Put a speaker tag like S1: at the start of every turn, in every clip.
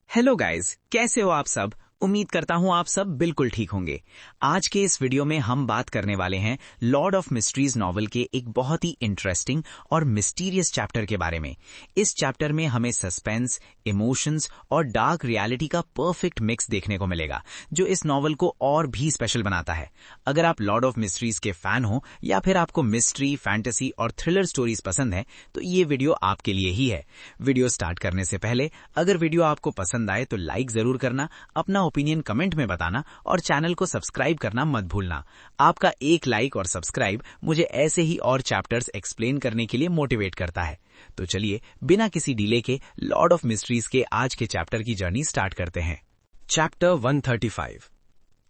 S1: Hello guys, कैसे हो आप सब। उम्मीद करता हूं आप सब बिल्कुल ठीक होंगे। आज के इस वीडियो में हम बात करने वाले हैं लॉर्ड ऑफ मिस्ट्रीज नॉवल के एक बहुत ही इंटरेस्टिंग और मिस्टीरियस चैप्टर के बारे में। इस चैप्टर में हमें सस्पेंस, इमोशंस और डार्क रियलिटी का परफेक्ट मिक्स देखने को मिलेगा, जो इस नॉवल को और भी स्पेशल बनाता है। अगर आप लॉर्ड ऑफ मिस्ट्रीज के फैन हो या फिर आपको मिस्ट्री, फैंटेसी और थ्रिलर स्टोरीज पसंद है तो ये वीडियो आपके लिए ही है। वीडियो स्टार्ट करने से पहले अगर वीडियो आपको पसंद आए तो लाइक जरूर करना, अपना ओपिनियन कमेंट में बताना और चैनल को सब्सक्राइब करना मत भूलना। आपका एक लाइक और सब्सक्राइब मुझे ऐसे ही और चैप्टर्स एक्सप्लेन करने के लिए मोटिवेट करता है। तो चलिए बिना किसी डिले के लॉर्ड ऑफ मिस्ट्रीज के आज के चैप्टर की जर्नी स्टार्ट करते हैं।
S2: चैप्टर 135।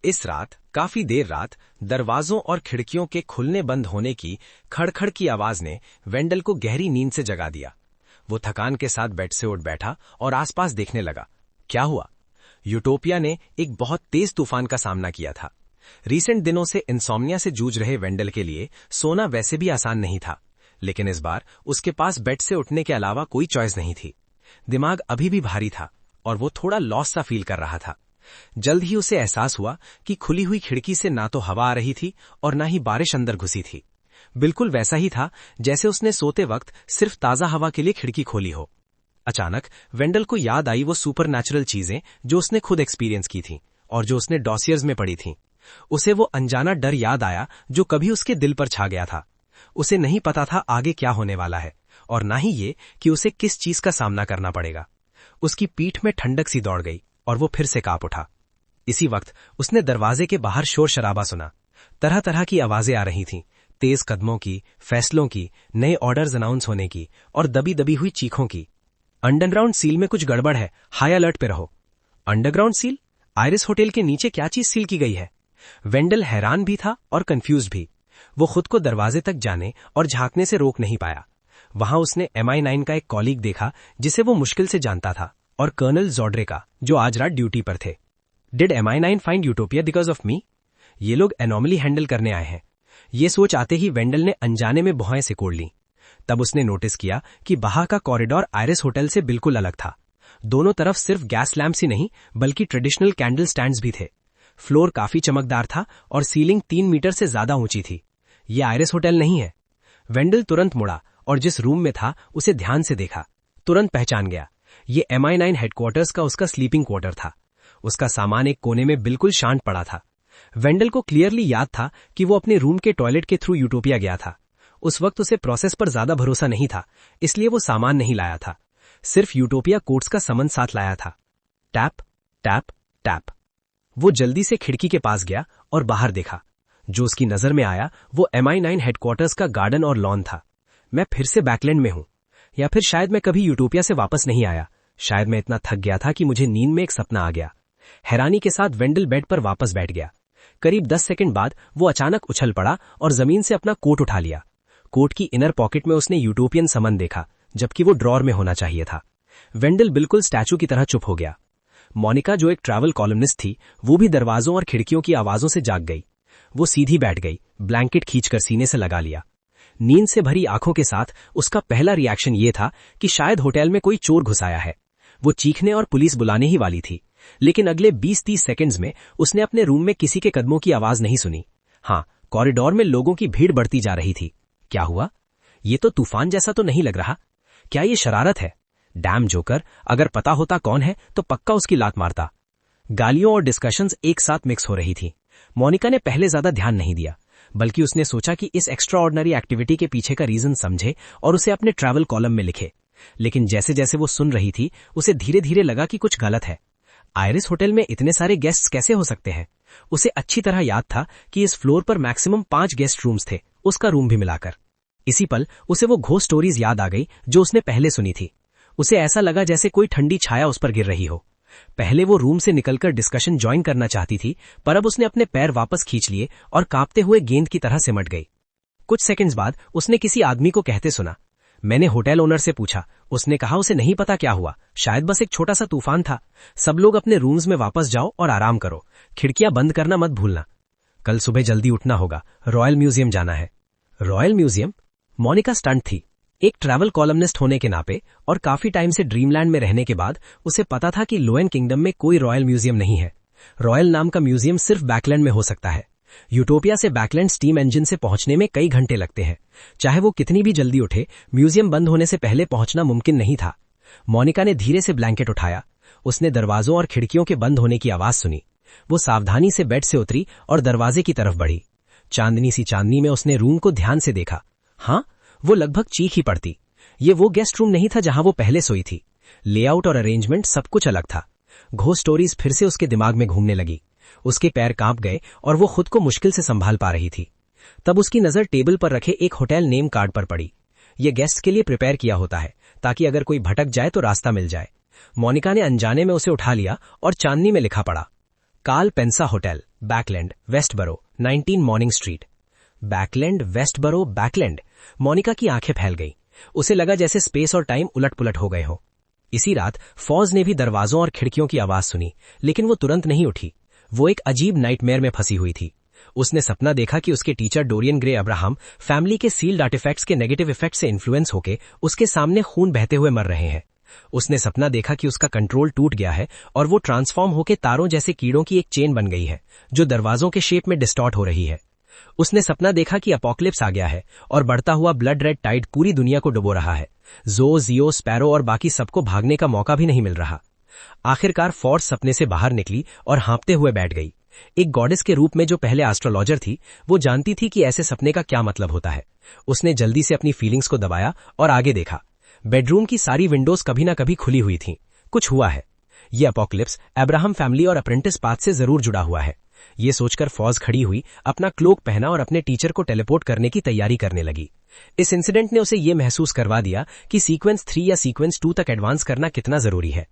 S2: इस रात, काफी देर रात, दरवाजों और खिड़कियों के खुलने बंद होने की खड़खड़ की आवाज ने वेंडल को गहरी नींद से जगा दिया। वो थकान के साथ बेड से उठ बैठा और आसपास देखने लगा। क्या हुआ? यूटोपिया ने एक बहुत तेज तूफान का सामना किया था। रीसेंट दिनों से इंसोम्निया से जूझ रहे वेंडल के लिए सोना वैसे भी आसान नहीं था, लेकिन इस बार उसके पास बेड से उठने के अलावा कोई चॉइस नहीं थी। दिमाग अभी भी भारी था और वो थोड़ा लॉस सा फील कर रहा था। जल्द ही उसे एहसास हुआ कि खुली हुई खिड़की से ना तो हवा आ रही थी और ना ही बारिश अंदर घुसी थी। बिल्कुल वैसा ही था जैसे उसने सोते वक्त सिर्फ ताजा हवा के लिए खिड़की खोली हो। अचानक वेंडल को याद आई वो सुपरनैचुरल चीजें जो उसने खुद एक्सपीरियंस की थीं और जो उसने डॉसियर्स में पढ़ी थीं। उसे वो अनजाना डर याद आया जो कभी उसके दिल पर छा गया था। उसे नहीं पता था आगे क्या होने वाला है और ना ही ये कि उसे किस चीज का सामना करना पड़ेगा। उसकी पीठ में ठंडक सी दौड़ गई और वो फिर से कांप उठा। इसी वक्त उसने दरवाजे के बाहर शोर शराबा सुना। तरह तरह की आवाजें आ रही थीं, तेज कदमों की, फैसलों की, नए ऑर्डर्स अनाउंस होने की और दबी दबी हुई चीखों की। अंडरग्राउंड सील में कुछ गड़बड़ है, हाई अलर्ट पे रहो। Underground seal? आयरिस होटल के नीचे क्या चीज सील की गई है? वेंडल हैरान भी था और कंफ्यूज भी। वो खुद को दरवाजे तक जाने और झांकने से रोक नहीं पाया। वहां उसने MI9 का एक कॉलीग देखा जिसे वो मुश्किल से जानता था, और कर्नल जॉड्रे का, जो आज रात ड्यूटी पर थे। Did MI9 find utopia because of me? ये लोग एनोमली हैंडल करने आए हैं। ये सोच आते ही वेंडल ने अनजाने में भौहें सिकोड़ ली। तब उसने नोटिस किया कि बाहर का कॉरिडोर आयरिस होटल से बिल्कुल अलग था। दोनों तरफ सिर्फ गैस लैंप्स ही नहीं बल्कि ट्रेडिशनल कैंडल स्टैंड्स भी थे। फ्लोर काफी चमकदार था और सीलिंग 3 मीटर से ज्यादा ऊंची थी। ये आयरिस होटल नहीं है। वेंडल तुरंत मुड़ा और जिस रूम में था उसे ध्यान से देखा। तुरंत पहचान गया, ये MI9 हेडक्वार्टर्स का उसका स्लीपिंग क्वार्टर था। उसका सामान एक कोने में बिल्कुल शांत पड़ा था। वेंडल को क्लियरली याद था कि वो अपने रूम के टॉयलेट के थ्रू यूटोपिया गया था। उस वक्त उसे प्रोसेस पर ज्यादा भरोसा नहीं था, इसलिए वो सामान नहीं लाया था। सिर्फ यूटोपिया कोर्ट्स का समन साथ लाया था। Tap tap tap. वो जल्दी से खिड़की के पास गया और बाहर देखा। जो उसकी नजर में आया वो MI9 हेडक्वार्टर्स का गार्डन और लॉन था। मैं फिर से बैकलैंड में हूं, या फिर शायद मैं कभी यूटोपिया से वापस नहीं आया। शायद मैं इतना थक गया था कि मुझे नींद में एक सपना आ गया। हैरानी के साथ वेंडल बेड पर वापस बैठ गया। करीब 10 सेकंड बाद वो अचानक उछल पड़ा और जमीन से अपना कोट उठा लिया। कोट की इनर पॉकेट में उसने यूटोपियन समन देखा, जबकि वो ड्रॉर में होना चाहिए था। वेंडल बिल्कुल स्टैचू की तरह चुप हो गया। मोनिका, जो एक ट्रैवल कॉलमनिस्ट थी, वो भी दरवाजों और खिड़कियों की आवाजों से जाग गई। वो सीधी बैठ गई, ब्लैंकेट खींचकर सीने से लगा लिया। नींद से भरी आंखों के साथ उसका पहला रिएक्शन ये था कि शायद होटल में कोई चोर घुस आया है। वो चीखने और पुलिस बुलाने ही वाली थी, लेकिन अगले 20-30 सेकंड्स में उसने अपने रूम में किसी के कदमों की आवाज नहीं सुनी। हाँ, कॉरिडोर में लोगों की भीड़ बढ़ती जा रही थी। क्या हुआ? ये तो तूफान जैसा तो नहीं लग रहा। क्या ये शरारत है? डैम जोकर, अगर पता होता कौन है तो पक्का उसकी लात मारता। गालियों और डिस्कशंस एक साथ मिक्स हो रही थी। मोनिका ने पहले ज्यादा ध्यान नहीं दिया, बल्कि उसने सोचा कि इस एक्स्ट्रा ऑर्डिनरी एक्टिविटी के पीछे का रीजन समझे और उसे अपने ट्रैवल कॉलम में लिखे। लेकिन जैसे जैसे वो सुन रही थी उसे धीरे धीरे लगा कि कुछ गलत है। आयरिस होटल में इतने सारे गेस्ट्स कैसे हो सकते हैं? उसे अच्छी तरह याद था कि इस फ्लोर पर मैक्सिमम 5 गेस्ट रूम्स थे, उसका रूम भी मिलाकर। इसी पल उसे वो घोस्ट स्टोरीज याद आ गई जो उसने पहले सुनी थी। उसे ऐसा लगा जैसे कोई ठंडी छाया उस पर गिर रही हो। पहले वो रूम से निकलकर डिस्कशन ज्वाइन करना चाहती थी, पर अब उसने अपने पैर वापस खींच लिए और कांपते हुए गेंद की तरह सिमट गई। कुछ सेकंड्स बाद उसने किसी आदमी को कहते सुना, मैंने होटल ओनर से पूछा। उसने कहा उसे नहीं पता क्या हुआ, शायद बस एक छोटा सा तूफान था। सब लोग अपने रूम्स में वापस जाओ और आराम करो। खिड़कियां बंद करना मत भूलना। कल सुबह जल्दी उठना होगा, रॉयल म्यूजियम जाना है। Royal museum? मोनिका स्टंट थी। एक ट्रैवल कॉलमनिस्ट होने के नाते और काफी टाइम से ड्रीमलैंड में रहने के बाद उसे पता था कि लोएन किंगडम में कोई रॉयल म्यूजियम नहीं है। रॉयल नाम का म्यूजियम सिर्फ बैकलैंड में हो सकता है। यूटोपिया से बैकलैंड स्टीम इंजन से पहुंचने में कई घंटे लगते हैं। चाहे वो कितनी भी जल्दी उठे, म्यूजियम बंद होने से पहले पहुंचना मुमकिन नहीं था। मोनिका ने धीरे से ब्लैंकेट उठाया। उसने दरवाजों और खिड़कियों के बंद होने की आवाज सुनी। वो सावधानी से बेड से उतरी और दरवाजे की तरफ बढ़ी। चांदनी सी चांदनी में उसने रूम को ध्यान से देखा। हाँ, वो लगभग चीख ही पड़ती। ये वो गेस्ट रूम नहीं था जहां वो पहले सोई थी। लेआउट और अरेंजमेंट सब कुछ अलग था। घोस्ट स्टोरीज फिर से उसके दिमाग में घूमने लगी। उसके पैर कांप गए और वो खुद को मुश्किल से संभाल पा रही थी। तब उसकी नजर टेबल पर रखे एक होटल नेम कार्ड पर पड़ी। ये गेस्ट के लिए प्रिपेयर किया होता है ताकि अगर कोई भटक जाए तो रास्ता मिल जाए। मोनिका ने अनजाने में उसे उठा लिया और चांदनी में लिखा पड़ा, Karl पेंसा hotel, बैकलैंड, वेस्टबरो, 19 morning street. बैकलैंड, वेस्टबरो, बैकलैंड। Monika की आंखें फैल गई। उसे लगा जैसे स्पेस और टाइम उलट पुलट हो गए हो। इसी रात फौज ने भी दरवाजों और खिड़कियों की आवाज सुनी, लेकिन वो तुरंत नहीं उठी। वो एक अजीब नाइटमेयर में फंसी हुई थी। उसने सपना देखा कि उसके teacher Dorian Gray Abraham family के सील्ड आर्टिफैक्ट्स के नेगेटिव इफेक्ट से इन्फ्लुएंस होकर उसके सामने खून बहते हुए मर रहे हैं। उसने सपना देखा कि उसका कंट्रोल टूट गया है और वो ट्रांसफॉर्म होकर तारों जैसे कीड़ों की एक चेन बन गई है जो दरवाजों के शेप में डिस्टॉर्ट हो रही है। उसने सपना देखा कि अपोक्लिप्स आ गया है और बढ़ता हुआ ब्लड रेड टाइड पूरी दुनिया को डुबो रहा है। जियो, स्पैरो और बाकी सबको भागने का मौका भी नहीं मिल रहा। आखिरकार फोर्स सपने से बाहर निकली और हाँपते हुए बैठ गई। एक गॉडेस के रूप में जो पहले एस्ट्रोलॉजर थी, वो जानती थी कि ऐसे सपने का क्या मतलब होता है। उसने जल्दी से अपनी फीलिंग्स को दबाया और आगे देखा। बेडरूम की सारी विंडोज कभी ना कभी खुली हुई थीं। कुछ हुआ है। ये अपोक्लिप्स अब्राहम फैमिली और अप्रेंटिस पाथ से जरूर जुड़ा हुआ है। ये सोचकर फौज खड़ी हुई, अपना क्लोक पहना और अपने टीचर को टेलीपोर्ट करने की तैयारी करने लगी। इस इंसिडेंट ने उसे ये महसूस करवा दिया कि सीक्वेंस 3 या सीक्वेंस 2 तक एडवांस करना कितना जरूरी है।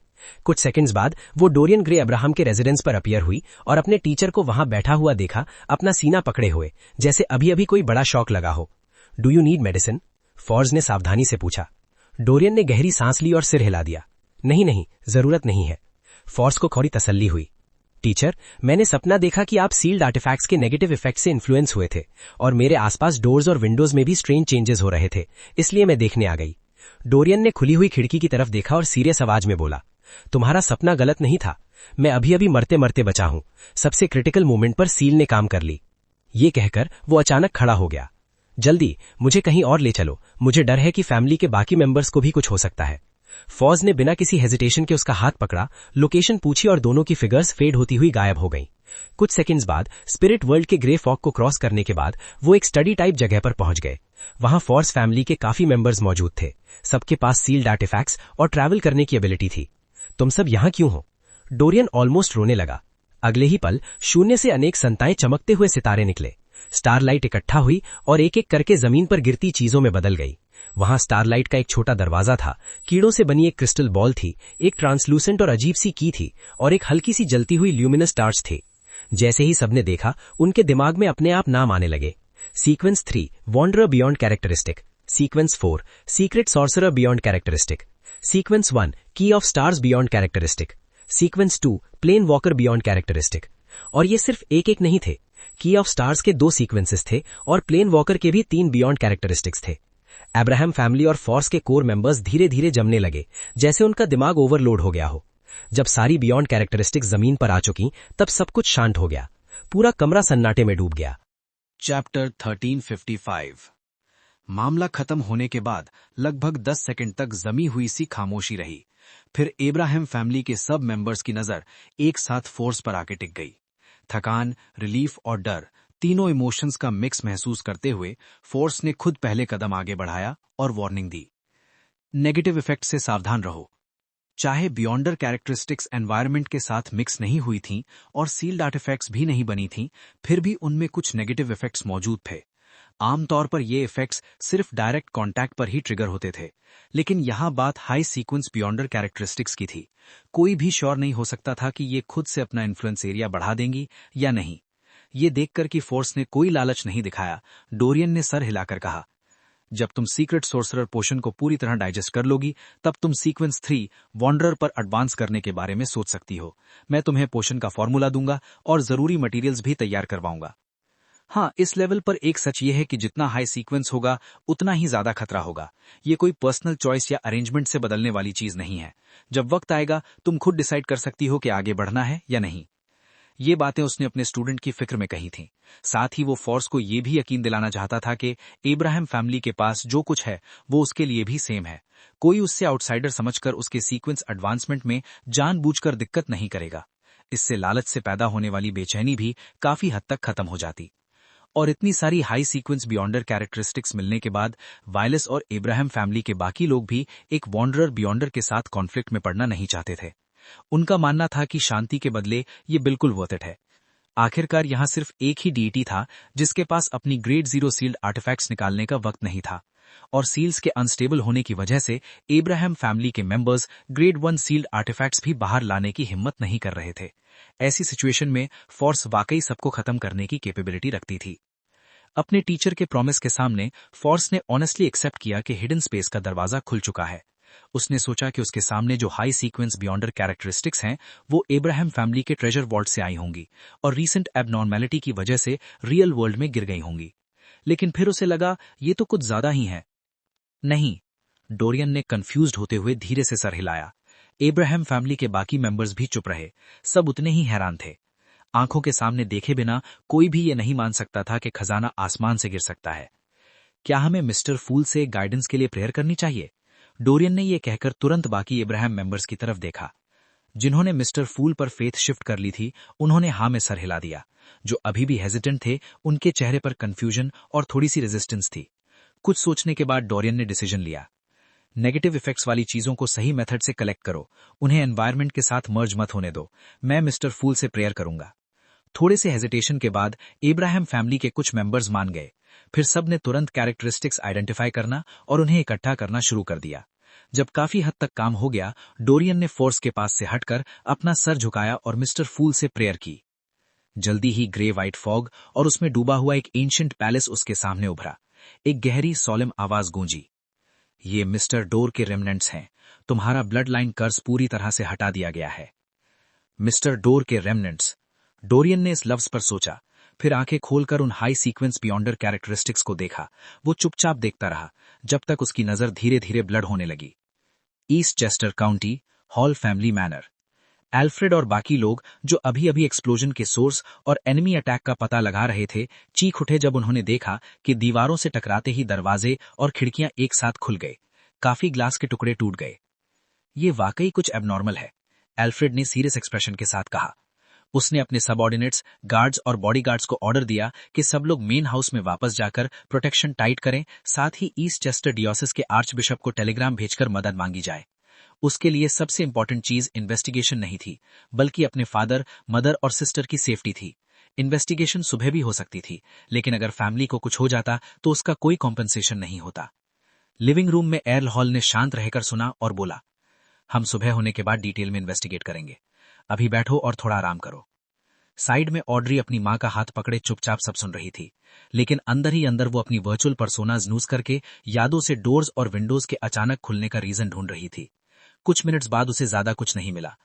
S2: कुछ सेकंड्स बाद वो डोरियन ग्रे अब्राहम के रेजिडेंस पर अपीयर हुई और अपने टीचर को वहां बैठा हुआ देखा, अपना सीना पकड़े हुए, जैसे अभी अभी कोई बड़ा शॉक लगा हो। Do you need medicine? Forge ने सावधानी से पूछा। डोरियन ने गहरी सांस ली और सिर हिला दिया। नहीं नहीं, जरूरत नहीं है। फॉर्ज को थोड़ी तसल्ली हुई। टीचर, मैंने सपना देखा कि आप सील्ड आर्टिफैक्ट्स के नेगेटिव इफेक्ट से इन्फ्लुएंस हुए थे और मेरे आसपास डोर्स और विंडोज में भी स्ट्रेंज चेंजेस हो रहे थे, इसलिए मैं देखने आ गई। डोरियन ने खुली हुई खिड़की की तरफ देखा और सीरियस आवाज में बोला, तुम्हारा सपना गलत नहीं था। मैं अभी अभी मरते मरते बचा हूं। सबसे क्रिटिकल मोमेंट पर सील ने काम कर ली। ये कहकर वो अचानक खड़ा हो गया। जल्दी मुझे कहीं और ले चलो, मुझे डर है कि फैमिली के बाकी मेंबर्स को भी कुछ हो सकता है। फौज ने बिना किसी हेजिटेशन के उसका हाथ पकड़ा, लोकेशन पूछी और दोनों की फिगर्स फेड होती हुई गायब हो गईं। कुछ सेकंड्स बाद स्पिरिट वर्ल्ड के ग्रे फॉग को क्रॉस करने के बाद वो एक स्टडी टाइप जगह पर पहुंच गए। वहां फॉर्स फैमिली के काफी मेंबर्स मौजूद थे। सबके पास सील्ड आर्टिफैक्ट्स और ट्रैवल करने की एबिलिटी थी। तुम सब यहां क्यों हो? डोरियन ऑलमोस्ट रोने लगा। अगले ही पल शून्य से अनेक संताएं चमकते हुए सितारे निकले। स्टारलाइट इकट्ठा हुई और एक एक करके जमीन पर गिरती चीजों में बदल गई। वहां स्टारलाइट का एक छोटा दरवाजा था, कीड़ों से बनी एक क्रिस्टल बॉल थी, एक ट्रांसलूसेंट और अजीब सी की थी और एक हल्की सी जलती हुई ल्यूमिनस टार्च थी। जैसे ही सबने देखा, उनके दिमाग में अपने आप नाम आने लगे। Sequence 3 wanderer beyond characteristic, sequence 4 secret sorcerer beyond characteristic, sequence 1 key of stars beyond characteristic, sequence 2 plane walker beyond characteristic. और ये सिर्फ एक एक नहीं थे। की ऑफ स्टार्स के 2 सीक्वेंसेस थे और प्लेन वॉकर के भी 3 बियॉन्ड कैरेक्टरिस्टिक्स थे। अब्राहम फैमिली और फोर्स के कोर मेंबर्स धीरे धीरे जमने लगे, जैसे उनका दिमाग ओवरलोड हो गया हो। जब सारी बियॉन्ड कैरेक्टरिस्टिक्स जमीन पर आ चुकी, तब सब कुछ शांत हो गया। पूरा कमरा सन्नाटे में डूब गया।
S3: चैप्टर 1355। मामला खत्म होने के बाद लगभग 10 सेकंड तक जमी हुई सी खामोशी रही। फिर अब्राहम फैमिली के सब मेंबर्स की नजर एक साथ फोर्स पर आके टिक गई। थकान, रिलीफ और डर, तीनों इमोशंस का मिक्स महसूस करते हुए फोर्स ने खुद पहले कदम आगे बढ़ाया और वार्निंग दी। नेगेटिव इफेक्ट से सावधान रहो। चाहे बियॉन्डर कैरेक्टरिस्टिक्स एनवायरनमेंट के साथ मिक्स नहीं हुई थीं और सील्ड आर्टिफैक्ट्स भी नहीं बनी थीं, फिर भी उनमें कुछ नेगेटिव इफेक्ट्स मौजूद थे। आमतौर पर ये इफेक्ट्स सिर्फ डायरेक्ट कांटेक्ट पर ही ट्रिगर होते थे, लेकिन यहाँ बात हाई सीक्वेंस बियॉन्डर कैरेक्टरिस्टिक्स की थी। कोई भी श्योर नहीं हो सकता था कि ये खुद से अपना इन्फ्लुएंस एरिया बढ़ा देंगी या नहीं। ये देखकर कि फोर्स ने कोई लालच नहीं दिखाया, डोरियन ने सर हिलाकर कहा, जब तुम सीक्रेट सोर्सरर पोशन को पूरी तरह डाइजेस्ट कर लोगी, तब तुम सीक्वेंस 3 वॉन्डरर पर एडवांस करने के बारे में सोच सकती हो। मैं तुम्हें पोशन का फॉर्मूला दूंगा और जरूरी मटेरियल्स भी तैयार करवाऊंगा। हाँ, इस लेवल पर एक सच ये है कि जितना हाई सीक्वेंस होगा उतना ही ज्यादा खतरा होगा। ये कोई पर्सनल चॉइस या अरेंजमेंट से बदलने वाली चीज नहीं है। जब वक्त आएगा तुम खुद डिसाइड कर सकती हो कि आगे बढ़ना है या नहीं। ये बातें उसने अपने स्टूडेंट की फिक्र में कही थीं। साथ ही वो फोर्स को ये भी यकीन दिलाना चाहता था कि इब्राहिम फैमिली के पास जो कुछ है वो उसके लिए भी सेम है। कोई उससे आउटसाइडर समझकर उसके सीक्वेंस एडवांसमेंट में जानबूझकर दिक्कत नहीं करेगा। इससे लालच से पैदा होने वाली बेचैनी भी काफी हद तक खत्म हो जाती। और इतनी सारी हाई सीक्वेंस बियॉन्डर कैरेक्टरिस्टिक्स मिलने के बाद वायलस और इब्राहिम फैमिली के बाकी लोग भी एक वॉन्डरर बियॉन्डर के साथ कॉन्फ्लिक्ट में पड़ना नहीं चाहते थे। उनका मानना था कि शांति के बदले ये बिल्कुल वर्थ इट है। आखिरकार यहाँ सिर्फ एक ही डीईटी था जिसके पास अपनी ग्रेड 0 सील्ड आर्टिफैक्ट्स निकालने का वक्त नहीं था, और सील्स के अनस्टेबल होने की वजह से इब्राहिम फैमिली के मेंबर्स ग्रेड 1 सील्ड आर्टिफैक्ट्स भी बाहर लाने की हिम्मत नहीं कर रहे थे। ऐसी सिचुएशन में फोर्स वाकई सबको खत्म करने की कैपेबिलिटी रखती थी। अपने टीचर के प्रॉमिस के सामने फोर्स ने ऑनेस्टली एक्सेप्ट किया कि हिडन स्पेस का दरवाजा खुल चुका है। उसने सोचा कि उसके सामने जो हाई सीक्वेंस बियॉन्डर कैरेक्टरिस्टिक्स हैं वो इब्राहिम फैमिली के ट्रेजर वॉल्ट से आई होंगी और रीसेंट एबनॉर्मेलिटी की वजह से रियल वर्ल्ड में गिर गई होंगी। लेकिन फिर उसे लगा ये तो कुछ ज्यादा ही है। नहीं, डोरियन ने कंफ्यूज्ड होते हुए धीरे से सर हिलाया। इब्राहिम फैमिली के बाकी मेंबर्स भी चुप रहे। सब उतने ही हैरान थे। आंखों के सामने देखे बिना कोई भी ये नहीं मान सकता था कि खजाना आसमान से गिर सकता है। क्या हमें मिस्टर फूल से गाइडेंस के लिए प्रेयर करनी चाहिए? डोरियन ने यह कहकर तुरंत बाकी इब्राहिम मेंबर्स की तरफ देखा। जिन्होंने मिस्टर फूल पर फेथ शिफ्ट कर ली थी उन्होंने हाँ में सर हिला दिया। जो अभी भी हेजिटेंट थे उनके चेहरे पर कंफ्यूजन और थोड़ी सी रेजिस्टेंस थी। कुछ सोचने के बाद डोरियन ने डिसीजन लिया। नेगेटिव इफेक्ट्स वाली चीजों को सही मेथड से कलेक्ट करो, उन्हें एनवायरनमेंट के साथ मर्ज मत होने दो। मैं मिस्टर फूल से प्रेयर करूंगा। थोड़े से हेजिटेशन के बाद इब्राहिम फैमिली के कुछ मेंबर्स मान गए। फिर सब ने तुरंत कैरेक्टरिस्टिक्स आइडेंटिफाई करना और उन्हें इकट्ठा करना शुरू कर दिया। जब काफी हद तक काम हो गया, डोरियन ने फोर्स के पास से हटकर अपना सर झुकाया और मिस्टर फूल से प्रेयर की। जल्दी ही ग्रे व्हाइट फॉग और उसमें डूबा हुआ एक एंशिएंट पैलेस उसके सामने उभरा। एक गहरी सोलेम आवाज गूंजी। ये मिस्टर डोर के रेमनेंट्स हैं। तुम्हारा ब्लड लाइन कर्स पूरी तरह से हटा दिया गया है। मिस्टर डोर के रेमनेंट्स। डोरियन ने इस लफ्ज पर सोचा, फिर आंखें खोलकर उन हाई सीक्वेंस बियॉन्डर कैरेक्टरिस्टिक्स को देखा। वो चुपचाप देखता रहा जब तक उसकी नजर धीरे धीरे ब्लड होने लगी। East Chester county, hall family manner. Alfred और बाकी लोग जो अभी अभी एक्सप्लोजन के सोर्स और एनिमी अटैक का पता लगा रहे थे, चीख उठे जब उन्होंने देखा कि दीवारों से टकराते ही दरवाजे और खिड़कियां एक साथ खुल गए। काफी ग्लास के टुकड़े टूट गए। ये वाकई कुछ एबनॉर्मल है, एल्फ्रेड ने सीरियस एक्सप्रेशन के साथ कहा। उसने अपने सबऑर्डिनेट्स, गार्ड्स और बॉडीगार्ड्स को ऑर्डर दिया कि सब लोग मेन हाउस में वापस जाकर प्रोटेक्शन टाइट करें। साथ ही ईस्ट चेस्टर डियोसिस के आर्चबिशप को टेलीग्राम भेजकर मदद मांगी जाए। उसके लिए सबसे इंपॉर्टेंट चीज इन्वेस्टिगेशन नहीं थी, बल्कि अपने फादर, मदर और सिस्टर की सेफ्टी थी। इन्वेस्टिगेशन सुबह भी हो सकती थी, लेकिन अगर फैमिली को कुछ हो जाता तो उसका कोई कॉम्पेंसेशन नहीं होता। लिविंग रूम में एर्ल हॉल ने शांत रहकर सुना और बोला, हम सुबह होने के बाद डिटेल में इन्वेस्टिगेट करेंगे। अभी बैठो और थोड़ा आराम करो। साइड में ऑड्री अपनी मां का हाथ पकड़े चुपचाप सब सुन रही थी, लेकिन अंदर ही अंदर वो अपनी वर्चुअल पर्सोना न्यूज करके यादों से डोर्स और विंडोज के अचानक खुलने का रीजन ढूंढ रही थी। कुछ मिनट्स बाद उसे ज्यादा कुछ नहीं मिला।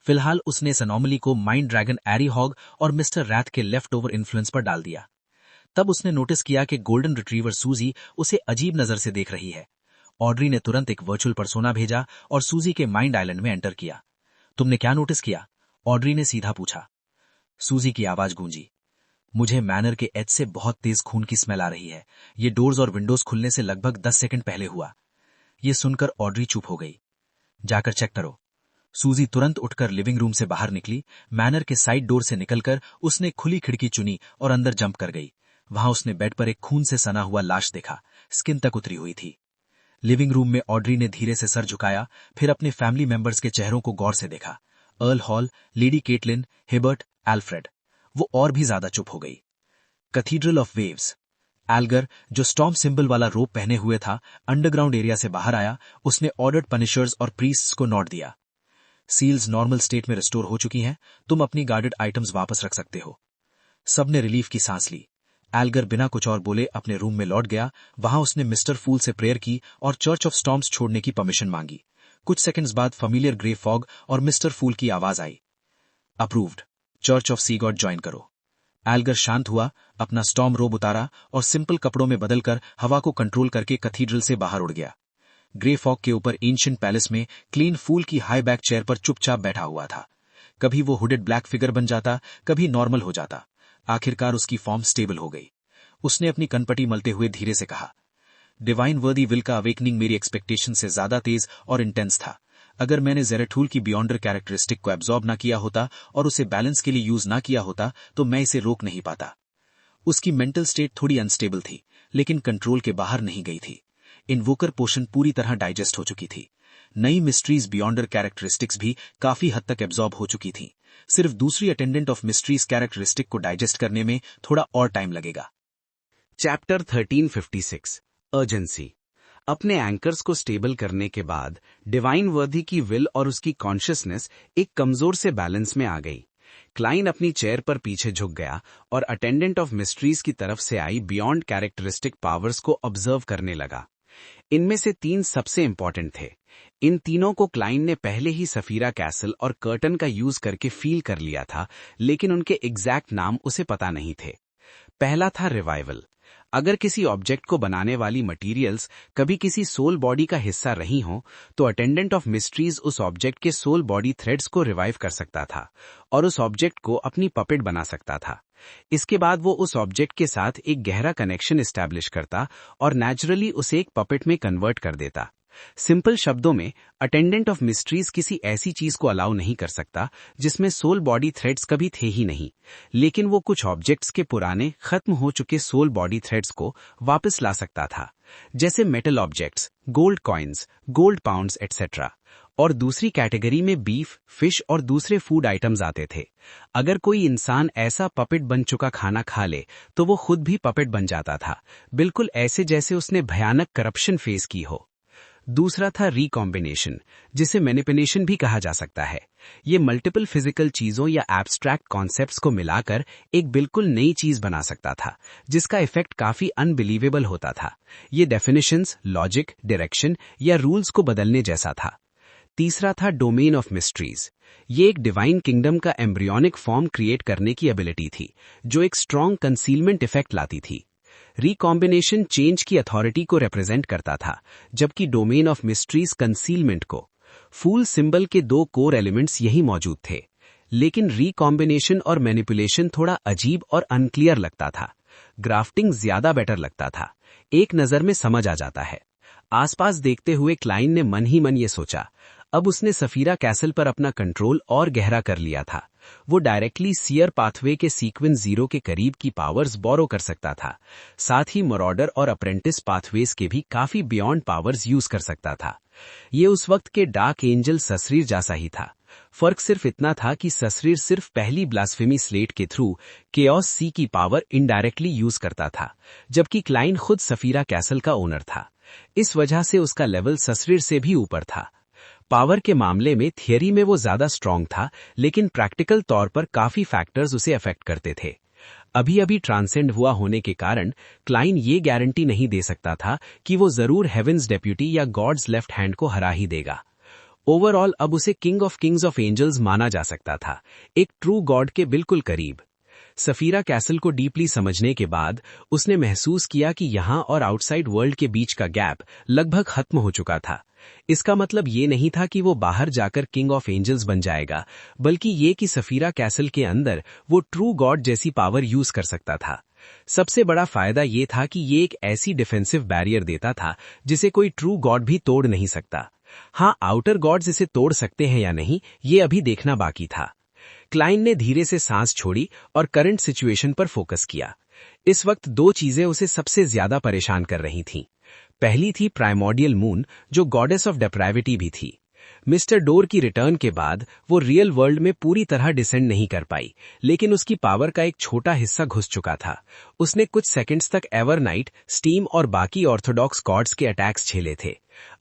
S3: फिलहाल उसने इस अनोमली को माइंड ड्रैगन एरी हॉग और मिस्टर रैथ के लेफ्ट ओवर इन्फ्लुएंस पर डाल दिया। तब उसने नोटिस किया कि गोल्डन रिट्रीवर सूजी उसे अजीब नजर से देख रही है। ऑड्री ने तुरंत एक वर्चुअल पर्सोना भेजा और सूजी के माइंड आइलैंड में एंटर किया। तुमने क्या नोटिस किया? ऑड्री ने सीधा पूछा। सूजी की आवाज गूंजी। मुझे मैनर के एज से बहुत तेज खून की स्मेल आ रही है। ये डोर्स और विंडोज खुलने से लगभग 10 सेकंड पहले हुआ। ये सुनकर ऑड्री चुप हो गई। जाकर चेक करो। सूजी तुरंत उठकर लिविंग रूम से बाहर निकली। मैनर के साइड डोर से निकलकर उसने खुली खिड़की चुनी और अंदर जंप कर गई। वहां उसने बेड पर एक खून से सना हुआ लाश देखा, स्किन तक उतरी हुई थी। लिविंग रूम में ऑड्री ने धीरे से सर झुकाया, फिर अपने फैमिली मेंबर्स के चेहरों को गौर से देखा। Earl Hall, Lady Caitlin, Hibbert, Alfred. वो और भी ज्यादा चुप हो गई। Cathedral of waves. एल्गर, जो स्टॉर्म सिंबल वाला रोप पहने हुए था, अंडरग्राउंड एरिया से बाहर आया। उसने ऑर्डर्ड पनिशर्स और प्रीस्ट्स को नोट दिया। सील्स नॉर्मल स्टेट में रिस्टोर हो चुकी हैं। तुम अपनी गार्डेड आइटम्स वापस रख सकते हो। सबने रिलीफ की सांस ली। एल्गर बिना कुछ और बोले अपने रूम में लौट गया। वहां उसने मिस्टर फूल से प्रेयर की और चर्च ऑफ स्टॉर्म्स छोड़ने की परमिशन मांगी। कुछ सेकंड्स बाद फैमिलियर ग्रे फॉग और मिस्टर फूल की आवाज आई। Approved. Church of sea god join करो। एल्गर शांत हुआ, अपना स्टॉर्म रोब उतारा और सिंपल कपड़ों में बदलकर हवा को कंट्रोल करके कैथीड्रल से बाहर उड़ गया। ग्रे फॉग के ऊपर एंशिएंट पैलेस में क्लीन फूल की हाई बैक चेयर पर चुपचाप बैठा हुआ था। कभी वो हुडेड ब्लैक फिगर बन जाता, कभी नॉर्मल हो जाता। आखिरकार उसकी फॉर्म स्टेबल हो गई। उसने अपनी कनपटी मलते हुए धीरे से कहा, डिवाइन वर्दी विल का अवेकनिंग मेरी एक्सपेक्टेशन से ज्यादा तेज और इंटेंस था। अगर मैंने जेरेथूल की बियॉन्डर कैरेक्टरिस्टिक को एब्जॉर्ब ना किया होता और उसे बैलेंस के लिए यूज ना किया होता तो मैं इसे रोक नहीं पाता। उसकी मेंटल स्टेट थोड़ी अनस्टेबल थी, लेकिन कंट्रोल के बाहर नहीं गई थी। इन्वोकर पोशन पूरी तरह डाइजेस्ट हो चुकी थी। नई मिस्ट्रीज बियॉन्डर कैरेक्टरिस्टिक्स भी काफी हद तक एब्जॉर्ब हो चुकी थी। सिर्फ दूसरी अटेंडेंट ऑफ मिस्ट्रीज कैरेक्टरिस्टिक को डाइजेस्ट करने में थोड़ा और टाइम लगेगा।
S2: Chapter 1356 urgency. अपने एंकर्स को स्टेबल करने के बाद डिवाइन वर्दी की विल और उसकी कॉन्शियसनेस एक कमजोर से बैलेंस में आ गई। क्लाइन अपनी चेयर पर पीछे झुक गया और अटेंडेंट ऑफ मिस्ट्रीज की तरफ से आई बियॉन्ड कैरेक्टरिस्टिक पावर्स को ऑब्जर्व करने लगा। इनमें से 3 सबसे इंपॉर्टेंट थे। इन तीनों को क्लाइन ने पहले ही सफीरा कैसल और कर्टन का यूज करके फील कर लिया था, लेकिन उनके एग्जैक्ट नाम उसे पता नहीं थे। पहला था रिवाइवल। अगर किसी ऑब्जेक्ट को बनाने वाली मटेरियल्स कभी किसी सोल बॉडी का हिस्सा रही हो, तो अटेंडेंट ऑफ मिस्ट्रीज उस ऑब्जेक्ट के सोल बॉडी थ्रेड्स को रिवाइव कर सकता था और उस ऑब्जेक्ट को अपनी पपेट बना सकता था। इसके बाद वो उस ऑब्जेक्ट के साथ एक गहरा कनेक्शन एस्टैब्लिश करता और नेचुरली उसे एक पपेट में कन्वर्ट कर देता। सिंपल शब्दों में, अटेंडेंट ऑफ मिस्ट्रीज किसी ऐसी चीज को अलाउ नहीं कर सकता जिसमें सोल बॉडी थ्रेड्स कभी थे ही नहीं, लेकिन वो कुछ ऑब्जेक्ट्स के पुराने खत्म हो चुके सोल बॉडी थ्रेड्स को वापस ला सकता था, जैसे metal objects, gold coins, gold pounds etcetera. और दूसरी कैटेगरी में बीफ, फिश और दूसरे फूड आइटम्स आते थे। अगर कोई इंसान ऐसा पपेट बन चुका खाना खा ले तो वो खुद भी पपेट बन जाता था, बिल्कुल ऐसे जैसे उसने भयानक करप्शन फेस की हो। दूसरा था रिकॉम्बिनेशन, जिसे मैनिपुलेशन भी कहा जा सकता है। ये मल्टीपल फिजिकल चीजों या एब्स्ट्रैक्ट कॉन्सेप्ट्स को मिलाकर एक बिल्कुल नई चीज बना सकता था, जिसका इफेक्ट काफी अनबिलीवेबल होता था। ये डेफिनेशंस, लॉजिक, डायरेक्शन या रूल्स को बदलने जैसा था। तीसरा था डोमेन ऑफ मिस्ट्रीज। ये एक डिवाइन किंगडम का एम्ब्रियोनिक फॉर्म क्रिएट करने की एबिलिटी थी, जो एक स्ट्रॉन्ग कंसीलमेंट इफेक्ट लाती थी। रिकॉम्बिनेशन चेंज की अथॉरिटी को रिप्रेजेंट करता था, जबकि डोमेन ऑफ मिस्ट्रीज कंसीलमेंट को। फूल सिंबल के 2 कोर एलिमेंट्स यही मौजूद थे, लेकिन रिकॉम्बिनेशन और मैनिपुलेशन थोड़ा अजीब और अनक्लियर लगता था। ग्राफ्टिंग ज्यादा बेटर लगता था, एक नजर में समझ आ जाता है। आसपास देखते हुए क्लाइन ने मन ही मन ये सोचा। अब उसने सफीरा कैसल पर अपना कंट्रोल और गहरा कर लिया था। वो डायरेक्टली सीयर पाथवे के सीक्वेंस 0 के करीब की पावर्स बोरो कर सकता था, साथ ही मॉरॉडर और अप्रेंटिस पाथवेज के भी काफी बियॉन्ड पावर्स यूज कर सकता था। ये उस वक्त के डार्क एंजल ससरीर जैसा ही था। फर्क सिर्फ इतना था कि ससरीर सिर्फ पहली ब्लास्फेमी स्लेट के थ्रू केओस सी की पावर इनडायरेक्टली यूज करता था, जबकि क्लाइन खुद सफीरा कैसल का ओनर था। इस वजह से उसका लेवल ससरीर से भी ऊपर था। पावर के मामले में थियरी में वो ज्यादा स्ट्रांग था, लेकिन प्रैक्टिकल तौर पर काफी फैक्टर्स उसे अफेक्ट करते थे। अभी अभी ट्रांसेंड हुआ होने के कारण क्लाइन ये गारंटी नहीं दे सकता था कि वो जरूर हेवेंस डेप्यूटी या गॉड्स लेफ्ट हैंड को हरा ही देगा। ओवरऑल अब उसे king of kings of angels माना जा सकता था, एक ट्रू गॉड के बिल्कुल करीब। सफीरा कैसल को डीपली समझने के बाद उसने महसूस किया कि यहाँ और आउटसाइड वर्ल्ड के बीच का गैप लगभग खत्म हो चुका था। इसका मतलब ये नहीं था कि वो बाहर जाकर किंग ऑफ एंजल्स बन जाएगा, बल्कि ये कि सफीरा कैसल के अंदर वो ट्रू गॉड जैसी पावर यूज कर सकता था। सबसे बड़ा फायदा ये था कि ये एक ऐसी डिफेंसिव बैरियर देता था जिसे कोई ट्रू गॉड भी तोड़ नहीं सकता। हाँ, आउटर गॉड्स इसे तोड़ सकते हैं या नहीं, ये अभी देखना बाकी था। क्लाइन ने धीरे से सांस छोड़ी और करंट सिचुएशन पर फोकस किया। इस वक्त 2 चीजें उसे सबसे ज्यादा परेशान कर रही थीं। पहली थी प्राइमोर्डियल मून, जो गॉडेस ऑफ डेप्राविटी भी थी। मिस्टर डोर की रिटर्न के बाद वो रियल वर्ल्ड में पूरी तरह डिसेंड नहीं कर पाई, लेकिन उसकी पावर का एक छोटा हिस्सा घुस चुका था। उसने कुछ सेकंड्स तक एवरनाइट, स्टीम और बाकी ऑर्थोडॉक्स गॉड्स के अटैक्स झेले थे।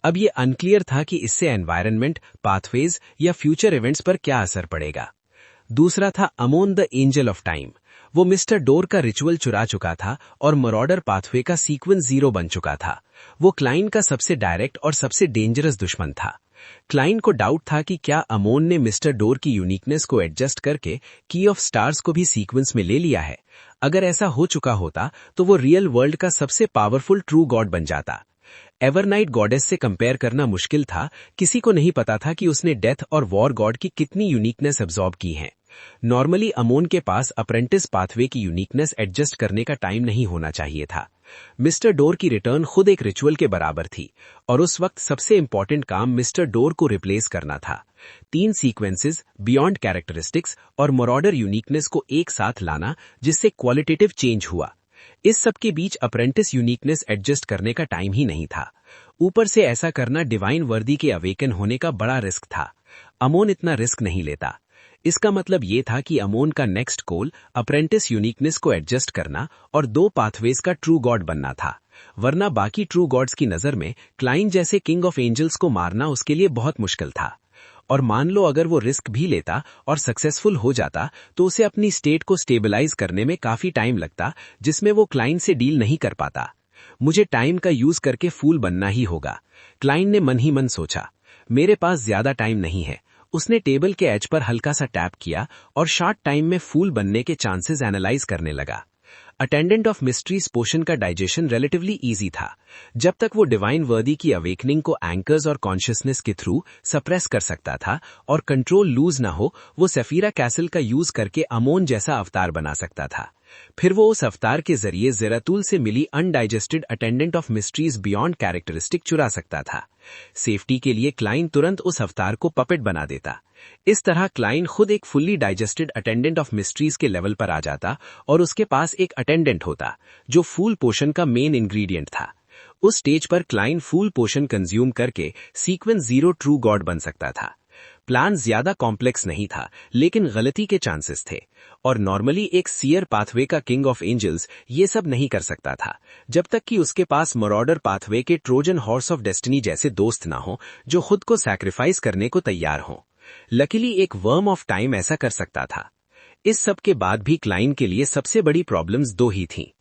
S2: अब ये अनक्लियर था कि इससे एनवायरनमेंट, पाथवेज या फ्यूचर इवेंट्स पर क्या असर पड़ेगा। दूसरा था अमोन द एंजल ऑफ टाइम। वो मिस्टर डोर का रिचुअल चुरा चुका था और मरॉडर पाथवे का सीक्वेंस 0 बन चुका था। वो क्लाइन का सबसे डायरेक्ट और सबसे डेंजरस दुश्मन था। क्लाइंट को डाउट था कि क्या अमोन ने मिस्टर डोर की यूनिकनेस को एडजस्ट करके की ऑफ स्टार्स को भी सीक्वेंस में ले लिया है। अगर ऐसा हो चुका होता तो वो रियल वर्ल्ड का सबसे पावरफुल ट्रू गॉड बन जाता। एवरनाइट गॉडेस से कंपेयर करना मुश्किल था, किसी को नहीं पता था कि उसने डेथ और वॉर गॉड की कितनी यूनिकनेस एब्जॉर्ब की है। नॉर्मली अमोन के पास अप्रेंटिस पाथवे की यूनिकनेस एडजस्ट करने का टाइम नहीं होना चाहिए था। मिस्टर डोर की रिटर्न खुद एक रिचुअल के बराबर थी और उस वक्त सबसे इंपॉर्टेंट काम मिस्टर डोर को रिप्लेस करना था। 3 सीक्वेंसेस, बियॉन्ड कैरेक्टरिस्टिक्स और मॉरॉडर यूनिकनेस को एक साथ लाना, जिससे क्वालिटेटिव चेंज हुआ। इस सब के बीच अप्रेंटिस यूनिकनेस एडजस्ट करने का टाइम ही नहीं था। ऊपर से ऐसा करना डिवाइन वर्दी के अवेकन होने का बड़ा रिस्क था। अमोन इतना रिस्क नहीं लेता। इसका मतलब ये था कि अमोन का नेक्स्ट गोल अप्रेंटिस यूनिकनेस को एडजस्ट करना और 2 पाथवेज का ट्रू गॉड बनना था। वरना बाकी ट्रू गॉड्स की नजर में क्लाइंट जैसे किंग ऑफ एंजल्स को मारना उसके लिए बहुत मुश्किल था। और मान लो अगर वो रिस्क भी लेता और सक्सेसफुल हो जाता तो उसे अपनी स्टेट को स्टेबलाइज करने में काफी टाइम लगता, जिसमें वो क्लाइंट से डील नहीं कर पाता। मुझे टाइम का यूज करके फूल बनना ही होगा, क्लाइंट ने मन ही मन सोचा। मेरे पास ज्यादा टाइम नहीं है। उसने टेबल के एज पर हल्का सा टैप किया और शॉर्ट टाइम में फूल बनने के चांसेस एनालाइज करने लगा। अटेंडेंट ऑफ मिस्ट्रीज पोशन का डाइजेशन रिलेटिवली इजी था। जब तक वो डिवाइन वर्दी की अवेकनिंग को एंकर्स और कॉन्शियसनेस के थ्रू सप्रेस कर सकता था और कंट्रोल लूज ना हो, वो सफीरा कैसल का यूज करके अमोन जैसा अवतार बना सकता था। फिर वो उस अवतार के जरिए जेरातुल से मिली undigested attendant of mysteries beyond characteristic चुरा सकता था। सेफ्टी के लिए क्लाइंट तुरंत उस अवतार को पपेट बना देता। इस तरह क्लाइंट खुद एक fully digested attendant of mysteries के लेवल पर आ जाता और उसके पास एक अटेंडेंट होता जो फूल पोशन का मेन इंग्रेडिएंट था। उस स्टेज पर क्लाइंट फूल पोशन कंज्यूम करके सीक्वेंस 0 ट्रू गॉड बन सकता था। प्लान ज्यादा कॉम्प्लेक्स नहीं था, लेकिन गलती के चांसेस थे और नॉर्मली एक सीयर पाथवे का किंग ऑफ एंजल्स ये सब नहीं कर सकता था, जब तक कि उसके पास मॉरॉडर पाथवे के ट्रोजन हॉर्स ऑफ डेस्टिनी जैसे दोस्त ना हो जो खुद को सैक्रिफाइस करने को तैयार हों। लकीली एक वर्म ऑफ टाइम ऐसा कर सकता था। इस सब के बाद भी क्लाइंट के लिए सबसे बड़ी प्रॉब्लम्स 2 ही थीं।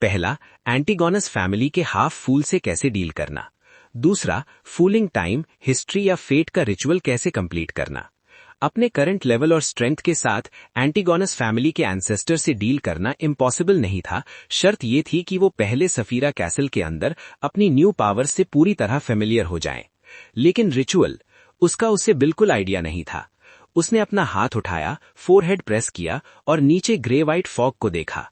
S2: पहला, एंटीगोनस फैमिली के हाफ फूल से कैसे डील करना। दूसरा, फूलिंग टाइम, हिस्ट्री या फेट का रिचुअल कैसे कंप्लीट करना। अपने करंट लेवल और स्ट्रेंथ के साथ एंटीगोनस फैमिली के एंसेस्टर से डील करना इम्पॉसिबल नहीं था। शर्त ये थी कि वो पहले सफीरा कैसल के अंदर अपनी न्यू पावर से पूरी तरह फेमिलियर हो जाएं। लेकिन रिचुअल, उसका उसे बिल्कुल आइडिया नहीं था। उसने अपना हाथ उठाया, फोरहेड प्रेस किया और नीचे ग्रे व्हाइट फॉग को देखा।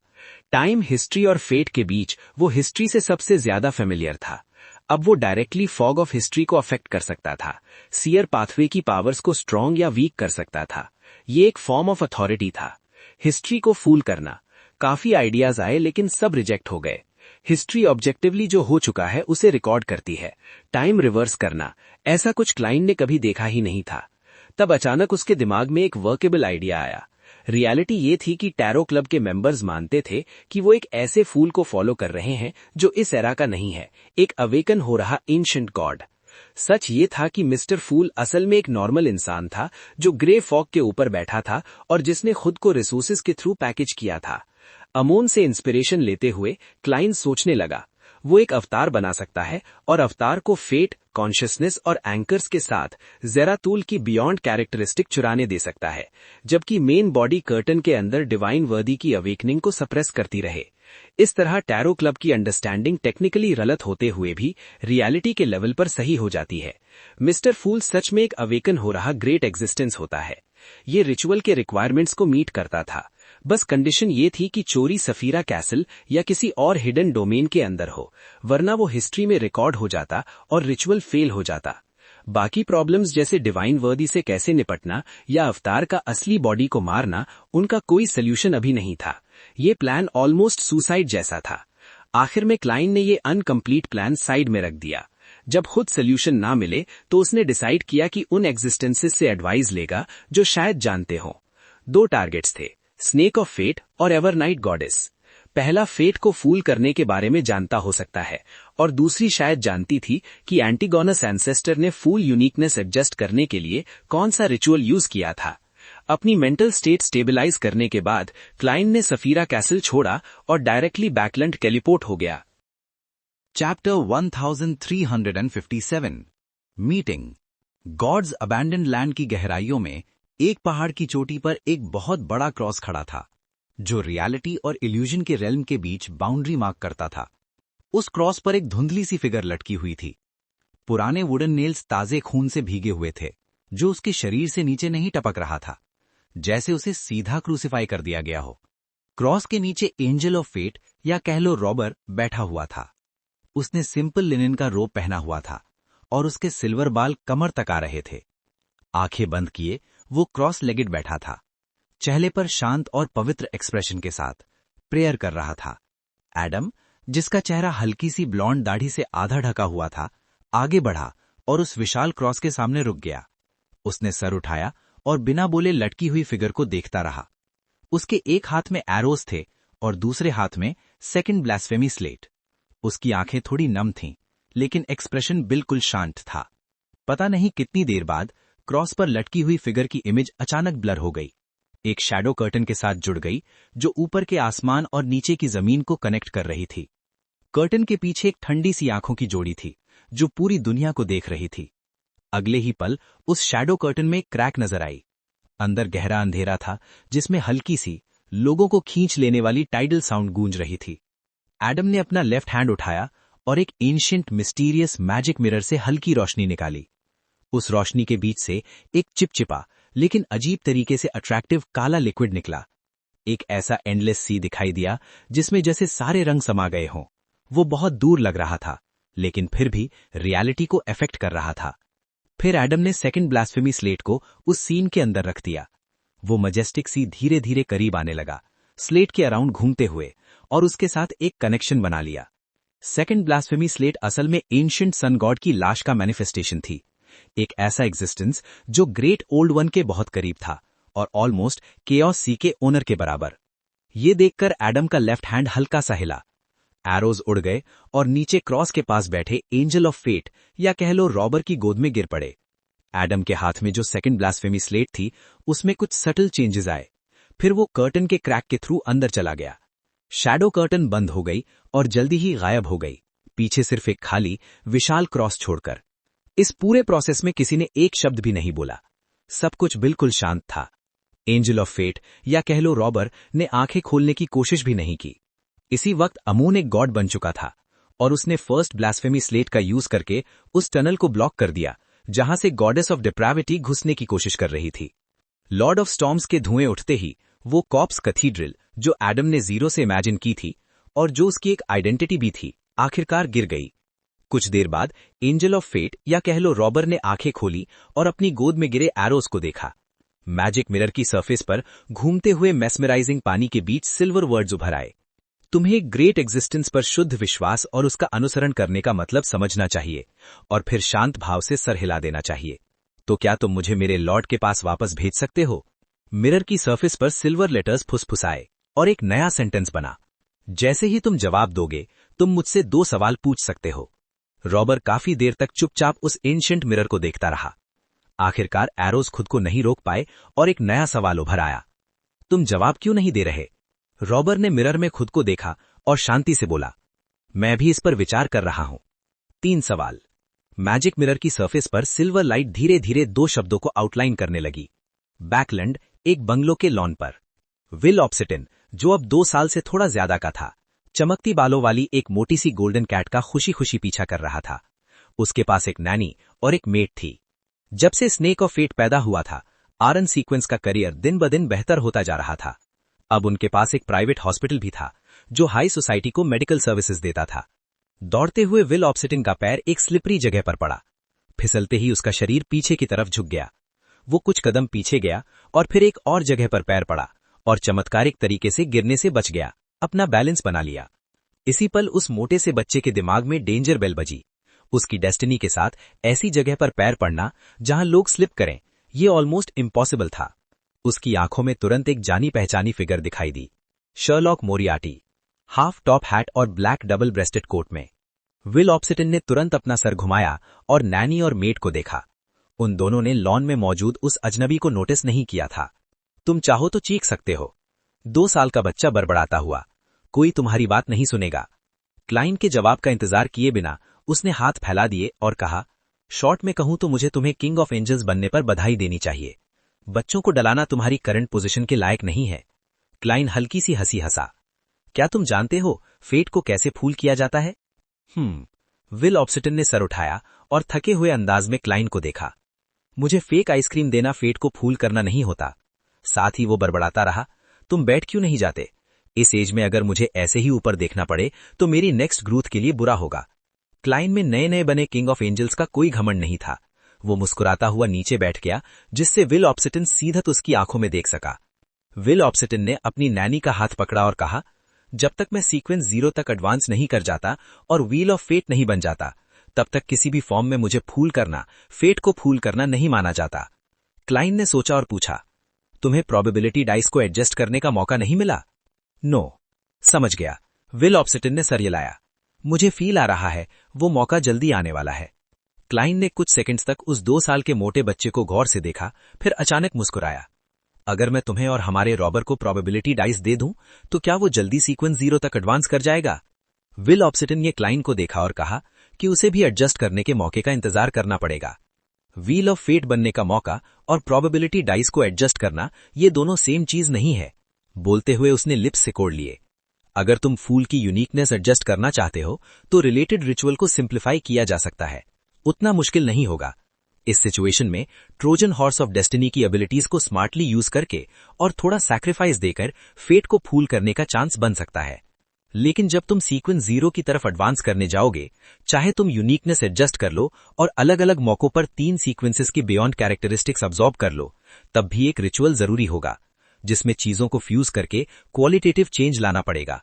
S2: टाइम, हिस्ट्री और फेट के बीच वो हिस्ट्री से सबसे ज्यादा फेमिलियर था। अब वो डायरेक्टली फॉग ऑफ हिस्ट्री को अफेक्ट कर सकता था, सीयर पाथवे की पावर्स को स्ट्रॉन्ग या वीक कर सकता था। ये एक फॉर्म ऑफ अथॉरिटी था। हिस्ट्री को फूल करना, काफी आइडियाज आए लेकिन सब रिजेक्ट हो गए। हिस्ट्री ऑब्जेक्टिवली जो हो चुका है उसे रिकॉर्ड करती है। टाइम रिवर्स करना, ऐसा कुछ क्लाइंट ने कभी देखा ही नहीं था। तब अचानक उसके दिमाग में एक वर्केबल आइडिया आया। रियलिटी ये थी कि टैरो क्लब के मेंबर्स मानते थे कि वो एक ऐसे फूल को फॉलो कर रहे हैं जो इस एरा का नहीं है, एक अवेकन हो रहा एंशिएंट गॉड। सच ये था कि मिस्टर फूल असल में एक नॉर्मल इंसान था जो ग्रे फॉग के ऊपर बैठा था और जिसने खुद को रिसोर्सेज के थ्रू पैकेज किया था। अमोन से इंस्पिरेशन लेते हुए क्लाइंट सोचने लगा, वो एक अवतार बना सकता है और अवतार को फेट, कॉन्शियसनेस और एंकर्स के साथ जेरातुल की बियॉन्ड कैरेक्टरिस्टिक चुराने दे सकता है, जबकि मेन बॉडी कर्टन के अंदर डिवाइन वर्दी की अवेकनिंग को सप्रेस करती रहे। इस तरह टैरो क्लब की अंडरस्टैंडिंग टेक्निकली गलत होते हुए भी रियलिटी के लेवल पर सही हो जाती है। मिस्टर फूल सच में एक अवेकन हो रहा ग्रेट एग्जिस्टेंस होता है। ये रिचुअल के रिक्वायरमेंट्स को मीट करता था। बस कंडीशन ये थी कि चोरी सफीरा कैसल या किसी और हिडन डोमेन के अंदर हो, वरना वो हिस्ट्री में रिकॉर्ड हो जाता और रिचुअल फेल हो जाता। बाकी प्रॉब्लम्स जैसे डिवाइन वर्दी से कैसे निपटना या अवतार का असली बॉडी को मारना, उनका कोई सोल्यूशन अभी नहीं था। ये प्लान ऑलमोस्ट सुसाइड जैसा था। आखिर में क्लाइंट ने ये अनकम्प्लीट प्लान साइड में रख दिया। जब खुद सोल्यूशन ना मिले तो उसने डिसाइड किया कि उन एग्जिस्टेंसेस से एडवाइस लेगा जो शायद जानते हों। 2 टारगेट्स थे, स्नेक ऑफ फेट और एवरनाइट गॉडेस। पहला फेट को फूल करने के बारे में जानता हो सकता है और दूसरी शायद जानती थी कि एंटीगोनस एंसेस्टर ने फूल यूनिकनेस एडजस्ट करने के लिए कौन सा रिचुअल यूज किया था। अपनी मेंटल स्टेट स्टेबलाइज करने के बाद क्लाइंट ने सफीरा कैसल छोड़ा और डायरेक्टली बैकलैंड टेलीपोर्ट हो गया।
S3: Chapter 1357 meeting. Gods abandoned land की गहराइयों में एक पहाड़ की चोटी पर एक बहुत बड़ा क्रॉस खड़ा था, जो रियलिटी और इल्यूजन के रेल्म के बीच बाउंड्री मार्क करता था। उस क्रॉस पर एक धुंधली सी फिगर लटकी हुई थी। पुराने वुडन नेल्स ताजे खून से भीगे हुए थे, जो उसके शरीर से नीचे नहीं टपक रहा था, जैसे उसे सीधा क्रूसिफाई कर दिया गया हो। क्रॉस के नीचे एंजल ऑफ फेट या कह लो रॉबर बैठा हुआ था। उसने सिंपल लिनन का रोब पहना हुआ था और उसके सिल्वर बाल कमर तक आ रहे थे। आंखें बंद किए वो क्रॉस लेगेड बैठा था, चेहरे पर शांत और पवित्र एक्सप्रेशन के साथ प्रेयर कर रहा था। एडम, जिसका चेहरा हल्की सी ब्लॉन्ड दाढ़ी से आधा ढका हुआ था, आगे बढ़ा और उस विशाल क्रॉस के सामने रुक गया। उसने सर उठाया और बिना बोले लटकी हुई फिगर को देखता रहा। उसके एक हाथ में एरोज थे और दूसरे हाथ में सेकंड ब्लास्फेमी स्लेट। उसकी आंखें थोड़ी नम थीं, लेकिन एक्सप्रेशन बिल्कुल शांत था। पता नहीं कितनी देर बाद क्रॉस पर लटकी हुई फिगर की इमेज अचानक ब्लर हो गई, एक शैडो कर्टन के साथ जुड़ गई, जो ऊपर के आसमान और नीचे की जमीन को कनेक्ट कर रही थी। कर्टन के पीछे एक ठंडी सी आंखों की जोड़ी थी, जो पूरी दुनिया को देख रही थी। अगले ही पल उस शैडो कर्टन में क्रैक नजर आई। अंदर गहरा अंधेरा था, जिसमें हल्की सी, लोगों को खींच लेने वाली टाइडल साउंड गूंज रही थी। एडम ने अपना लेफ्ट हैंड उठाया और एक एंशिएंट मिस्टीरियस मैजिक मिरर से हल्की रोशनी निकाली। उस रोशनी के बीच से एक चिपचिपा लेकिन अजीब तरीके से अट्रैक्टिव काला लिक्विड निकला। एक ऐसा एंडलेस सी दिखाई दिया जिसमें जैसे सारे रंग समा गए हों। वो बहुत दूर लग रहा था, लेकिन फिर भी रियलिटी को अफेक्ट कर रहा था। फिर एडम ने सेकंड ब्लास्फेमी स्लेट को उस सीन के अंदर रख दिया। वो मजेस्टिक सी धीरे धीरे करीब आने लगा, स्लेट के अराउंड घूमते हुए, और उसके साथ एक कनेक्शन बना लिया। सेकंड ब्लास्फेमी स्लेट असल में एंशिएंट सन गॉड की लाश का मैनिफेस्टेशन थी, एक ऐसा एग्जिस्टेंस जो ग्रेट ओल्ड वन के बहुत करीब था और ऑलमोस्ट केओस सी के ओनर के बराबर। ये देखकर एडम का लेफ्ट हैंड हल्का सा हिला। एरोज उड़ गए और नीचे क्रॉस के पास बैठे एंजल ऑफ फेट या कह लो रॉबर की गोद में गिर पड़े। एडम के हाथ में जो सेकंड ब्लास्फेमी स्लेट थी, उसमें कुछ सटल चेंजेस आए। फिर वो कर्टन के क्रैक के थ्रू अंदर चला गया। शैडो कर्टन बंद हो गई और जल्दी ही गायब हो गई, पीछे सिर्फ एक खाली विशाल क्रॉस छोड़कर। इस पूरे प्रोसेस में किसी ने एक शब्द भी नहीं बोला। सब कुछ बिल्कुल शांत था। एंजल ऑफ फेट या कह लो रॉबर ने आंखें खोलने की कोशिश भी नहीं की। इसी वक्त अमून एक गॉड बन चुका था और उसने फर्स्ट ब्लास्फेमी स्लेट का यूज करके उस टनल को ब्लॉक कर दिया, जहां से गॉडेस ऑफ डेप्राविटी घुसने की कोशिश कर रही थी। लॉर्ड ऑफ स्टॉर्म्स के धुएं उठते ही वो कॉप्स कैथीड्रल, जो एडम ने जीरो से इमेजिन की थी और जो उसकी एक आइडेंटिटी भी थी, आखिरकार गिर गई। कुछ देर बाद एंजल ऑफ फेट या कह लो रॉबर ने आंखें खोली और अपनी गोद में गिरे एरोज को देखा। मैजिक मिरर की सरफेस पर घूमते हुए मेस्मराइजिंग पानी के बीच सिल्वर वर्ड्स उभर आए। तुम्हें ग्रेट एग्जिस्टेंस पर शुद्ध विश्वास और उसका अनुसरण करने का मतलब समझना चाहिए और फिर शांत भाव से सर हिला देना चाहिए। तो क्या तुम मुझे मेरे लॉर्ड के पास वापस भेज सकते हो? मिरर की सरफेस पर सिल्वर लेटर्स फुसफुसाए और एक नया सेंटेंस बना। जैसे ही तुम जवाब दोगे, तुम मुझसे 2 सवाल पूछ सकते हो। रॉबर काफी देर तक चुपचाप उस एंशिएंट मिरर को देखता रहा। आखिरकार एरोज खुद को नहीं रोक पाए और एक नया सवाल उभर आया। तुम जवाब क्यों नहीं दे रहे? रॉबर ने मिरर में खुद को देखा और शांति से बोला, मैं भी इस पर विचार कर रहा हूं। 3 सवाल। मैजिक मिरर की सरफेस पर सिल्वर लाइट धीरे धीरे 2 शब्दों को आउटलाइन करने लगी। बैकलैंड, एक बंगलो के लॉन पर। विल ऑब्सिटन, जो अब 2 साल से थोड़ा ज्यादा का था, चमकती बालों वाली एक मोटी सी गोल्डन कैट का खुशी खुशी पीछा कर रहा था। उसके पास एक नैनी और एक मेट थी। जब से स्नेक ऑफ फेट पैदा हुआ था, आरन सीक्वेंस का करियर दिन ब दिन बेहतर होता जा रहा था। अब उनके पास एक प्राइवेट हॉस्पिटल भी था, जो हाई सोसाइटी को मेडिकल सर्विसेज देता था। दौड़ते हुए विल ऑब्सिटन का पैर एक स्लिपरी जगह पर पड़ा। फिसलते ही उसका शरीर पीछे की तरफ झुक गया। वो कुछ कदम पीछे गया और फिर एक और जगह पर पैर पड़ा और चमत्कारिक तरीके से गिरने से बच गया, अपना बैलेंस बना लिया। इसी पल उस मोटे से बच्चे के दिमाग में डेंजर बेल बजी। उसकी डेस्टिनी के साथ ऐसी जगह पर पैर पड़ना जहां लोग स्लिप करें, ये ऑलमोस्ट इम्पॉसिबल था। उसकी आंखों में तुरंत एक जानी पहचानी फिगर दिखाई दी, Sherlock Moriarty, half top hat और ब्लैक डबल ब्रेस्टेड कोट में। विल ऑब्सिटन ने तुरंत अपना सर घुमाया और नैनी और मेट को देखा। उन दोनों ने लॉन में मौजूद उस अजनबी को नोटिस नहीं किया था। तुम चाहो तो चीख सकते हो, 2 साल का बच्चा बड़बड़ाता हुआ, कोई तुम्हारी बात नहीं सुनेगा। क्लाइंट के जवाब का इंतजार किए बिना उसने हाथ फैला दिए और कहा,
S2: शॉर्ट में कहूं तो मुझे तुम्हें किंग ऑफ एंजल्स बनने पर बधाई देनी चाहिए। बच्चों को डलाना तुम्हारी करंट पोजीशन के लायक नहीं है। क्लाइन हल्की सी हंसी हंसा। क्या तुम जानते हो फेट को कैसे फूल किया जाता है? विल ऑब्स्टन ने सर उठाया और थके हुए अंदाज में क्लाइन को देखा। मुझे फेक आइसक्रीम देना फेट को फूल करना नहीं होता। साथ ही वो बड़बड़ाता रहा, तुम बैठ क्यों नहीं जाते? इस एज में अगर मुझे ऐसे ही ऊपर देखना पड़े तो मेरी नेक्स्ट ग्रोथ के लिए बुरा होगा। क्लाइन में नए नए बने किंग ऑफ एंजल्स का कोई घमंड नहीं था। वो मुस्कुराता हुआ नीचे बैठ गया, जिससे विल ऑब्स्टन सीधत उसकी आंखों में देख सका। विल ऑब्स्टन ने अपनी नैनी का हाथ पकड़ा और कहा, जब तक मैं सीक्वेंस 0 तक एडवांस नहीं कर जाता और व्हील ऑफ फेट नहीं बन जाता, तब तक किसी भी फॉर्म में मुझे फूल करना, फेट को फूल करना नहीं माना जाता। क्लाइन ने सोचा और पूछा, तुम्हें प्रोबेबिलिटी डाइस को एडजस्ट करने का मौका नहीं मिला? नो, समझ गया। विल ऑब्स्टन ने सर हिलाया। मुझे फील आ रहा है वो मौका जल्दी आने वाला है। क्लाइन ने कुछ सेकंड्स तक उस 2 साल के मोटे बच्चे को गौर से देखा, फिर अचानक मुस्कुराया। अगर मैं तुम्हें और हमारे रॉबर को प्रोबेबिलिटी डाइस दे दूं, तो क्या वो जल्दी सीक्वेंस 0 तक एडवांस कर जाएगा? विल ऑब्स्टन ने क्लाइन को देखा और कहा कि उसे भी एडजस्ट करने के मौके का इंतजार करना पड़ेगा। व्हील ऑफ फेट बनने का मौका और प्रोबेबिलिटी डाइस को एडजस्ट करना, ये दोनों सेम चीज नहीं है। बोलते हुए उसने लिप्स सिकोड़ लिए। अगर तुम फूल की यूनिकनेस एडजस्ट करना चाहते हो तो रिलेटेड रिचुअल को सिंप्लीफाई किया जा सकता है। उतना मुश्किल नहीं होगा। इस सिचुएशन में ट्रोजन हॉर्स ऑफ डेस्टिनी की एबिलिटीज को स्मार्टली यूज करके और थोड़ा सैक्रिफाइस देकर फेट को फूल करने का चांस बन सकता है। लेकिन जब तुम सीक्वेंस 0 की तरफ एडवांस करने जाओगे, चाहे तुम यूनिकनेस एडजस्ट कर लो और अलग अलग मौकों पर 3 सीक्वेंसेस की बियॉन्ड कैरेक्टरिस्टिक्स अब्सॉर्ब कर लो, तब भी एक रिचुअल जरूरी होगा, जिसमें चीजों को फ्यूज करके क्वालिटेटिव चेंज लाना पड़ेगा।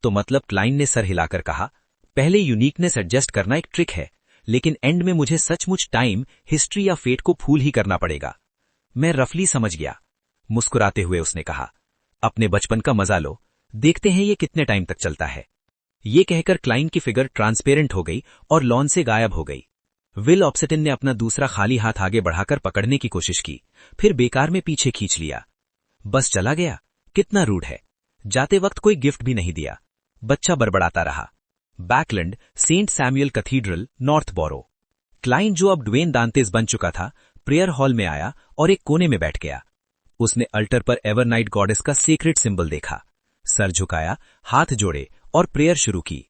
S2: तो मतलब? क्लाइन ने सर हिलाकर कहा, पहले यूनिकनेस एडजस्ट करना एक ट्रिक है, लेकिन एंड में मुझे सचमुच टाइम, हिस्ट्री या फेट को फूल ही करना पड़ेगा। मैं रफली समझ गया। मुस्कुराते हुए उसने कहा, अपने बचपन का मजा लो, देखते हैं ये कितने टाइम तक चलता है। ये कहकर क्लाइन की फिगर ट्रांसपेरेंट हो गई और लॉन से गायब हो गई। विल ऑब्स्टन ने अपना दूसरा खाली हाथ आगे बढ़ाकर पकड़ने की कोशिश की, फिर बेकार में पीछे खींच लिया। बस चला गया? कितना रूड है। जाते वक्त कोई गिफ्ट भी नहीं दिया। बच्चा बड़बड़ाता रहा। बैकलैंड, सेंट सैमुअल कैथीड्रल, नॉर्थ बोरो। क्लाइन, जो अब ड्वेन दांतेस बन चुका था, प्रेयर हॉल में आया और एक कोने में बैठ गया। उसने अल्टर पर एवरनाइट गॉडेस का सीक्रेट सिंबल देखा, सर झुकाया, हाथ जोड़े और प्रेयर शुरू की।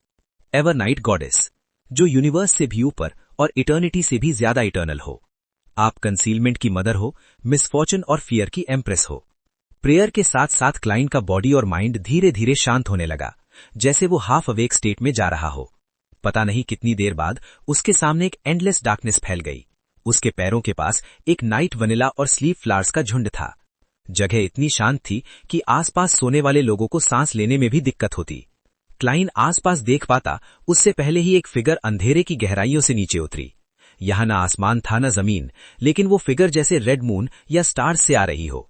S2: एवरनाइट गॉडेस, जो यूनिवर्स से भी ऊपर और इटर्निटी से भी ज्यादा इटर्नल हो। आप कंसीलमेंट की मदर हो, मिसफॉर्चून और फियर की एम्प्रेस हो। प्रेयर के साथ साथ क्लाइन का बॉडी और माइंड धीरे धीरे शांत होने लगा, जैसे वो हाफ अवेक स्टेट में जा रहा हो। पता नहीं कितनी देर बाद उसके सामने एक एंडलेस डार्कनेस फैल गई। उसके पैरों के पास एक नाइट वनीला और स्लीप फ्लावर्स का झुंड था। जगह इतनी शांत थी कि आसपास सोने वाले लोगों को सांस लेने में भी दिक्कत होती। क्लाइन आसपास देख पाता उससे पहले ही एक फिगर अंधेरे की गहराइयों से नीचे उतरी। यहां न आसमान था न जमीन, लेकिन वो फिगर जैसे रेड मून या स्टार्स से आ रही हो।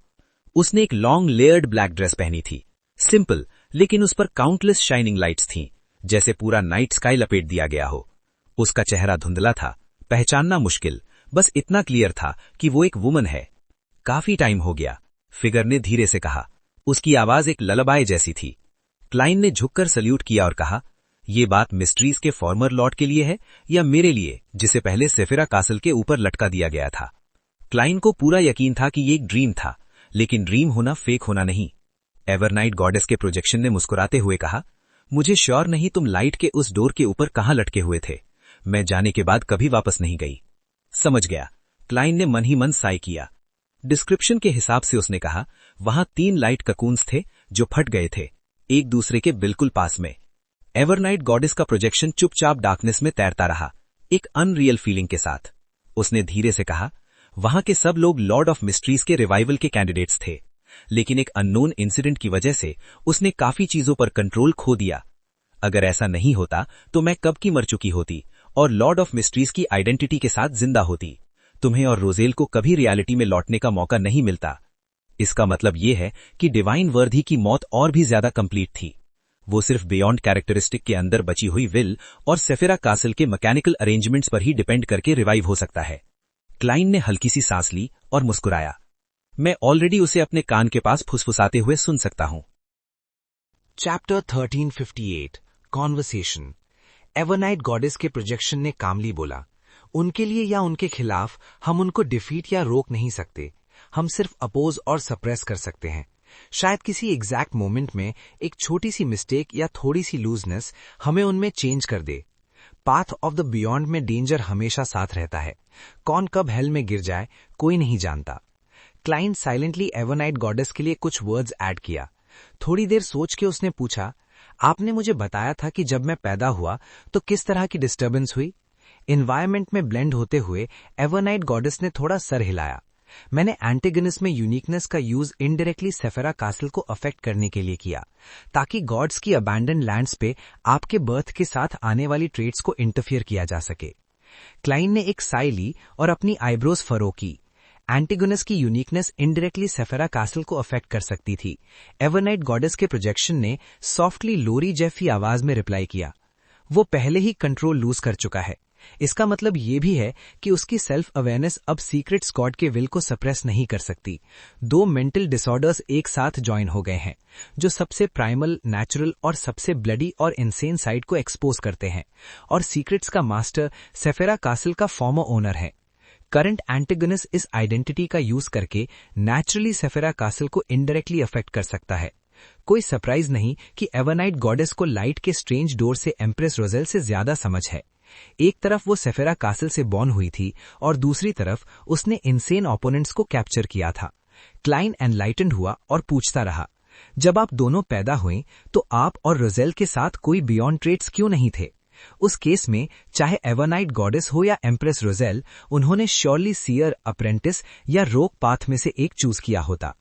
S2: उसने एक लॉन्ग लेयर्ड ब्लैक ड्रेस पहनी थी, सिंपल, लेकिन उस पर काउंटलेस शाइनिंग लाइट्स थीं, जैसे पूरा नाइट स्काई लपेट दिया गया हो। उसका चेहरा धुंधला था, पहचानना मुश्किल, बस इतना क्लियर था कि वो एक वुमन है। काफी टाइम हो गया, फिगर ने धीरे से कहा। उसकी आवाज एक ललबाय जैसी थी। क्लाइन ने झुककर सल्यूट किया और कहा, ये बात मिस्ट्रीज के फॉर्मर लॉर्ड के लिए है या मेरे लिए, जिसे पहले सेफिरा कासल के ऊपर लटका दिया गया था? क्लाइन को पूरा यकीन था कि ये एक ड्रीम था, लेकिन ड्रीम होना फेक होना नहीं। एवरनाइट गॉडेस के प्रोजेक्शन ने मुस्कुराते हुए कहा, मुझे श्योर नहीं तुम लाइट के उस डोर के ऊपर कहां लटके हुए थे। मैं जाने के बाद कभी वापस नहीं गई। समझ गया, क्लाइन ने मन ही मन साई किया। डिस्क्रिप्शन के हिसाब से उसने कहा, वहां 3 लाइट ककून्स थे जो फट गए थे, एक दूसरे के बिल्कुल पास में। एवरनाइट गॉडेस का प्रोजेक्शन चुपचाप डार्कनेस में तैरता रहा, एक अनरियल फीलिंग के साथ। उसने धीरे से कहा, वहां के सब लोग लॉर्ड ऑफ मिस्ट्रीज के रिवाइवल के कैंडिडेट्स थे, लेकिन एक अननोन इंसिडेंट की वजह से उसने काफी चीजों पर कंट्रोल खो दिया। अगर ऐसा नहीं होता तो मैं कब की मर चुकी होती और लॉर्ड ऑफ मिस्ट्रीज की आइडेंटिटी के साथ जिंदा होती। तुम्हें और रोजेल को कभी रियलिटी में लौटने का मौका नहीं मिलता। इसका मतलब यह है कि डिवाइन वर्दी की मौत और भी ज्यादा कंप्लीट थी। वो सिर्फ बियॉन्ड कैरेक्टरिस्टिक के अंदर बची हुई विल और सेफिरा कासल के मैकेनिकल अरेंजमेंट्स पर ही डिपेंड करके रिवाइव हो सकता है। क्लाइन ने हल्की सी सांस ली और मुस्कुराया। मैं ऑलरेडी उसे अपने कान के पास फुसफुसाते हुए सुन सकता हूं।
S3: Chapter 1358 conversation. एवरनाइट गॉडेस के प्रोजेक्शन ने कामली बोला। उनके लिए या उनके खिलाफ हम उनको डिफीट या रोक नहीं सकते, हम सिर्फ अपोज और सप्रेस कर सकते हैं। शायद किसी एग्जैक्ट मोमेंट में एक छोटी सी मिस्टेक या थोड़ी सी लूजनेस हमें उनमें चेंज कर दे। पाथ ऑफ द बियॉन्ड में डेंजर हमेशा साथ रहता है। कौन कब हेल में गिर जाए कोई नहीं जानता। क्लाइंट साइलेंटली एवोनाइट गॉडेस के लिए कुछ वर्ड्स ऐड किया। थोड़ी देर सोच के उसने पूछा, आपने मुझे बताया था कि जब मैं पैदा हुआ तो किस तरह की डिस्टर्बेंस हुई? एनवायरमेंट में ब्लेंड होते हुए एवोनाइट गॉडेस ने थोड़ा सर हिलाया। मैंने एंटेगनिस में यूनिकनेस का यूज इनडायरेक्टली सेफेरा कासल को अफेक्ट करने के लिए किया, ताकि गॉड्स की अबैंडन लैंड्स पे आपके बर्थ के साथ आने वाली ट्रेट्स को इंटरफियर किया जा सके। क्लाइन ने एक साई ली और अपनी आईब्रोज फरो की। एंटेगोनस की यूनिकनेस इनडायरेक्टली सेफेरा कासल को अफेक्ट कर सकती थी। एवोनाइट गॉडेस के प्रोजेक्शन ने सॉफ्टली लोरी जैसी आवाज में रिप्लाई किया, वो पहले ही कंट्रोल लूज कर चुका है। इसका मतलब ये भी है कि उसकी सेल्फ अवेयरनेस अब सीक्रेट्स गॉड के विल को सप्रेस नहीं कर सकती। दो मेंटल डिसऑर्डर्स एक साथ ज्वाइन हो गए हैं, जो सबसे प्राइमल, नेचुरल और सबसे ब्लडी और इंसेन साइड को एक्सपोज करते हैं, और सीक्रेट्स का मास्टर सेफेरा कासल का फॉर्मर ओनर है। करंट एंटेगनिस्ट इस आइडेंटिटी का यूज करके नेचुरली सेफेरा कासल को इनडायरेक्टली अफेक्ट कर सकता है। कोई सरप्राइज नहीं कि एवोनाइट गॉडेस को लाइट के स्ट्रेंज डोर से एम्प्रेस रोजेल से ज्यादा समझ है। एक तरफ वो सेफेरा कासल से बॉर्न हुई थी और दूसरी तरफ उसने इंसेन ओपोनेंट्स को कैप्चर किया था। क्लाइन एनलाइटेंड हुआ और पूछता रहा, जब आप दोनों पैदा हुए तो आप और रोजेल के साथ कोई बियॉन्ड ट्रेट्स क्यों नहीं थे? उस केस में चाहे एवोनाइट गॉडेस हो या एम्प्रेस रोजेल, उन्होंने श्योरली सीयर, अप्रेंटिस या रोक पाथ में से एक चूज किया होता।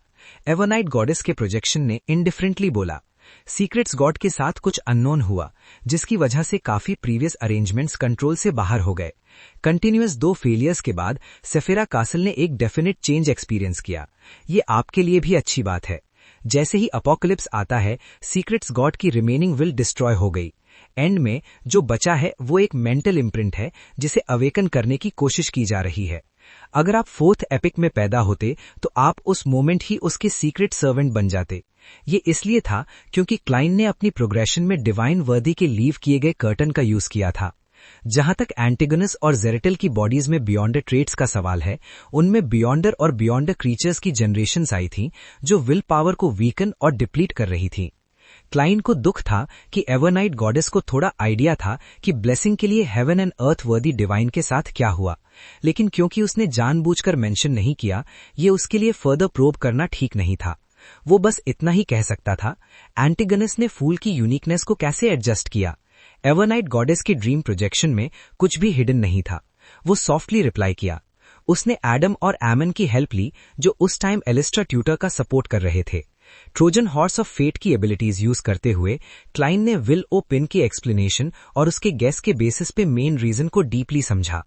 S3: एवोनाइट गॉडेस के प्रोजेक्शन ने इंडिफरेंटली बोला, सीक्रेट्स गॉड के साथ कुछ अननोन हुआ, जिसकी वजह से काफी प्रीवियस अरेंजमेंट्स कंट्रोल से बाहर हो गए। कंटिन्यूअस 2 फेलियर्स के बाद सेफेरा कासल ने एक डेफिनेट चेंज एक्सपीरियंस किया। ये आपके लिए भी अच्छी बात है। जैसे ही अपोकलिप्स आता है, सीक्रेट्स गॉड की रिमेनिंग विल डिस्ट्रॉय हो गई। एंड में जो बचा है वो एक मेंटल इम्प्रिंट है, जिसे अवेकन करने की कोशिश की जा रही है। अगर आप 4th एपिक में पैदा होते तो आप उस मोमेंट ही उसके सीक्रेट सर्वेंट बन जाते। ये इसलिए था क्योंकि क्लाइन ने अपनी प्रोग्रेशन में डिवाइन वर्दी के लीव किए गए कर्टन का यूज किया था। जहां तक एंटेगोनस और जेरेटल की बॉडीज में बियॉन्डर ट्रेट्स का सवाल है, उनमें बियॉन्डर और बियॉन्डर क्रीचर्स की जनरेशंस आई थी जो विल पावर को वीकन और डिप्लीट कर रही थी। क्लाइन को दुख था कि एवोनाइट गॉडेस को थोड़ा आइडिया था कि ब्लेसिंग के लिए हेवन एंड अर्थ वर्दी डिवाइन के साथ क्या हुआ, लेकिन क्योंकि उसने जानबूझकर मेंशन नहीं किया, ये उसके लिए फर्दर प्रोब करना ठीक नहीं था। वो बस इतना ही कह सकता था, एंटिगोनस ने फूल की यूनिकनेस को कैसे एडजस्ट किया। एवोनाइट गॉडेस की ड्रीम प्रोजेक्शन में कुछ भी हिडन नहीं था। वो सॉफ्टली रिप्लाई किया। उसने एडम और एमन की हेल्प ली, जो उस टाइम एलिस्ट्रा ट्यूटर का सपोर्ट कर रहे थे। ट्रोजन हॉर्स ऑफ फेट की एबिलिटीज यूज करते हुए क्लाइन ने विल ओ पिन की एक्सप्लेनेशन और उसके गेस के बेसिस पे मेन रीजन को डीपली समझा।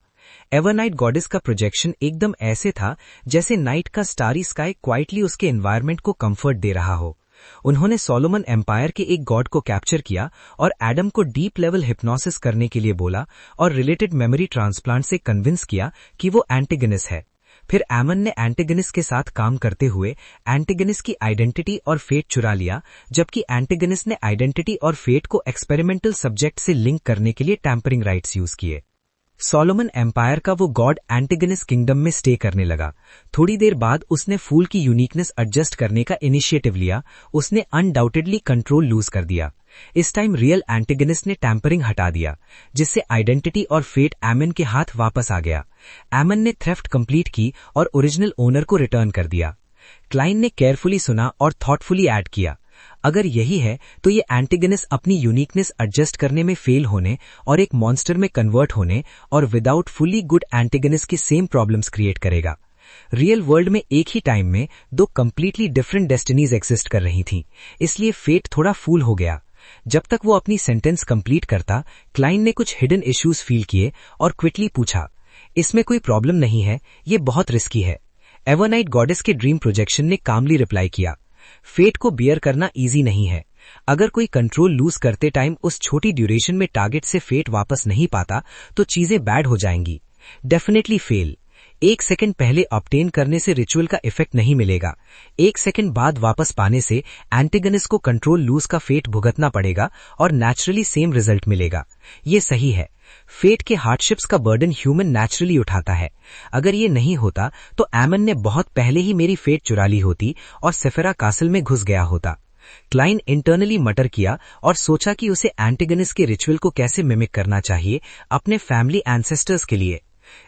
S3: एवोनाइट गॉडेस का प्रोजेक्शन एकदम ऐसे था जैसे नाइट का स्टारी स्काई क्वाइटली उसके एनवायरनमेंट को कंफर्ट दे रहा हो। उन्होंने सोलोमन एम्पायर के एक गॉड को कैप्चर किया और एडम को डीप लेवल हिप्नोसिस करने के लिए बोला और रिलेटेड मेमोरी ट्रांसप्लांट से कन्विंस किया कि वो एंटेगनिस है। फिर एमन ने एंटेगनिस के साथ काम करते हुए एंटेगनिस की आइडेंटिटी और फेट चुरा लिया, जबकि एंटेगनिस ने आइडेंटिटी और फेट को एक्सपेरिमेंटल सब्जेक्ट से लिंक करने के लिए टैंपरिंग राइट्स यूज किए। सोलोमन एम्पायर का वो गॉड एंटेगनिस किंगडम में स्टे करने लगा। थोड़ी देर बाद उसने फूल की यूनिकनेस एडजस्ट करने का इनिशिएटिव लिया। उसने अनडाउटेडली कंट्रोल लूज कर दिया। इस टाइम रियल एंटेगनिस ने टैंपरिंग हटा दिया, जिससे आइडेंटिटी और फेट एमन के हाथ वापस आ गया। एमन ने थेफ्ट कंप्लीट की और ओरिजिनल ओनर को रिटर्न कर दिया। क्लाइन ने केयरफुली सुना और थॉटफुली ऐड किया, अगर यही है तो ये एंटेगनिस अपनी यूनिकनेस एडजस्ट करने में फेल होने और एक मॉन्स्टर में कन्वर्ट होने और विदाउट फुली गुड एंटेगनिस के सेम प्रॉब्लम्स क्रिएट करेगा। रियल वर्ल्ड में एक ही टाइम में 2 कंप्लीटली डिफरेंट डेस्टिनीज एग्जिस्ट कर रही थीं, इसलिए फेट थोड़ा फूल हो गया। जब तक वो अपनी सेंटेंस कंप्लीट करता, क्लाइन ने कुछ हिडन इश्यूज फील किए और क्विकली पूछा, इसमें कोई प्रॉब्लम नहीं है, ये बहुत रिस्की है। एवोनाइट गॉडेस के ड्रीम प्रोजेक्शन ने कामली रिप्लाई किया, फेट को बियर करना इजी नहीं है। अगर कोई कंट्रोल लूज करते टाइम उस छोटी ड्यूरेशन में टारगेट से फेट वापस नहीं पाता तो चीजें बैड हो जाएंगी। Definitely fail.
S2: 1 सेकंड पहले ऑब्टेन करने से रिचुअल का इफेक्ट नहीं मिलेगा। 1 सेकंड बाद वापस पाने से एंटेगनिस्ट को कंट्रोल लूज का फेट भुगतना पड़ेगा और नेचुरली सेम रिजल्ट मिलेगा। ये सही है। फेट के हार्डशिप्स का बर्डन ह्यूमन नेचुरली उठाता है। अगर ये नहीं होता तो एमन ने बहुत पहले ही मेरी फेट चुरा ली होती और सेफेरा कासल में घुस गया होता। क्लाइन इंटरनली मटर किया और सोचा कि उसे एंटेगनिस्ट के रिचुअल को कैसे मिमिक करना चाहिए अपने फैमिली एंसेस्टर्स के लिए।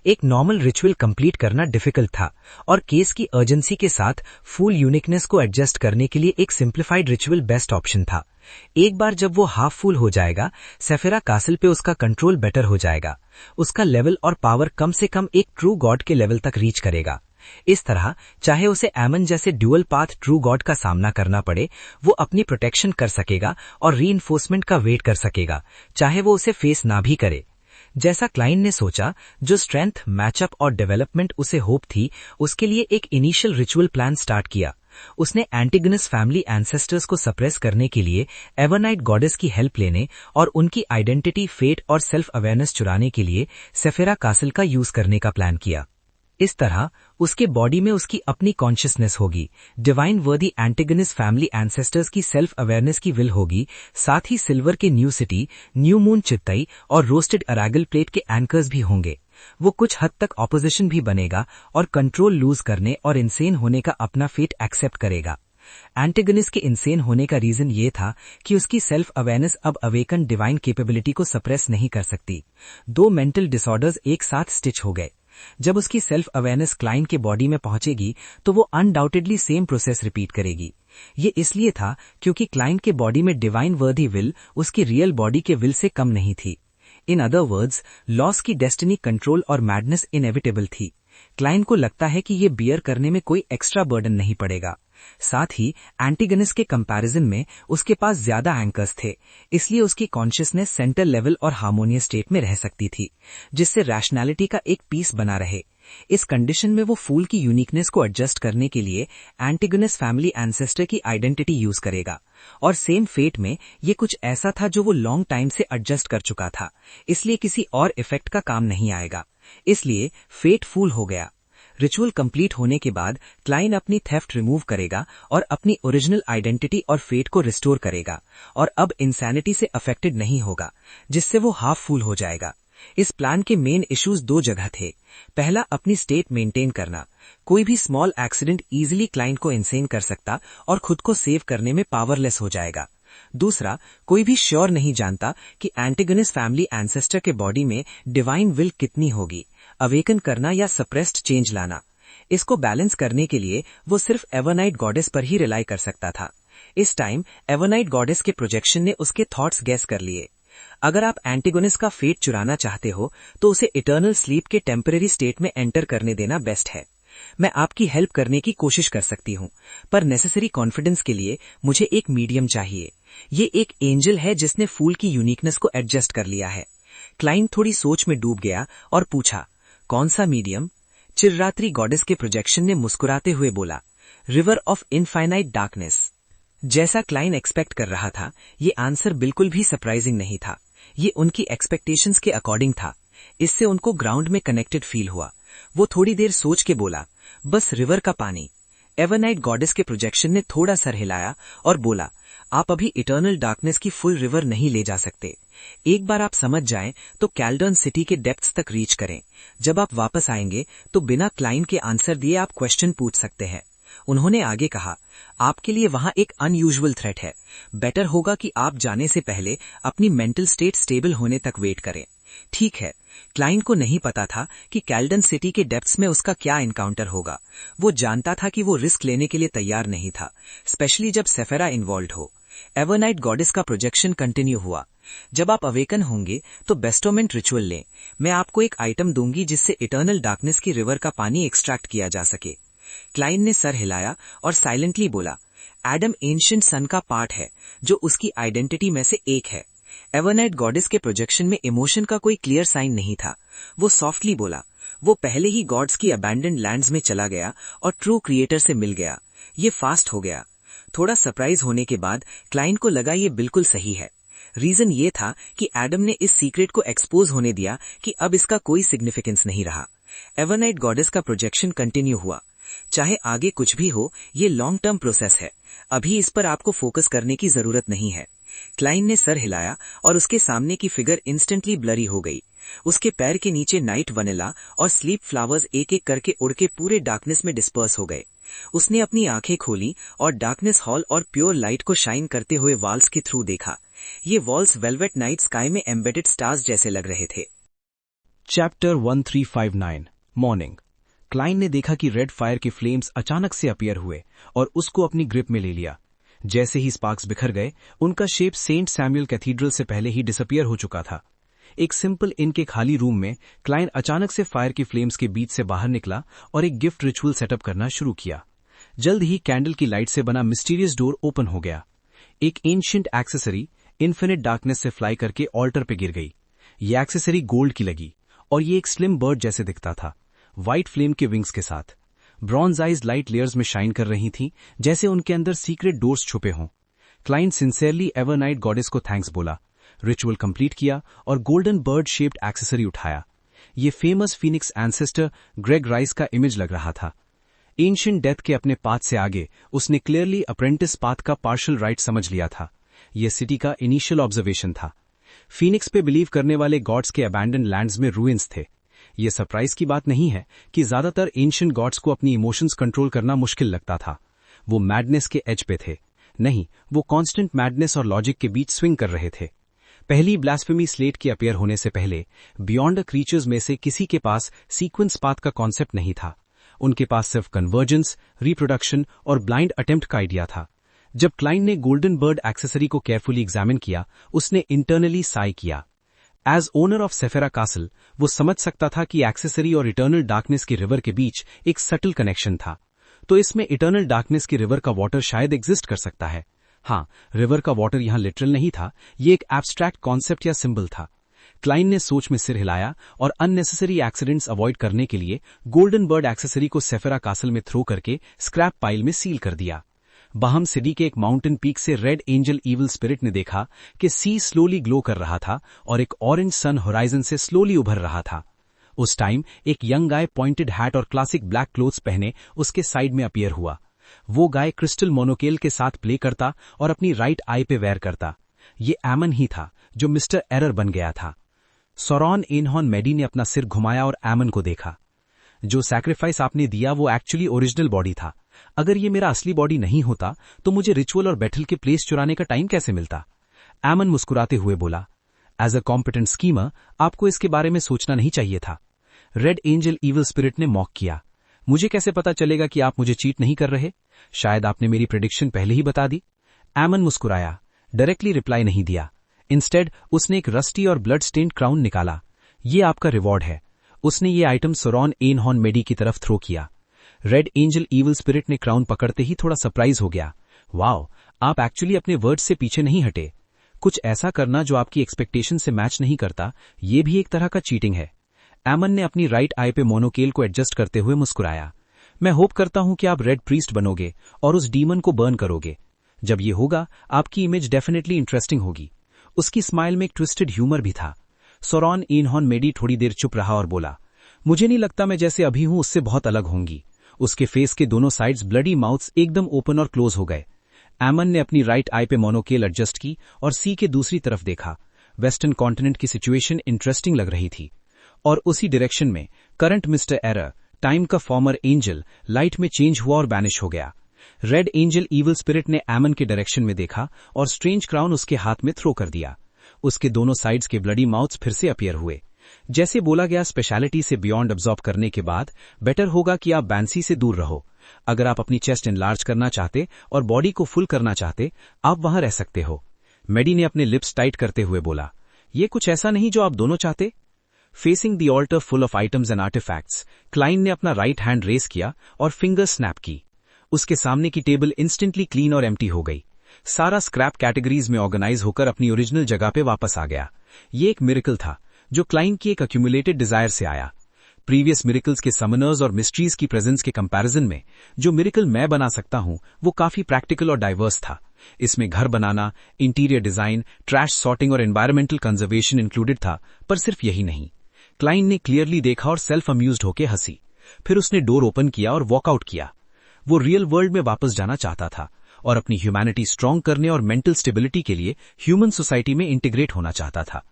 S2: एक नॉर्मल रिचुअल कंप्लीट करना डिफिकल्ट था और केस की अर्जेंसी के साथ फुल यूनिकनेस को एडजस्ट करने के लिए एक सिंप्लीफाइड रिचुअल बेस्ट ऑप्शन था। एक बार जब वो हाफ फुल हो जाएगा, सेफेरा कासल पे उसका कंट्रोल बेटर हो जाएगा। उसका लेवल और पावर कम से कम एक ट्रू गॉड के लेवल तक रीच करेगा। इस तरह चाहे उसे एमन जैसे ड्यूअल पाथ ट्रू गॉड का सामना करना पड़े, वो अपनी प्रोटेक्शन कर सकेगा और रीइंफोर्समेंट का वेट कर सकेगा, चाहे वो उसे फेस ना भी करे। जैसा क्लाइन ने सोचा, जो स्ट्रेंथ, मैचअप और डेवलपमेंट उसे होप थी, उसके लिए एक इनिशियल रिचुअल प्लान स्टार्ट किया। उसने एंटिगनस फैमिली एंसेस्टर्स को सप्रेस करने के लिए एवरनाइट गॉडेस की हेल्प लेने और उनकी आइडेंटिटी, फेट और सेल्फ अवेयरनेस चुराने के लिए सेफेरा कासल का यूज करने का प्लान किया। इस तरह उसके बॉडी में उसकी अपनी कॉन्शियसनेस होगी, डिवाइन वर्दी एंटेगनिस्ट फैमिली एंसेस्टर्स की सेल्फ अवेयरनेस की विल होगी, साथ ही सिल्वर के न्यू सिटी, न्यू मून चित्तई और रोस्टेड अरागल प्लेट के एंकर्स भी होंगे। वो कुछ हद तक ऑपोजिशन भी बनेगा और कंट्रोल लूज करने और इंसेन होने का अपना फेट एक्सेप्ट करेगा। एंटेगनिस्ट के इंसेन होने का रीजन ये था कि उसकी सेल्फ अवेयरनेस अब अवेकन डिवाइन कैपेबिलिटी को सप्रेस नहीं कर सकती। 2 मेंटल डिसऑर्डर्स एक साथ स्टिच हो गए। जब उसकी सेल्फ अवेयरनेस क्लाइंट के बॉडी में पहुंचेगी तो वो अनडाउटेडली सेम प्रोसेस रिपीट करेगी। ये इसलिए था क्योंकि क्लाइंट के बॉडी में डिवाइन वर्दी विल उसकी रियल बॉडी के विल से कम नहीं थी। इन अदर वर्ड्स, लॉस की डेस्टिनी, कंट्रोल और मैडनेस इनएविटेबल थी। क्लाइंट को लगता है कि ये बियर करने में कोई एक्स्ट्रा बर्डन नहीं पड़ेगा। साथ ही एंटिगनिस्ट के कंपैरिजन में उसके पास ज्यादा एंकर्स थे, इसलिए उसकी कॉन्शियसनेस सेंटर लेवल और हार्मोनियस स्टेट में रह सकती थी, जिससे रैशनैलिटी का एक पीस बना रहे। इस कंडीशन में वो फूल की यूनिकनेस को एडजस्ट करने के लिए एंटिगनिस्ट फैमिली एंसेस्टर की आइडेंटिटी यूज करेगा। और सेम फेट में ये कुछ ऐसा था जो वो लॉन्ग टाइम से एडजस्ट कर चुका था, इसलिए किसी और इफेक्ट का काम नहीं आएगा। इसलिए फेट फूल हो गया। रिचुअल कंप्लीट होने के बाद क्लाइन अपनी थेफ्ट रिमूव करेगा और अपनी ओरिजिनल आइडेंटिटी और फेट को रिस्टोर करेगा और अब इंसैनिटी से अफेक्टेड नहीं होगा, जिससे वो हाफ फूल हो जाएगा। इस प्लान के मेन इश्यूज 2 जगह थे। पहला, अपनी स्टेट मेंटेन करना। कोई भी स्मॉल एक्सीडेंट इजीली क्लाइंट को इंसेन कर सकता और खुद को सेव करने में पावरलेस हो जाएगा। दूसरा, कोई भी श्योर नहीं जानता कि एंटिगनिस्ट फैमिली एंसेस्टर के बॉडी में डिवाइन विल कितनी होगी, अवेकन करना या सप्रेस्ड चेंज लाना। इसको बैलेंस करने के लिए वो सिर्फ एवरनाइट गॉडेस पर ही रिलाई कर सकता था। इस टाइम एवरनाइट गॉडेस के प्रोजेक्शन ने उसके थॉट्स गैस कर लिए। अगर आप एंटिगोनिस्ट का फेट चुराना चाहते हो तो उसे इटर्नल स्लीप के टेम्परेरी स्टेट में एंटर करने देना बेस्ट है। मैं आपकी हेल्प करने की कोशिश कर सकती हूँ, पर नेसेसरी कॉन्फिडेंस के लिए मुझे एक मीडियम चाहिए। ये एक एंजल है जिसने फूल की यूनिकनेस को एडजस्ट कर लिया है। क्लाइंट थोड़ी सोच में डूब गया और पूछा, कौन सा मीडियम? चिररात्रि गॉडेस के प्रोजेक्शन ने मुस्कुराते हुए बोला, रिवर ऑफ इनफाइनाइट डार्कनेस। जैसा क्लाइंट एक्सपेक्ट कर रहा था, ये आंसर बिल्कुल भी सरप्राइजिंग नहीं था। ये उनकी एक्सपेक्टेशंस के अकॉर्डिंग था। इससे उनको ग्राउंड में कनेक्टेड फील हुआ। वो थोड़ी देर सोच के बोला, बस रिवर का पानी। एवरनाइट गॉडेस के प्रोजेक्शन ने थोड़ा सर हिलाया और बोला, आप अभी इटर्नल डार्कनेस की फुल रिवर नहीं ले जा सकते। एक बार आप समझ जाएं तो कैल्डर्न सिटी के डेप्थ्स तक रीच करें। जब आप वापस आएंगे तो बिना क्लाइंट के आंसर दिए आप क्वेश्चन पूछ सकते हैं। उन्होंने आगे कहा, आपके लिए वहां एक अनयूजुअल थ्रेट है। बेटर होगा कि आप जाने से पहले अपनी मेंटल स्टेट स्टेबल होने तक वेट करें। ठीक है, क्लाइंट को नहीं पता था कि कैल्डन सिटी के डेप्थ्स में उसका क्या एनकाउंटर होगा। वो जानता था कि वो रिस्क लेने के लिए तैयार नहीं था, स्पेशली जब सेफेरा इन्वॉल्व हो। एवरनाइट गॉडेस का प्रोजेक्शन कंटिन्यू हुआ। जब आप अवेकन होंगे तो बेस्टोमेंट रिचुअल लें। मैं आपको एक आइटम दूंगी जिससे इटर्नल डार्कनेस की रिवर का पानी एक्सट्रैक्ट किया जा सके। क्लाइंट ने सर हिलाया और साइलेंटली बोला, एडम एंशिएंट सन का पार्ट है जो उसकी आइडेंटिटी में से एक है। एवरनाइट गॉडेस के प्रोजेक्शन में इमोशन का कोई क्लियर साइन नहीं था। वो सॉफ्टली बोला, वो पहले ही गॉड्स की अबैंडन्ड लैंड्स में चला गया और ट्रू क्रिएटर से मिल गया। ये फास्ट हो गया। थोड़ा सरप्राइज होने के बाद क्लाइंट को लगा ये बिल्कुल सही है। रीजन ये था कि एडम ने इस सीक्रेट को एक्सपोज होने दिया कि अब इसका कोई सिग्निफिकेंस नहीं रहा।
S1: एवरनाइट गॉडेस का प्रोजेक्शन कंटिन्यू हुआ। चाहे आगे कुछ भी हो, ये लॉन्ग टर्म प्रोसेस है, अभी इस पर आपको फोकस करने की जरूरत नहीं है। क्लाइन ने सर हिलाया और उसके सामने की फिगर इंस्टेंटली ब्लरी हो गई। उसके पैर के नीचे नाइट वनीला और स्लीप फ्लावर्स एक एक करके उड़ के पूरे डार्कनेस में डिस्पर्स हो गए। उसने अपनी आंखें खोली और डार्कनेस हॉल और प्योर लाइट को शाइन करते हुए वॉल्स के थ्रू देखा। ये वॉल्स वेलवेट नाइट स्काई में एम्बेडेड स्टार्स जैसे लग रहे थे।
S3: Chapter 1359 morning. क्लाइन ने देखा कि रेड फायर के फ्लेम्स अचानक से अपीयर हुए और उसको अपनी ग्रिप में ले लिया। जैसे ही स्पार्क्स बिखर गए, उनका शेप सेंट सैमुअल कैथीड्रल से पहले ही डिसअपियर हो चुका था। एक सिंपल इन के खाली रूम में क्लाइन अचानक से फायर की फ्लेम्स के बीच से बाहर निकला और एक गिफ्ट रिचुअल सेटअप करना शुरू किया। जल्द ही कैंडल की लाइट से बना मिस्टीरियस डोर ओपन हो गया। एक एंशिएंट एक्सेसरी इन्फिनिट डार्कनेस से फ्लाई करके ऑल्टर पे गिर गई। ये एक्सेसरी गोल्ड की लगी और ये एक स्लिम बर्ड जैसे दिखता था, व्हाइट फ्लेम के विंग्स के साथ। ब्रॉन्ज आइज लाइट लेयर्स में शाइन कर रही थीं, जैसे उनके अंदर सीक्रेट डोर्स छुपे हों। क्लाइन सिंसियरली एवरनाइट गॉडेस को थैंक्स बोला, रिचुअल कंप्लीट किया और गोल्डन बर्ड शेप्ड एक्सेसरी उठाया। ये famous Phoenix ancestor Greg rice का इमेज लग रहा था। एंशिएंट डेथ के अपने पाथ से आगे उसने क्लियरली अप्रेंटिस पाथ का पार्शियल राइट समझ लिया था। यह सिटी का इनिशियल ऑब्जर्वेशन था। फीनिक्स पे बिलीव करने वाले गॉड्स के अबैंडन लैंड्स में रूइंस थे। ये सरप्राइज की बात नहीं है कि ज्यादातर एंशिएंट गॉड्स को अपनी इमोशंस कंट्रोल करना मुश्किल लगता था। वो मैडनेस के एज पे थे। नहीं, वो कांस्टेंट मैडनेस और लॉजिक के बीच स्विंग कर रहे थे। पहली ब्लास्फेमी स्लेट के अपीयर होने से पहले बियॉन्ड द क्रीचर्स में से किसी के पास सीक्वेंस पाथ का कॉन्सेप्ट नहीं था। उनके पास सिर्फ कन्वर्जेंस, रिप्रोडक्शन और ब्लाइंड अटेम्प्ट का आइडिया था। जब क्लाइन ने गोल्डन बर्ड एक्सेसरी को केयरफुली एग्जामिन किया, उसने इंटरनली साई किया। एज ओनर ऑफ सेफेरा कासल, वो समझ सकता था कि एक्सेसरी और इटर्नल डार्कनेस की रिवर के बीच एक सटल कनेक्शन था। तो इसमें इटर्नल डार्कनेस की रिवर का वाटर शायद एग्जिस्ट कर सकता है। हाँ, रिवर का वाटर यहां लिटरल नहीं था, ये एक एब्स्ट्रैक्ट कॉन्सेप्ट या सिंबल था। क्लाइन ने सोच में सिर हिलाया और अननेसेसरी एक्सीडेंट्स अवॉइड करने के लिए गोल्डन बर्ड एक्सेसरी को सेफेरा कासल में थ्रो करके स्क्रैप पाइल में सील कर दिया। बाहम सिटी के एक माउंटेन पीक से रेड एंजल ईविल स्पिरिट ने देखा कि सी स्लोली ग्लो कर रहा था और एक ऑरेंज सन होराइजन से स्लोली उभर रहा था। उस टाइम एक यंग गाय पॉइंटेड हैट और क्लासिक ब्लैक क्लोथ्स पहने उसके साइड में अपीयर हुआ। वो गाय क्रिस्टल मोनोकेल के साथ प्ले करता और अपनी राइट आई पे वेयर करता। ये एमन ही था जो मिस्टर एरर बन गया था। सोरॉन एनहॉर्न मेडी ने अपना सिर घुमाया और एमन को देखा। जो सैक्रिफाइस आपने दिया वो एक्चुअली ओरिजिनल बॉडी था। अगर ये मेरा असली बॉडी नहीं होता तो मुझे रिचुअल और बैटल के प्लेस चुराने का टाइम कैसे मिलता? एमन मुस्कुराते हुए बोला, एज अ कॉम्पिटेंट स्कीमर आपको इसके बारे में सोचना नहीं चाहिए था। रेड एंजल ईविल स्पिरिट ने मॉक किया, मुझे कैसे पता चलेगा कि आप मुझे चीट नहीं कर रहे? शायद आपने मेरी प्रेडिक्शन पहले ही बता दी। एमन मुस्कुराया, डायरेक्टली रिप्लाई नहीं दिया। इंस्टेड उसने एक रस्टी और ब्लड स्टेन्ड क्राउन निकाला। ये आपका रिवॉर्ड है। उसने ये आइटम सोरॉन एनहॉर्न मेडी की तरफ थ्रो किया। रेड एंजल ईविल स्पिरिट ने क्राउन पकड़ते ही थोड़ा सरप्राइज हो गया। वाओ, आप एक्चुअली अपने वर्ड से पीछे नहीं हटे। कुछ ऐसा करना जो आपकी एक्सपेक्टेशन से मैच नहीं करता, ये भी एक तरह का चीटिंग है। एमन ने अपनी राइट आई पे मोनोकेल को एडजस्ट करते हुए मुस्कुराया। मैं होप करता हूं कि आप रेड प्रीस्ट बनोगे और उस डीमन को बर्न करोगे। जब ये होगा आपकी इमेज डेफिनेटली इंटरेस्टिंग होगी। उसकी स्माइल में एक ट्विस्टेड ह्यूमर भी था। सोरॉन एनहॉर्न मेडी थोड़ी देर चुप रहा और बोला, मुझे नहीं लगता मैं जैसे अभी हूं उससे बहुत अलग होंगी। उसके फेस के दोनों साइड्स ब्लडी माउथ्स एकदम ओपन और क्लोज हो गए। एमन ने अपनी राइट आई पे मोनोकेल एडजस्ट की और सी के दूसरी तरफ देखा। वेस्टर्न कॉन्टिनेंट की सिचुएशन इंटरेस्टिंग लग रही थी और उसी डायरेक्शन में करंट मिस्टर एरर, टाइम का फॉर्मर एंजल, लाइट में चेंज हुआ और बैनिश हो गया। रेड एंजल ईविल स्पिरिट ने एमन के डायरेक्शन में देखा और स्ट्रेंज क्राउन उसके हाथ में थ्रो कर दिया। उसके दोनों साइड्स के ब्लडी माउथ्स फिर से अपीयर हुए। जैसे बोला गया, स्पेशलिटी से बियॉन्ड अब्सॉर्ब करने के बाद बेटर होगा कि आप बैंसी से दूर रहो। अगर आप अपनी चेस्ट एनलार्ज करना चाहते और बॉडी को फुल करना चाहते, आप वहां रह सकते हो। मेडी ने अपने लिप्स टाइट करते हुए बोला, ये कुछ ऐसा नहीं जो आप दोनों चाहते। Facing the altar full of items and artifacts, Klein ने अपना राइट हैंड रेस किया और फिंगर स्नैप की। उसके सामने की टेबल इंस्टेंटली क्लीन और एम्प्टी हो गई। सारा स्क्रैप कैटेगरीज में ऑर्गेनाइज होकर अपनी ओरिजिनल जगह पे वापस आ गया। ये एक मिरेकल था जो क्लाइन की एक अक्यूमुलेटेड डिजायर से आया। प्रीवियस मिरेकल्स के समनर्स और मिस्ट्रीज की प्रेजेंस के कंपैरिजन में जो मिरेकल मैं बना सकता हूं वो काफी प्रैक्टिकल और डाइवर्स था। इसमें घर बनाना, इंटीरियर डिजाइन, ट्रैश सॉर्टिंग और एनवायरमेंटल कंजर्वेशन इंक्लूडेड था। पर सिर्फ यही नहीं, क्लाइन ने क्लियरली देखा और सेल्फ अम्यूज्ड होके हंसी। फिर उसने डोर ओपन किया और वॉकआउट किया। वो रियल वर्ल्ड में वापस जाना चाहता था और अपनी ह्यूमैनिटी स्ट्रांग करने और मेंटल स्टेबिलिटी के लिए ह्यूमन सोसाइटी में इंटीग्रेट होना चाहता था।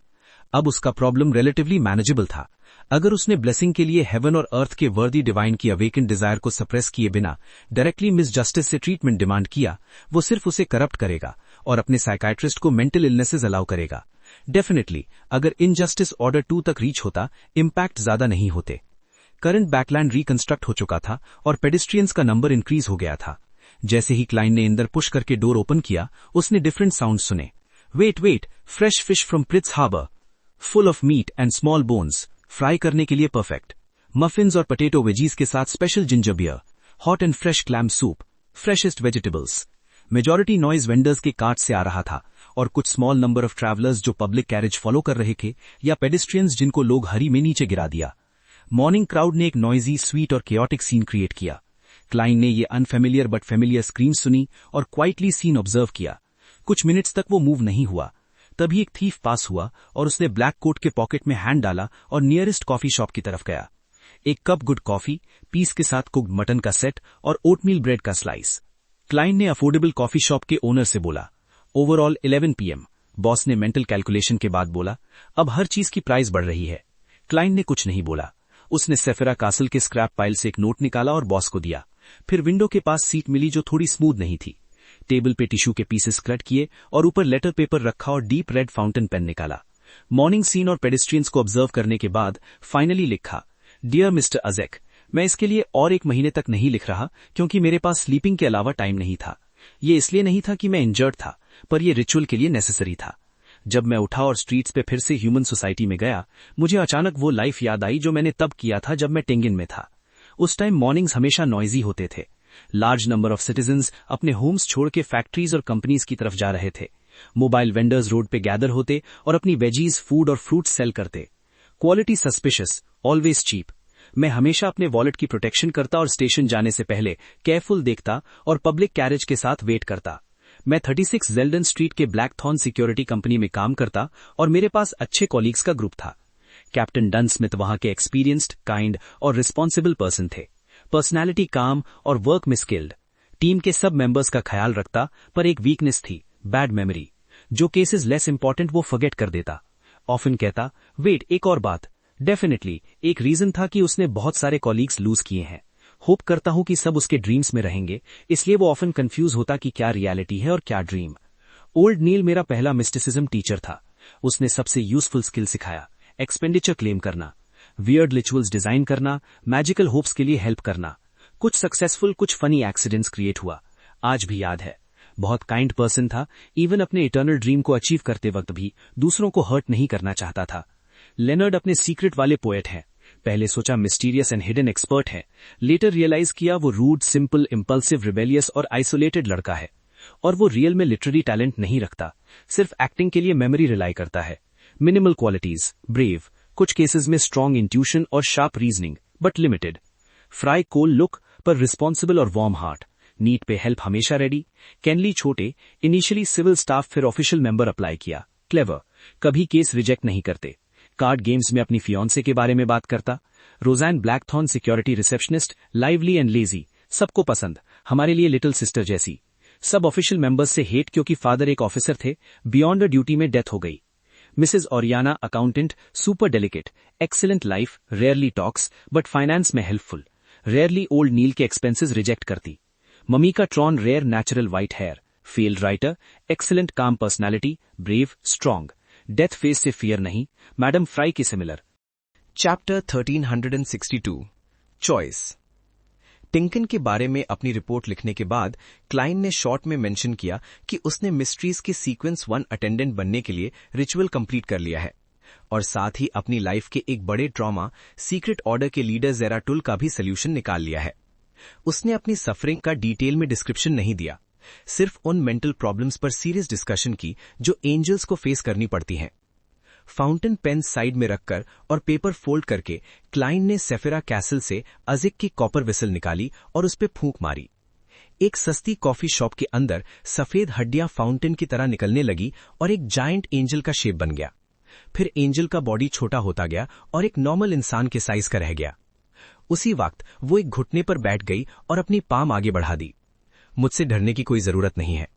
S3: अब उसका प्रॉब्लम रिलेटिवली मैनेजेबल था। अगर उसने ब्लेसिंग के लिए हेवन और अर्थ के वर्दी डिवाइन की अवेकेंड डिजायर को सप्रेस किए बिना डायरेक्टली मिस जस्टिस से ट्रीटमेंट डिमांड किया, वो सिर्फ उसे करप्ट करेगा और अपने साइकाइट्रिस्ट को मेंटल इलनेसेस अलाउ करेगा। डेफिनेटली अगर इनजस्टिस ऑर्डर 2 तक रीच होता, इम्पैक्ट ज्यादा नहीं होते। करंट बैकलैंड रिकंस्ट्रक्ट हो चुका था और पेडिस्ट्रियंस का नंबर इंक्रीज हो गया था। जैसे ही क्लाइन ने अंदर पुश करके डोर ओपन किया, उसने डिफरेंट साउंड सुने। Wet, fresh fish from Pritz harbour, full of meat and small bones, fry करने के लिए परफेक्ट। मफिन्स और पोटैटो वेजीज के साथ special ginger beer, hot and fresh clam soup, freshest vegetables. Majority noise vendors के cart से आ रहा था और कुछ स्मॉल नंबर ऑफ ट्रैवलर्स जो पब्लिक कैरेज फॉलो कर रहे थे या पेडिस्ट्रियंस जिनको लोग हरी में नीचे गिरा दिया। मॉर्निंग क्राउड ने एक नॉइजी, स्वीट और केओटिक सीन क्रिएट किया। क्लाइन ने ये अनफेमिलियर बट फेमिलियर स्क्रीम सुनी और क्वाइटली सीन ऑब्जर्व किया। कुछ मिनट्स तक वो मूव नहीं हुआ। तभी एक थीफ पास हुआ और उसने ब्लैक कोट के पॉकेट में हैंड डाला और नियरेस्ट कॉफी शॉप की तरफ गया। एक कप गुड कॉफी, पीस के साथ कुक्ड मटन का सेट और ओटमील ब्रेड का स्लाइस। क्लाइन ने अफोर्डेबल कॉफी शॉप के ओनर से बोला, ओवरऑल 11 PM। बॉस ने मेंटल कैलकुलेशन के बाद बोला, अब हर चीज की प्राइस बढ़ रही है। क्लाइन ने कुछ नहीं बोला। उसने सेफेरा कासल के स्क्रैप पाइल से एक नोट निकाला और बॉस को दिया। फिर विंडो के पास सीट मिली जो थोड़ी स्मूथ नहीं थी। टेबल पे टिश्यू के पीसेस कट किए और ऊपर लेटर पेपर रखा और डीप रेड फाउंटेन पेन निकाला। मॉर्निंग सीन और पेडिस्ट्रियंस को ऑब्जर्व करने के बाद फाइनली लिखा, डियर मिस्टर अजेक, मैं इसके लिए और 1 महीने तक नहीं लिख रहा क्योंकि मेरे पास स्लीपिंग के अलावा टाइम नहीं था। ये इसलिए नहीं था कि मैं इंजर्ड था, पर यह रिचुअल के लिए नेसेसरी था। जब मैं उठा और स्ट्रीट्स पे फिर से ह्यूमन सोसाइटी में गया, मुझे अचानक वो लाइफ याद आई जो मैंने तब किया था जब मैं टेंगिन में था। उस टाइम मॉर्निंग्स हमेशा नॉइजी होते थे। लार्ज नंबर ऑफ सिटीजन्स अपने होम्स छोड़ के फैक्ट्रीज और कंपनीज की तरफ जा रहे थे। मोबाइल वेंडर्स रोड पे गैदर होते और अपनी वेजीज, फूड और फ्रूट्स सेल करते। Quality suspicious, always cheap. मैं हमेशा अपने वॉलेट की प्रोटेक्शन करता और स्टेशन जाने से पहले केयरफुल देखता और पब्लिक कैरेज के साथ वेट करता। मैं 36 जेल्डन स्ट्रीट के ब्लैकथॉर्न सिक्योरिटी कंपनी में काम करता और मेरे पास अच्छे कॉलीग्स का ग्रुप था। कैप्टन डन स्मिथ वहां के एक्सपीरियंस्ड, काइंड और रिस्पॉन्सिबल पर्सन थे। पर्सनैलिटी काम और वर्क में स्किल्ड। टीम के सब मेंबर्स का ख्याल रखता, पर एक वीकनेस थी, बैड मेमोरी। जो केसेस लेस इंपॉर्टेंट वो फॉरगेट कर देता। ऑफन कहता, वेट, एक और बात। डेफिनेटली एक रीजन था कि उसने बहुत सारे कॉलीग्स लूज किए हैं। होप करता हूं कि सब उसके ड्रीम्स में रहेंगे, इसलिए वो ऑफन कंफ्यूज होता कि क्या रियलिटी है और क्या ड्रीम। ओल्ड नील मेरा पहला मिस्टिसिज्म टीचर था। उसने सबसे यूजफुल स्किल सिखाया, एक्सपेंडिचर क्लेम करना, वियर्ड रिचुअल्स डिजाइन करना, मैजिकल होप्स के लिए हेल्प करना। कुछ सक्सेसफुल, कुछ फनी एक्सीडेंट्स क्रिएट हुआ, आज भी याद है। बहुत काइंड पर्सन था, इवन अपने इटर्नल ड्रीम को अचीव करते वक्त भी दूसरों को हर्ट नहीं करना चाहता था। लेनर्ड अपने सीक्रेट वाले पोएट हैं। पहले सोचा मिस्टीरियस एंड हिडन एक्सपर्ट है, लेटर रियलाइज किया वो रूड, सिंपल, इंपल्सिव, रिबेलियस और आइसोलेटेड लड़का है। और वो रियल में लिटरेरी टैलेंट नहीं रखता, सिर्फ एक्टिंग के लिए मेमोरी रिलाई करता है। मिनिमल क्वालिटीज, ब्रेव, कुछ केसेस में स्ट्रॉन्ग इंट्यूशन और sharp reasoning, but limited. Fry cold look पर रिस्पॉन्सिबल और वार्म हार्ट। नीट पे हेल्प हमेशा रेडी। कैनली छोटे, इनिशियली सिविल स्टाफ फिर ऑफिशियल मेंबर अप्लाई किया। क्लेवर, कभी केस रिजेक्ट नहीं करते। कार्ड गेम्स में अपनी फियांसे के बारे में बात करता। Rozanne Blackthorn security receptionist, lively and lazy, सबको पसंद, हमारे लिए लिटिल सिस्टर जैसी। सब ऑफिशियल मेंबर्स से हेट क्योंकि फादर एक ऑफिसर थे, बियॉन्ड ड्यूटी में डेथ हो गई। Mrs Oriana accountant, super delicate, excellent life, rarely talks but finance में हेल्पफुल। रेयरली ओल्ड नील के एक्सपेंसेस रिजेक्ट करती। ममीका ट्रॉन, rare natural white hair, failed writer, excellent काम personality, brave, strong, death face से फियर नहीं, मैडम फ्राई की similar.
S2: Chapter 1362 choice. टिंकन के बारे में अपनी रिपोर्ट लिखने के बाद क्लाइन ने शॉर्ट में मेंशन किया कि उसने मिस्ट्रीज के सीक्वेंस 1 अटेंडेंट बनने के लिए रिचुअल कंप्लीट कर लिया है और साथ ही अपनी लाइफ के एक बड़े ट्रॉमा, सीक्रेट ऑर्डर के लीडर ज़ेराटुल का भी सोल्यूशन निकाल लिया है। उसने अपनी सफरिंग का डिटेल में डिस्क्रिप्शन नहीं दिया, सिर्फ उन मेंटल प्रॉब्लम्स पर सीरियस डिस्कशन की जो एंजल्स को फेस करनी पड़ती हैं। फाउंटेन पेन साइड में रखकर और पेपर फोल्ड करके क्लाइन ने सेफेरा कैसल से अजिक की कॉपर विसल निकाली और उस पर फूंक मारी। एक सस्ती कॉफी शॉप के अंदर सफेद हड्डियां फाउंटेन की तरह निकलने लगी और एक जायंट एंजल का शेप बन गया। फिर एंजल का बॉडी छोटा होता गया और एक नॉर्मल इंसान के साइज का रह गया। उसी वक्त वो एक घुटने पर बैठ गई और अपनी पाम आगे बढ़ा दी। मुझसे डरने की कोई जरूरत नहीं है।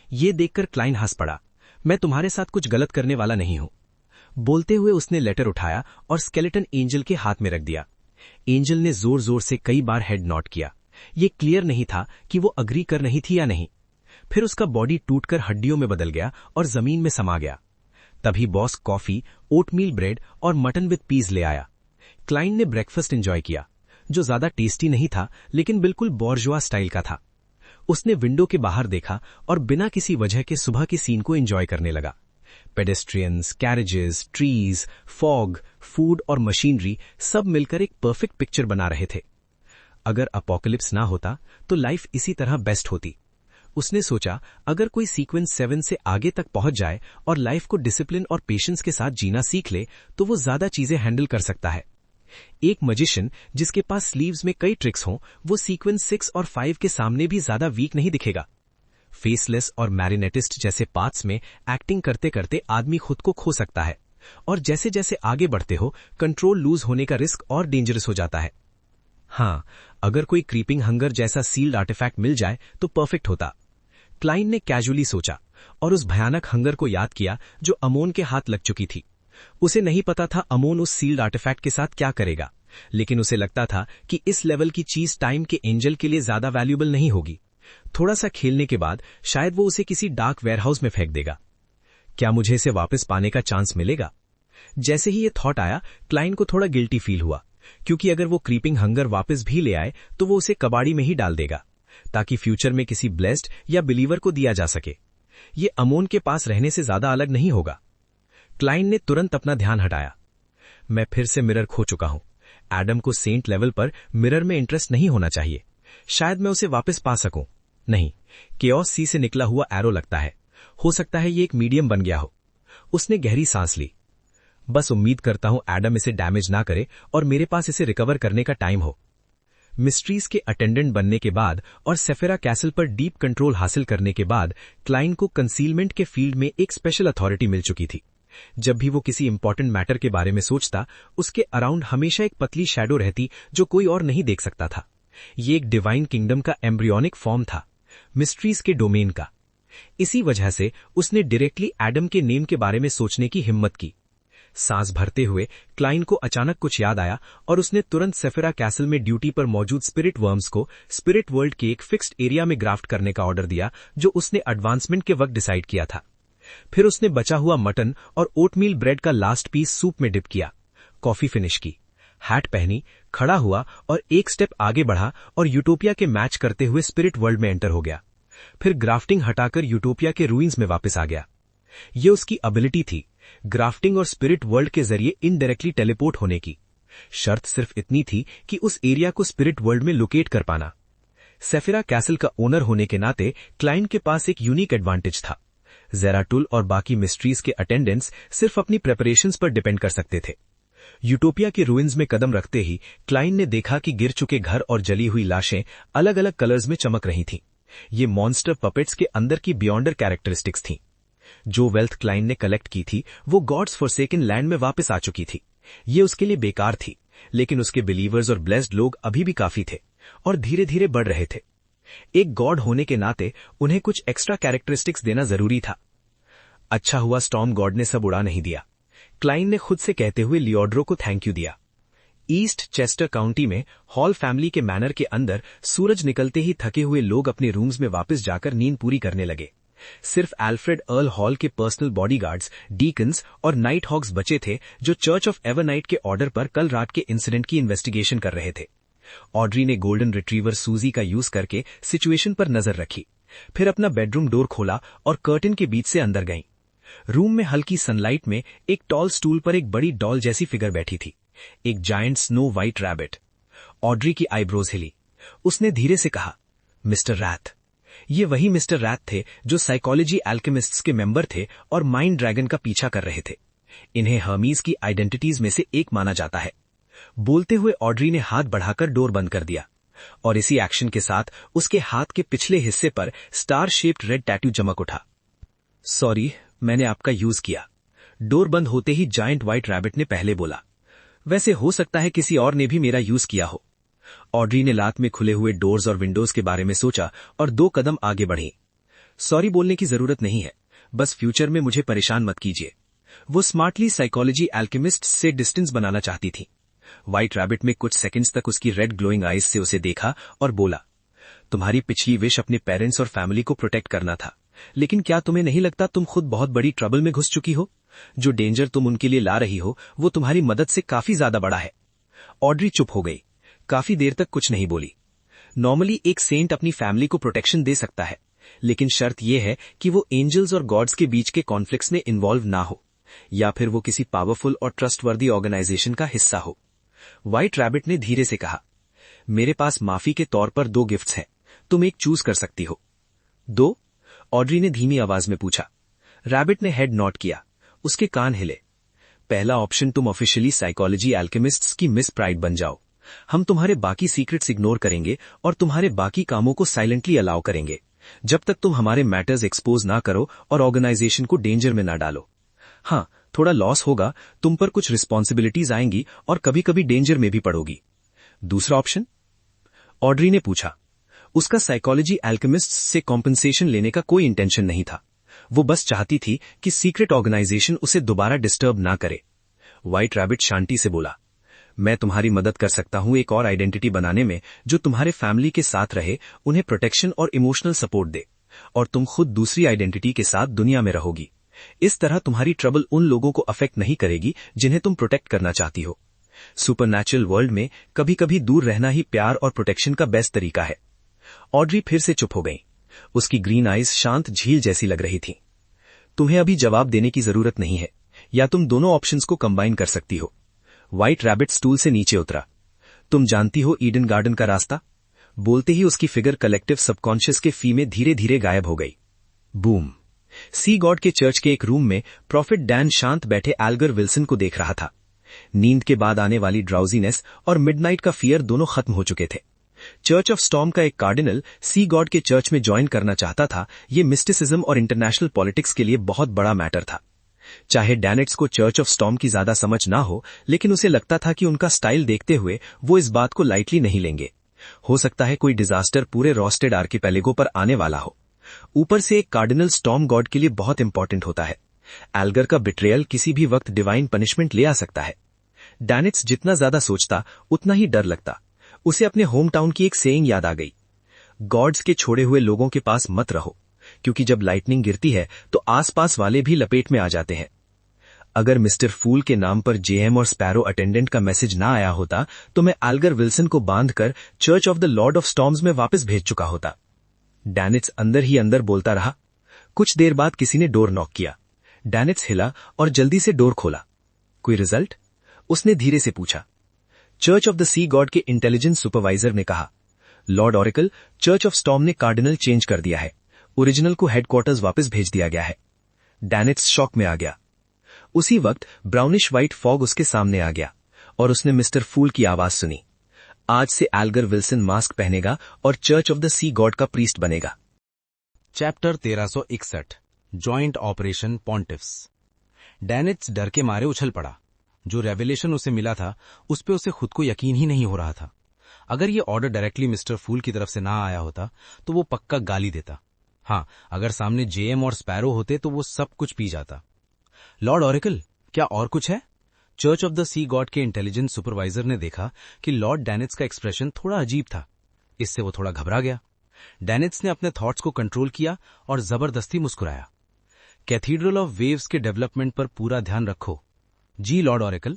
S2: ये देखकर क्लाइन हंस पड़ा। मैं तुम्हारे साथ कुछ गलत करने वाला नहीं हूं। बोलते हुए उसने लेटर उठाया और स्केलेटन एंजल के हाथ में रख दिया। एंजल ने जोर जोर से कई बार हेड नॉट किया। ये क्लियर नहीं था कि वो अग्री कर रही थी या नहीं। फिर उसका बॉडी टूटकर हड्डियों में बदल गया और जमीन में समा गया। तभी बॉस कॉफी, ओटमील ब्रेड और मटन विद पीस ले आया। क्लाइन ने ब्रेकफास्ट एंजॉय किया, जो ज्यादा टेस्टी नहीं था लेकिन बिल्कुल बॉर्जुआ स्टाइल का था। उसने विंडो के बाहर देखा और बिना किसी वजह के सुबह के सीन को एंजॉय करने लगा। Pedestrians, carriages, trees, fog, food और मशीनरी सब मिलकर एक परफेक्ट पिक्चर बना रहे थे। अगर अपोकलिप्स ना होता तो लाइफ इसी तरह बेस्ट होती। उसने सोचा, अगर कोई सीक्वेंस 7 से आगे तक पहुंच जाए और लाइफ को डिसिप्लिन और पेशेंस के साथ जीना सीख ले तो वो ज्यादा चीजें हैंडल कर सकता है। एक मजिशियन जिसके पास स्लीव्स में कई ट्रिक्स हों, वो सीक्वेंस 6 और 5 के सामने भी ज्यादा वीक नहीं दिखेगा। फेसलेस और मैरिनेटिस्ट जैसे पार्ट्स में एक्टिंग करते करते आदमी खुद को खो सकता है, और जैसे जैसे आगे बढ़ते हो कंट्रोल लूज होने का रिस्क और डेंजरस हो जाता है। हाँ, अगर कोई क्रीपिंग हंगर जैसा सील्ड आर्टिफैक्ट मिल जाए तो परफेक्ट होता। क्लाइन ने कैजुअली सोचा और उस भयानक हंगर को याद किया जो अमोन के हाथ लग चुकी थी। उसे नहीं पता था अमोन उस सील्ड आर्टिफैक्ट के साथ क्या करेगा, लेकिन उसे लगता था कि इस लेवल की चीज टाइम के एंजल के लिए ज्यादा वैल्यूएबल नहीं होगी। थोड़ा सा खेलने के बाद शायद वो उसे किसी डार्क वेयरहाउस में फेंक देगा। क्या मुझे इसे वापस पाने का चांस मिलेगा? जैसे ही ये थॉट आया, क्लाइन को थोड़ा गिल्टी फील हुआ, क्योंकि अगर वो क्रीपिंग हंगर वापस भी ले आए तो वो उसे कबाड़ी में ही डाल देगा, ताकि फ्यूचर में किसी ब्लेस्ड या बिलीवर को दिया जा सके। ये अमोन के पास रहने से ज्यादा अलग नहीं होगा। क्लाइन ने तुरंत अपना ध्यान हटाया। मैं फिर से मिरर खो चुका हूं। एडम को सेंट लेवल पर मिरर में इंटरेस्ट नहीं होना चाहिए। शायद मैं उसे वापस पा सकूं। नहीं, केओस सी से निकला हुआ एरो लगता है। हो सकता है ये एक मीडियम बन गया हो। उसने गहरी सांस ली। बस उम्मीद करता हूं एडम इसे डैमेज ना करे और मेरे पास इसे रिकवर करने का टाइम हो। मिस्ट्रीज के अटेंडेंट बनने के बाद और सेफेरा कैसल पर डीप कंट्रोल हासिल करने के बाद क्लाइन को कंसीलमेंट के फील्ड में एक स्पेशल अथॉरिटी मिल चुकी थी। जब भी वो किसी इंपॉर्टेंट मैटर के बारे में सोचता, उसके अराउंड हमेशा एक पतली शैडो रहती जो कोई और नहीं देख सकता था। ये एक डिवाइन किंगडम का एम्ब्रियोनिक फॉर्म था, मिस्ट्रीज के डोमेन का। इसी वजह से उसने डायरेक्टली एडम के नेम के बारे में सोचने की हिम्मत की। सांस भरते हुए क्लाइन को अचानक कुछ याद आया और उसने तुरंत सेफेरा कैसल में ड्यूटी पर मौजूद स्पिरिट वर्म्स को स्पिरिट वर्ल्ड के एक फिक्स्ड एरिया में ग्राफ्ट करने का ऑर्डर दिया, जो उसने एडवांसमेंट के वक्त डिसाइड किया था। फिर उसने बचा हुआ मटन और ओटमील ब्रेड का लास्ट पीस सूप में डिप किया, कॉफी फिनिश की, हैट पहनी, खड़ा हुआ और एक स्टेप आगे बढ़ा और यूटोपिया के मैच करते हुए स्पिरिट वर्ल्ड में एंटर हो गया। फिर ग्राफ्टिंग हटाकर यूटोपिया के रूइंस में वापस आ गया। ये उसकी एबिलिटी थी, ग्राफ्टिंग और स्पिरिट वर्ल्ड के जरिए इनडायरेक्टली टेलीपोर्ट होने की। शर्त सिर्फ इतनी थी कि उस एरिया को स्पिरिट वर्ल्ड में लोकेट कर पाना। सेफेरा कैसल का ओनर होने के नाते क्लाइन के पास एक यूनिक एडवांटेज था। जेराटुल और बाकी मिस्ट्रीज के अटेंडेंट्स सिर्फ अपनी प्रेपरेशंस पर डिपेंड कर सकते थे। यूटोपिया के रूइंस में कदम रखते ही क्लाइन ने देखा कि गिर चुके घर और जली हुई लाशें अलग अलग कलर्स में चमक रही थीं। ये मॉन्स्टर पपेट्स के अंदर की बियॉन्डर कैरेक्टरिस्टिक्स थीं। जो वेल्थ क्लाइन ने कलेक्ट की थी वो गॉड्स फॉरसेकन लैंड में वापस आ चुकी थी। ये उसके लिए बेकार थी, लेकिन उसके बिलीवर्स और ब्लेस्ड लोग अभी भी काफी थे और धीरे धीरे बढ़ रहे थे। एक गॉड होने के नाते उन्हें कुछ एक्स्ट्रा कैरेक्टरिस्टिक्स देना जरूरी था। अच्छा हुआ स्टॉर्म गॉड ने सब उड़ा नहीं दिया। क्लाइन ने खुद से कहते हुए लियोड्रो को थैंक यू दिया। ईस्ट चेस्टर काउंटी में हॉल फैमिली के मैनर के अंदर सूरज निकलते ही थके हुए लोग अपने रूम्स में वापस जाकर नींद पूरी करने लगे। सिर्फ एल्फ्रेड अर्ल हॉल के पर्सनल बॉडीगार्ड्स, डीकन्स और नाइट हॉक्स बचे थे जो चर्च ऑफ एवरनाइट के ऑर्डर पर कल रात के इंसिडेंट की इन्वेस्टिगेशन कर रहे थे। ऑड्री ने गोल्डन रिट्रीवर सूजी का यूज करके सिचुएशन पर नजर रखी, फिर अपना बेडरूम डोर खोला और कर्टन के बीच से अंदर गई। रूम में हल्की सनलाइट में एक टॉल स्टूल पर एक बड़ी डॉल जैसी फिगर बैठी थी, एक giant snow white rabbit. Audrey की आईब्रोज हिली। उसने धीरे से कहा, मिस्टर रैथ। ये वही मिस्टर रैथ थे जो साइकोलॉजी एल्केमिस्ट्स के मेंबर थे और माइंड ड्रैगन का पीछा कर रहे थे। इन्हें हर्मीज की आइडेंटिटीज में से एक माना जाता है। बोलते हुए ऑड्री ने हाथ बढ़ाकर डोर बंद कर दिया और इसी एक्शन के साथ उसके हाथ के पिछले हिस्से पर स्टार शेप्ड रेड टैटू चमक उठा। सॉरी, मैंने आपका यूज किया। डोर बंद होते ही जायंट व्हाइट रैबिट ने पहले बोला, वैसे हो सकता है किसी और ने भी मेरा यूज किया हो। ऑड्री ने लात में खुले हुए डोर्स और विंडोज के बारे में सोचा और 2 कदम आगे बढ़ी। सॉरी बोलने की जरूरत नहीं है, बस फ्यूचर में मुझे परेशान मत कीजिए। वो स्मार्टली साइकोलॉजी एल्केमिस्ट से डिस्टेंस बनाना चाहती थी। व्हाइट रैबिट में कुछ सेकंड्स तक उसकी रेड ग्लोइंग आईज से उसे देखा और बोला, तुम्हारी पिछली विश अपने पेरेंट्स और फैमिली को प्रोटेक्ट करना था, लेकिन क्या तुम्हें नहीं लगता तुम खुद बहुत बड़ी ट्रबल में घुस चुकी हो? जो डेंजर तुम उनके लिए ला रही हो वो तुम्हारी मदद से काफी ज्यादा बड़ा है। ऑड्री चुप हो गई, काफी देर तक कुछ नहीं बोली। नॉर्मली एक सेंट अपनी फैमिली को प्रोटेक्शन दे सकता है, लेकिन शर्त यह है कि वो एंजल्स और गॉड्स के बीच के कॉन्फ्लिक्ट्स में इन्वॉल्व ना हो, या फिर वो किसी पावरफुल और ट्रस्टवर्दी ऑर्गेनाइजेशन का हिस्सा हो। व्हाइट रैबिट ने धीरे से कहा, मेरे पास माफी के तौर पर 2 गिफ्ट्स हैं, तुम एक चूज कर सकती हो। 2? ऑड्री ने धीमी आवाज में पूछा। रैबिट ने हेड नॉट किया, उसके कान हिले। पहला ऑप्शन, तुम ऑफिशियली साइकोलॉजी एल्केमिस्ट्स की मिस प्राइड बन जाओ। हम तुम्हारे बाकी सीक्रेट्स इग्नोर करेंगे और तुम्हारे बाकी कामों को साइलेंटली अलाउ करेंगे, जब तक तुम हमारे मैटर्स एक्सपोज ना करो और ऑर्गेनाइजेशन को डेंजर में ना डालो। हाँ, थोड़ा लॉस होगा, तुम पर कुछ रिस्पॉन्सिबिलिटीज आएंगी और कभी कभी डेंजर में भी पड़ोगी। दूसरा ऑप्शन? ऑड्री ने पूछा। उसका साइकोलॉजी एल्केमिस्ट्स से कॉम्पनसेशन लेने का कोई इंटेंशन नहीं था। वो बस चाहती थी कि सीक्रेट ऑर्गेनाइजेशन उसे दोबारा डिस्टर्ब ना करे। व्हाइट रैबिट शांति से बोला, मैं तुम्हारी मदद कर सकता हूं एक और आइडेंटिटी बनाने में जो तुम्हारे फैमिली के साथ रहे, उन्हें प्रोटेक्शन और इमोशनल सपोर्ट दे, और तुम खुद दूसरी आइडेंटिटी के साथ दुनिया में रहोगी। इस तरह तुम्हारी ट्रबल उन लोगों को अफेक्ट नहीं करेगी जिन्हें तुम प्रोटेक्ट करना चाहती हो। सुपरनैचुरल वर्ल्ड में कभी कभी दूर रहना ही प्यार और प्रोटेक्शन का बेस्ट तरीका है। ऑड्री फिर से चुप हो गई। उसकी ग्रीन आईज शांत झील जैसी लग रही थी। तुम्हें अभी जवाब देने की जरूरत नहीं है, या तुम दोनों ऑप्शंस को कंबाइन कर सकती हो। व्हाइट रैबिट स्टूल से नीचे उतरा। तुम जानती हो ईडन गार्डन का रास्ता? बोलते ही उसकी फिगर कलेक्टिव सबकॉन्शियस के फी में धीरे धीरे गायब हो गई। बूम। सी गॉड के चर्च के एक रूम में प्रॉफिट डैन शांत बैठे एल्गर विल्सन को देख रहा था। नींद के बाद आने वाली ड्राउजीनेस और मिडनाइट का फियर दोनों खत्म हो चुके थे। चर्च ऑफ स्टॉर्म का एक कार्डिनल सी गॉड के चर्च में ज्वाइन करना चाहता था। ये मिस्टिसिज्म और इंटरनेशनल पॉलिटिक्स के लिए बहुत बड़ा मैटर था। चाहे डैनेट्स को चर्च ऑफ स्टॉर्म की ज्यादा समझ ना हो, लेकिन उसे लगता था कि उनका स्टाइल देखते हुए वो इस बात को लाइटली नहीं लेंगे। हो सकता है कोई डिजास्टर पूरे रोस्टेड आर्किपेलेगो पर आने वाला हो। ऊपर से एक कार्डिनल स्टॉर्म गॉड के लिए बहुत इंपॉर्टेंट होता है। एल्गर का बिट्रेयल किसी भी वक्त डिवाइन पनिशमेंट ले आ सकता है। डैनेट्स जितना ज्यादा सोचता उतना ही डर लगता। उसे अपने होम टाउन की एक सेइंग याद आ गई, गॉड्स के छोड़े हुए लोगों के पास मत रहो, क्योंकि जब लाइटनिंग गिरती है तो आसपास वाले भी लपेट में आ जाते हैं। अगर मिस्टर फूल के नाम पर जेएम और स्पैरो अटेंडेंट का मैसेज ना आया होता तो मैं एल्गर विल्सन को बांधकर church of the Lord of storms में वापस भेज चुका होता। डैनिट्स अंदर ही अंदर बोलता रहा। कुछ देर बाद किसी ने डोर नॉक किया। डैनिट्स हिला और जल्दी से डोर खोला। कोई रिजल्ट? उसने धीरे से पूछा। Church of the sea god के इंटेलिजेंस सुपरवाइजर ने कहा, lord oracle, church of storm ने कार्डिनल चेंज कर दिया है। ओरिजिनल को हेडक्वार्टर्स वापस भेज दिया गया है। डैनिट्स शॉक में आ गया। उसी वक्त ब्राउनिश व्हाइट फॉग उसके सामने आ गया और उसने मिस्टर फूल की आवाज सुनी। आज से एल्गर विल्सन मास्क पहनेगा और church of the sea god का प्रीस्ट बनेगा।
S3: Chapter 1361 joint operation pontiffs. Danitz डर के मारे उछल पड़ा। जो रेवलेशन उसे मिला था उस पे उसे खुद को यकीन ही नहीं हो रहा था। अगर ये ऑर्डर डायरेक्टली मिस्टर फूल की तरफ से ना आया होता तो वो पक्का गाली देता। हाँ, अगर सामने जेएम और स्पैरो होते तो वो सब कुछ पी जाता। लॉर्ड ऑरिकल, क्या और कुछ है? Church of the sea god के इंटेलिजेंस सुपरवाइजर ने देखा कि लॉर्ड डैनिट्स का एक्सप्रेशन थोड़ा अजीब था। इससे वो थोड़ा घबरा गया। डैनिट्स ने अपने थॉट्स को कंट्रोल किया और जबरदस्ती मुस्कुराया। कैथीड्रल ऑफ वेव्स के डेवलपमेंट पर पूरा ध्यान रखो। जी लॉर्ड ऑरिकल।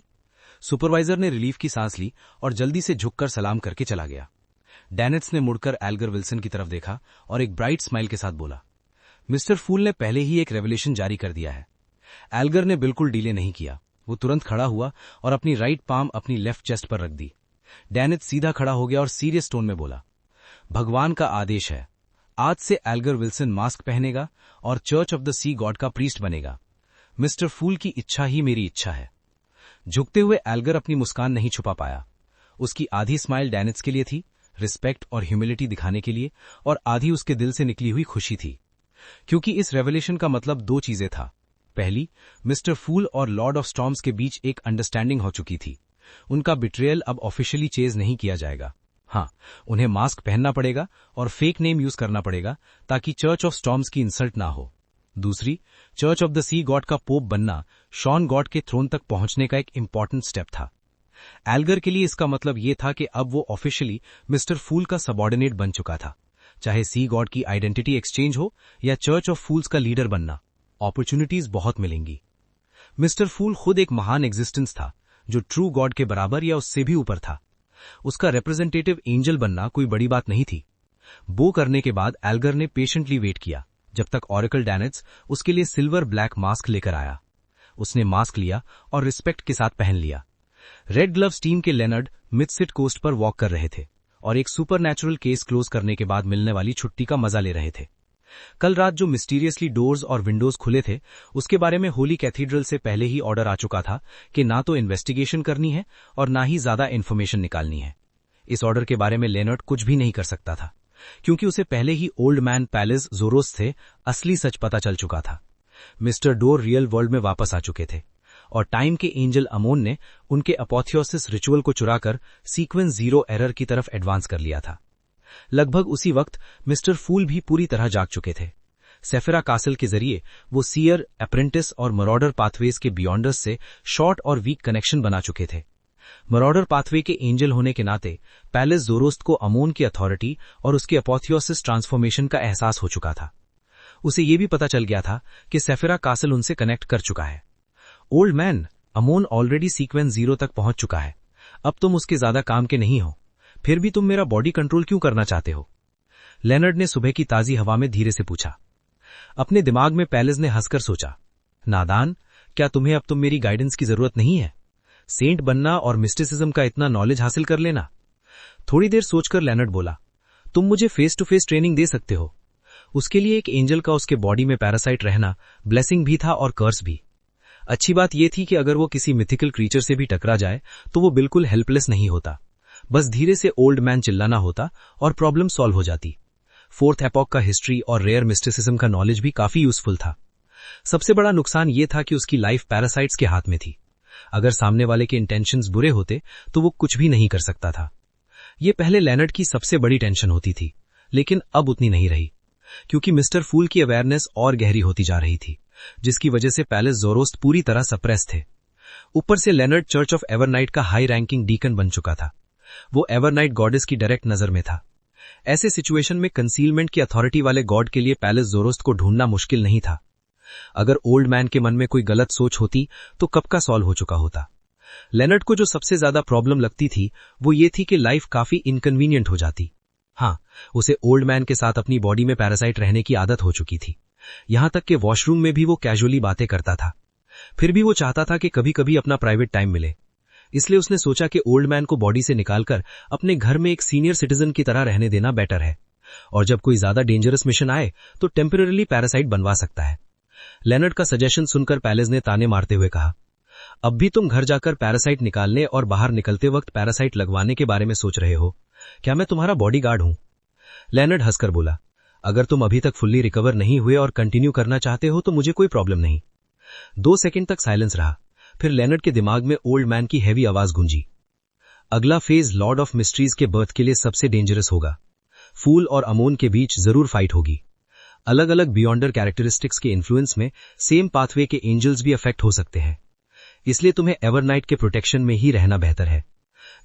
S3: सुपरवाइजर ने रिलीफ की सांस ली और जल्दी से झुककर सलाम करके चला गया। डैनिट्स ने मुड़कर एल्गर विल्सन की तरफ देखा और एक ब्राइट स्माइल के साथ बोला, मिस्टर फूल ने पहले ही एक रेवलेशन जारी कर दिया है। एल्गर ने बिल्कुल डिले नहीं किया। वो तुरंत खड़ा हुआ और अपनी राइट पाम अपनी लेफ्ट चेस्ट पर रख दी। डैनिट्स सीधा खड़ा हो गया और सीरियस टोन में बोला, भगवान का आदेश है, आज से एल्गर विल्सन मास्क पहनेगा और church of the sea god का प्रीस्ट बनेगा। मिस्टर फूल की इच्छा ही मेरी इच्छा है। झुकते हुए एल्गर अपनी मुस्कान नहीं छुपा पाया। उसकी आधी स्माइल डैनिट्स के लिए थी, रिस्पेक्ट और ह्यूमिलिटी दिखाने के लिए, और आधी उसके दिल से निकली हुई खुशी थी, क्योंकि इस रेवलेशन का मतलब 2 चीजें था। पहली, मिस्टर फूल और लॉर्ड ऑफ स्टॉर्म्स के बीच एक अंडरस्टैंडिंग हो चुकी थी। उनका बिट्रेयल अब ऑफिशियली चेज नहीं किया जाएगा। हाँ, उन्हें मास्क पहनना पड़ेगा और फेक नेम यूज करना पड़ेगा ताकि चर्च ऑफ स्टॉर्म्स की इंसल्ट ना हो। दूसरी, church of the sea god का पोप बनना शॉन गॉड के थ्रोन तक पहुंचने का एक इंपॉर्टेंट स्टेप था। एल्गर के लिए इसका मतलब यह था कि अब वो ऑफिशियली मिस्टर फूल का सबऑर्डिनेट बन चुका था। चाहे सी गॉड की आइडेंटिटी एक्सचेंज हो या चर्च ऑफ फूल्स का लीडर बनना, अपॉर्चुनिटीज बहुत मिलेंगी। मिस्टर फूल खुद एक महान एग्जिस्टेंस था जो ट्रू गॉड के बराबर या उससे भी ऊपर था। उसका रिप्रेजेंटेटिव एंजल बनना कोई बड़ी बात नहीं थी। बो करने के बाद एल्गर ने पेशेंटली वेट किया जब तक ऑरेकल डैनेट्स उसके लिए सिल्वर ब्लैक मास्क लेकर आया। उसने मास्क लिया और रिस्पेक्ट के साथ पहन लिया। रेड ग्लव्स टीम के लेनर्ड मिडसिट कोस्ट पर वॉक कर रहे थे और एक सुपरनैचुरल केस क्लोज करने के बाद मिलने वाली छुट्टी का मजा ले रहे थे। कल रात जो मिस्टीरियसली डोर्स और विंडोज खुले थे, उसके बारे में होली कैथीड्रल से पहले ही ऑर्डर आ चुका था कि ना तो इन्वेस्टिगेशन करनी है और ना ही ज्यादा इन्फॉर्मेशन निकालनी है। इस ऑर्डर के बारे में लेनर्ड कुछ भी नहीं कर सकता था, क्योंकि उसे पहले ही ओल्ड मैन पैलेस जोरोस से असली सच पता चल चुका था। मिस्टर डोर रियल वर्ल्ड में वापस आ चुके थे और टाइम के एंजल अमोन ने उनके अपोथियोसिस रिचुअल को चुराकर सीक्वेंस 0 एरर की तरफ एडवांस कर लिया था। लगभग उसी वक्त मिस्टर फूल भी पूरी तरह जाग चुके थे। सेफिरा कासल के जरिए वो सीयर, अप्रेंटिस और मरॉडर पाथवेज के बियॉन्डर्स से शॉर्ट और वीक कनेक्शन बना चुके थे। मरॉडर पाथवे के एंजल होने के नाते पैलेस जोरोस्ट को अमोन की अथॉरिटी और उसके अपोथियोसिस ट्रांसफॉर्मेशन का एहसास हो चुका था। उसे ये भी पता चल गया था कि सेफिरा कासल उनसे कनेक्ट कर चुका है। ओल्ड मैन, अमोन ऑलरेडी सीक्वेंस 0 तक पहुंच चुका है। अब तुम उसके ज्यादा काम के नहीं हो, फिर भी तुम मेरा बॉडी कंट्रोल क्यों करना चाहते हो? लेनर्ड ने सुबह की ताजी हवा में धीरे से पूछा। अपने दिमाग में पैलेस ने हंसकर सोचा, नादान, क्या तुम्हें अब मेरी गाइडेंस की जरूरत नहीं है? सेंट बनना और मिस्टिसिज्म का इतना नॉलेज हासिल कर लेना। थोड़ी देर सोचकर लेनर्ड बोला, तुम मुझे फेस टू फेस ट्रेनिंग दे सकते हो। उसके लिए एक एंजल का उसके बॉडी में पैरासाइट रहना ब्लेसिंग भी था और कर्स भी। अच्छी बात यह थी कि अगर वो किसी मिथिकल क्रीचर से भी टकरा जाए तो वो बिल्कुल हेल्पलेस नहीं होता। बस धीरे से ओल्ड मैन चिल्लाना होता और प्रॉब्लम सॉल्व हो जाती। फोर्थ एपॉक का हिस्ट्री और रेयर मिस्टिसिज्म का नॉलेज भी काफी यूजफुल था। सबसे बड़ा नुकसान यह था कि उसकी लाइफ पैरासाइट्स के हाथ में थी। अगर सामने वाले के इंटेंशंस बुरे होते तो वो कुछ भी नहीं कर सकता था। ये पहले लेनर्ड की सबसे बड़ी टेंशन होती थी, लेकिन अब उतनी नहीं रही, क्योंकि मिस्टर फूल की अवेयरनेस और गहरी होती जा रही थी, जिसकी वजह से पैलेस जोरोस्ट पूरी तरह सप्रेस थे। ऊपर से लेनर्ड चर्च ऑफ एवरनाइट का हाई रैंकिंग डीकन बन चुका था। वो एवरनाइट गॉडेस की डायरेक्ट नजर में था। ऐसे सिचुएशन में कंसीलमेंट की अथॉरिटी वाले गॉड के लिए पैलेस जोरोस्ट को ढूंढना मुश्किल नहीं था। अगर ओल्ड मैन के मन में कोई गलत सोच होती तो कब का सॉल्व हो चुका होता। लेनर्ड को जो सबसे ज्यादा प्रॉब्लम लगती थी वो ये थी कि लाइफ काफी इनकन्वीनियंट हो जाती। हाँ, उसे ओल्ड मैन के साथ अपनी बॉडी में पैरासाइट रहने की आदत हो चुकी थी। यहां तक कि वॉशरूम में भी वो कैजुअली बातें करता था। फिर भी वो चाहता था कि कभी कभी अपना प्राइवेट टाइम मिले। इसलिए उसने सोचा कि ओल्ड मैन को बॉडी से निकालकर अपने घर में एक सीनियर सिटीजन की तरह रहने देना बेटर है, और जब कोई ज्यादा डेंजरस मिशन आए तो टेम्पररी पैरासाइट बनवा सकता है। लेनर्ड का सजेशन सुनकर पैलेस ने ताने मारते हुए कहा, अब भी तुम घर जाकर पैरासाइट निकालने और बाहर निकलते वक्त पैरासाइट लगवाने के बारे में सोच रहे हो? क्या मैं तुम्हारा बॉडीगार्ड हूं? लेनर्ड हंसकर बोला, अगर तुम अभी तक फुल्ली रिकवर नहीं हुए और कंटिन्यू करना चाहते हो तो मुझे कोई प्रॉब्लम नहीं। 2 सेकंड तक साइलेंस रहा। फिर लेनर्ड के दिमाग में ओल्ड मैन की हैवी आवाज गूंजी, अगला फेज लॉर्ड ऑफ मिस्ट्रीज के बर्थ के लिए सबसे डेंजरस होगा। फूल और अमोन के बीच जरूर फाइट होगी। अलग अलग बियॉन्डर कैरेक्टरिस्टिक्स के इन्फ्लुएंस में सेम पाथवे के एंजल्स भी अफेक्ट हो सकते हैं। इसलिए तुम्हें एवरनाइट के प्रोटेक्शन में ही रहना बेहतर है।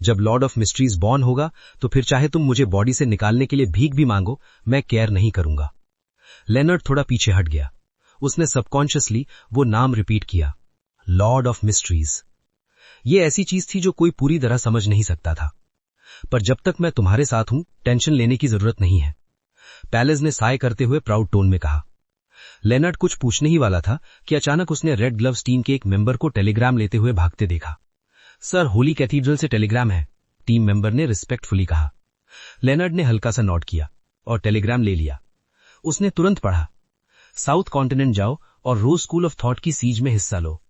S3: जब लॉर्ड ऑफ मिस्ट्रीज बॉर्न होगा तो फिर चाहे तुम मुझे बॉडी से निकालने के लिए भीख भी मांगो, मैं केयर नहीं करूंगा। लेनर्ड थोड़ा पीछे हट गया। उसने सबकॉन्शियसली वो नाम रिपीट किया, लॉर्ड ऑफ मिस्ट्रीज। ये ऐसी चीज थी जो कोई पूरी तरह समझ नहीं सकता था। पर जब तक मैं तुम्हारे साथ हूं, टेंशन लेने की जरूरत नहीं है, पैलेस ने साय करते हुए प्राउड टोन में कहा। लेनर्ड कुछ पूछने ही वाला था कि अचानक उसने रेड ग्लव्स टीम के एक मेंबर को टेलीग्राम लेते हुए भागते देखा। सर, होली कैथीड्रल से टेलीग्राम है, टीम मेंबर ने रिस्पेक्टफुली कहा। लेनर्ड ने हल्का सा नॉड किया और टेलीग्राम ले लिया। उसने तुरंत पढ़ा, साउथ कॉन्टिनेंट जाओ और रोज स्कूल ऑफ थॉट की सीज में हिस्सा लो।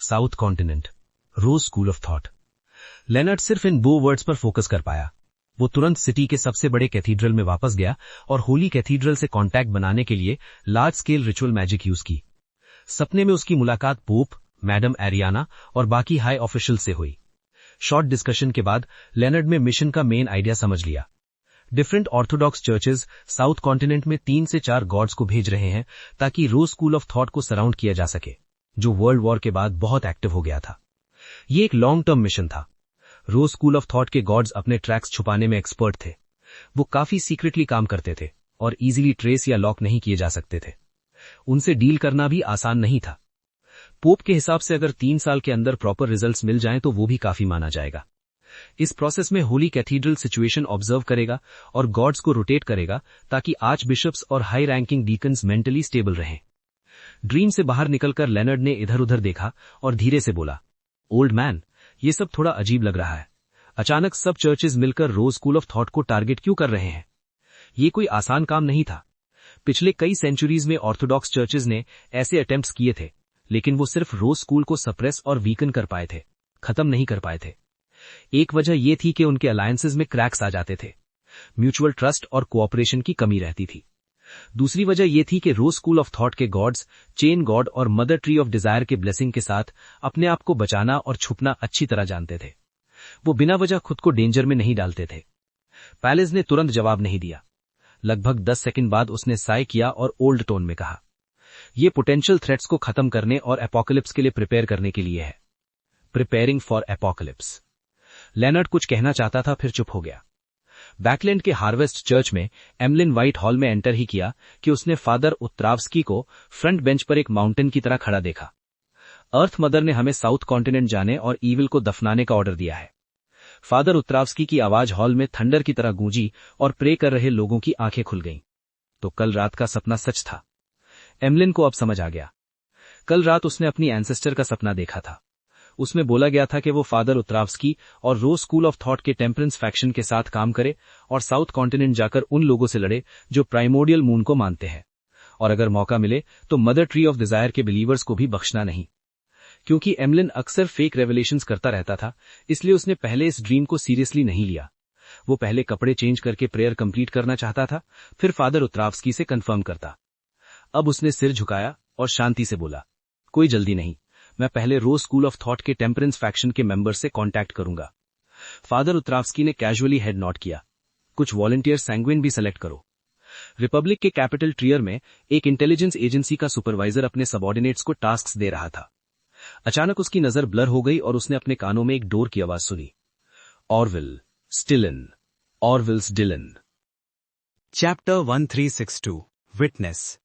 S3: South continent, rose school of thought. Leonard सिर्फ इन 2 वर्ड्स पर फोकस कर पाया। वो तुरंत सिटी के सबसे बड़े कैथीड्रल में वापस गया और होली कैथीड्रल से कांटेक्ट बनाने के लिए large scale ritual magic use की। सपने में उसकी मुलाकात पोप, मैडम एरियाना और बाकी हाई ऑफिशियल से हुई। शॉर्ट डिस्कशन के बाद लेनर्ड में मिशन का मेन आइडिया समझ लिया। Different Orthodox churches south continent में 3 से 4 गॉड्स को भेज रहे हैं ताकि रोज स्कूल ऑफ थॉट को सराउंड किया जा सके, जो वर्ल्ड वॉर के बाद बहुत एक्टिव हो गया था। ये एक लॉन्ग टर्म मिशन था। रोज स्कूल ऑफ थॉट के गॉड्स अपने ट्रैक्स छुपाने में एक्सपर्ट थे। वो काफी सीक्रेटली काम करते थे और इजीली ट्रेस या लॉक नहीं किए जा सकते थे। उनसे डील करना भी आसान नहीं था। पोप के हिसाब से अगर 3 साल के अंदर प्रॉपर रिजल्ट्स मिल जाएं तो वो भी काफी माना जाएगा। इस प्रोसेस में होली कैथीड्रल सिचुएशन ऑब्जर्व करेगा और गॉड्स को रोटेट करेगा ताकि आर्च बिशप्स और high ranking deacons mentally stable रहें। ड्रीम से बाहर निकलकर लेनर्ड ने इधर उधर देखा और धीरे से बोला, ओल्ड मैन, ये सब थोड़ा अजीब लग रहा है। अचानक सब चर्चेज मिलकर रोज स्कूल ऑफ थॉट को टारगेट क्यों कर रहे हैं? ये कोई आसान काम नहीं था। पिछले कई सेंचुरीज में ऑर्थोडॉक्स चर्चेज ने ऐसे अटेम्प्ट्स किए थे, लेकिन वो सिर्फ रोज स्कूल को सप्रेस और वीकन कर पाए थे, खत्म नहीं कर पाए थे। एक वजह यह थी कि उनके अलायंसेज में क्रैक्स आ जाते थे, म्यूचुअल ट्रस्ट और कोऑपरेशन की कमी रहती थी। दूसरी वजह यह थी कि रोज स्कूल ऑफ थॉट के गॉड्स चेन गॉड और मदर ट्री ऑफ डिजायर के ब्लेसिंग के साथ अपने आप को बचाना और छुपना अच्छी तरह जानते थे। वो बिना वजह खुद को डेंजर में नहीं डालते थे। पैलेस ने तुरंत जवाब नहीं दिया। लगभग 10 सेकंड बाद उसने साय किया और ओल्ड टोन में कहा, ये पोटेंशियल थ्रेट्स को खत्म करने और एपोकलिप्स के लिए प्रिपेयर करने के लिए है। Preparing for apocalypse. लेनर्ड कुछ कहना चाहता था, फिर चुप हो गया। बैकलैंड के हार्वेस्ट चर्च में एमलिन व्हाइट हॉल में एंटर ही किया कि उसने फादर उत्त्रावस्की को फ्रंट बेंच पर एक माउंटेन की तरह खड़ा देखा। अर्थ मदर ने हमें साउथ कॉन्टिनेंट जाने और ईविल को दफनाने का ऑर्डर दिया है। फादर उत्त्रावस्की की आवाज हॉल में थंडर की तरह गूंजी और प्रे कर रहे लोगों की आंखें खुल गईं। तो कल रात का सपना सच था। एमलिन को अब समझ आ गया। कल रात उसने अपनी एंसेस्टर का सपना देखा था। उसमें बोला गया था कि वो फादर उत्त्रावस्की और रोज स्कूल ऑफ थॉट के टेम्परेंस फैक्शन के साथ काम करे और साउथ कॉन्टिनेंट जाकर उन लोगों से लड़े जो प्राइमोडियल मून को मानते हैं, और अगर मौका मिले तो मदर ट्री ऑफ डिजायर के बिलीवर्स को भी बख्शना नहीं। क्योंकि एमलिन अक्सर फेक रेवलेशंस करता रहता था, इसलिए उसने पहले इस ड्रीम को सीरियसली नहीं लिया। वो पहले कपड़े चेंज करके प्रेयर कंप्लीट करना चाहता था, फिर फादर उत्त्रावस्की से कंफर्म करता। अब उसने सिर झुकाया और शांति से बोला, कोई जल्दी नहीं, मैं पहले रोज स्कूल ऑफ थॉट के टेम्परेंस फैक्शन के मेंबर से कांटेक्ट करूंगा। फादर उत्त्रावस्की ने कैजुअली हेड नॉट किया। कुछ वॉलंटियर सैंग्विन भी सेलेक्ट करो। रिपब्लिक के कैपिटल ट्रियर में एक इंटेलिजेंस एजेंसी का सुपरवाइजर अपने सबऑर्डिनेट्स को टास्क्स दे रहा था। अचानक उसकी नजर ब्लर हो गई और उसने अपने कानों में एक डोर की आवाज सुनी, ऑरविल स्टिलन, ऑरविल्स डिलन।
S2: Chapter 1362 witness.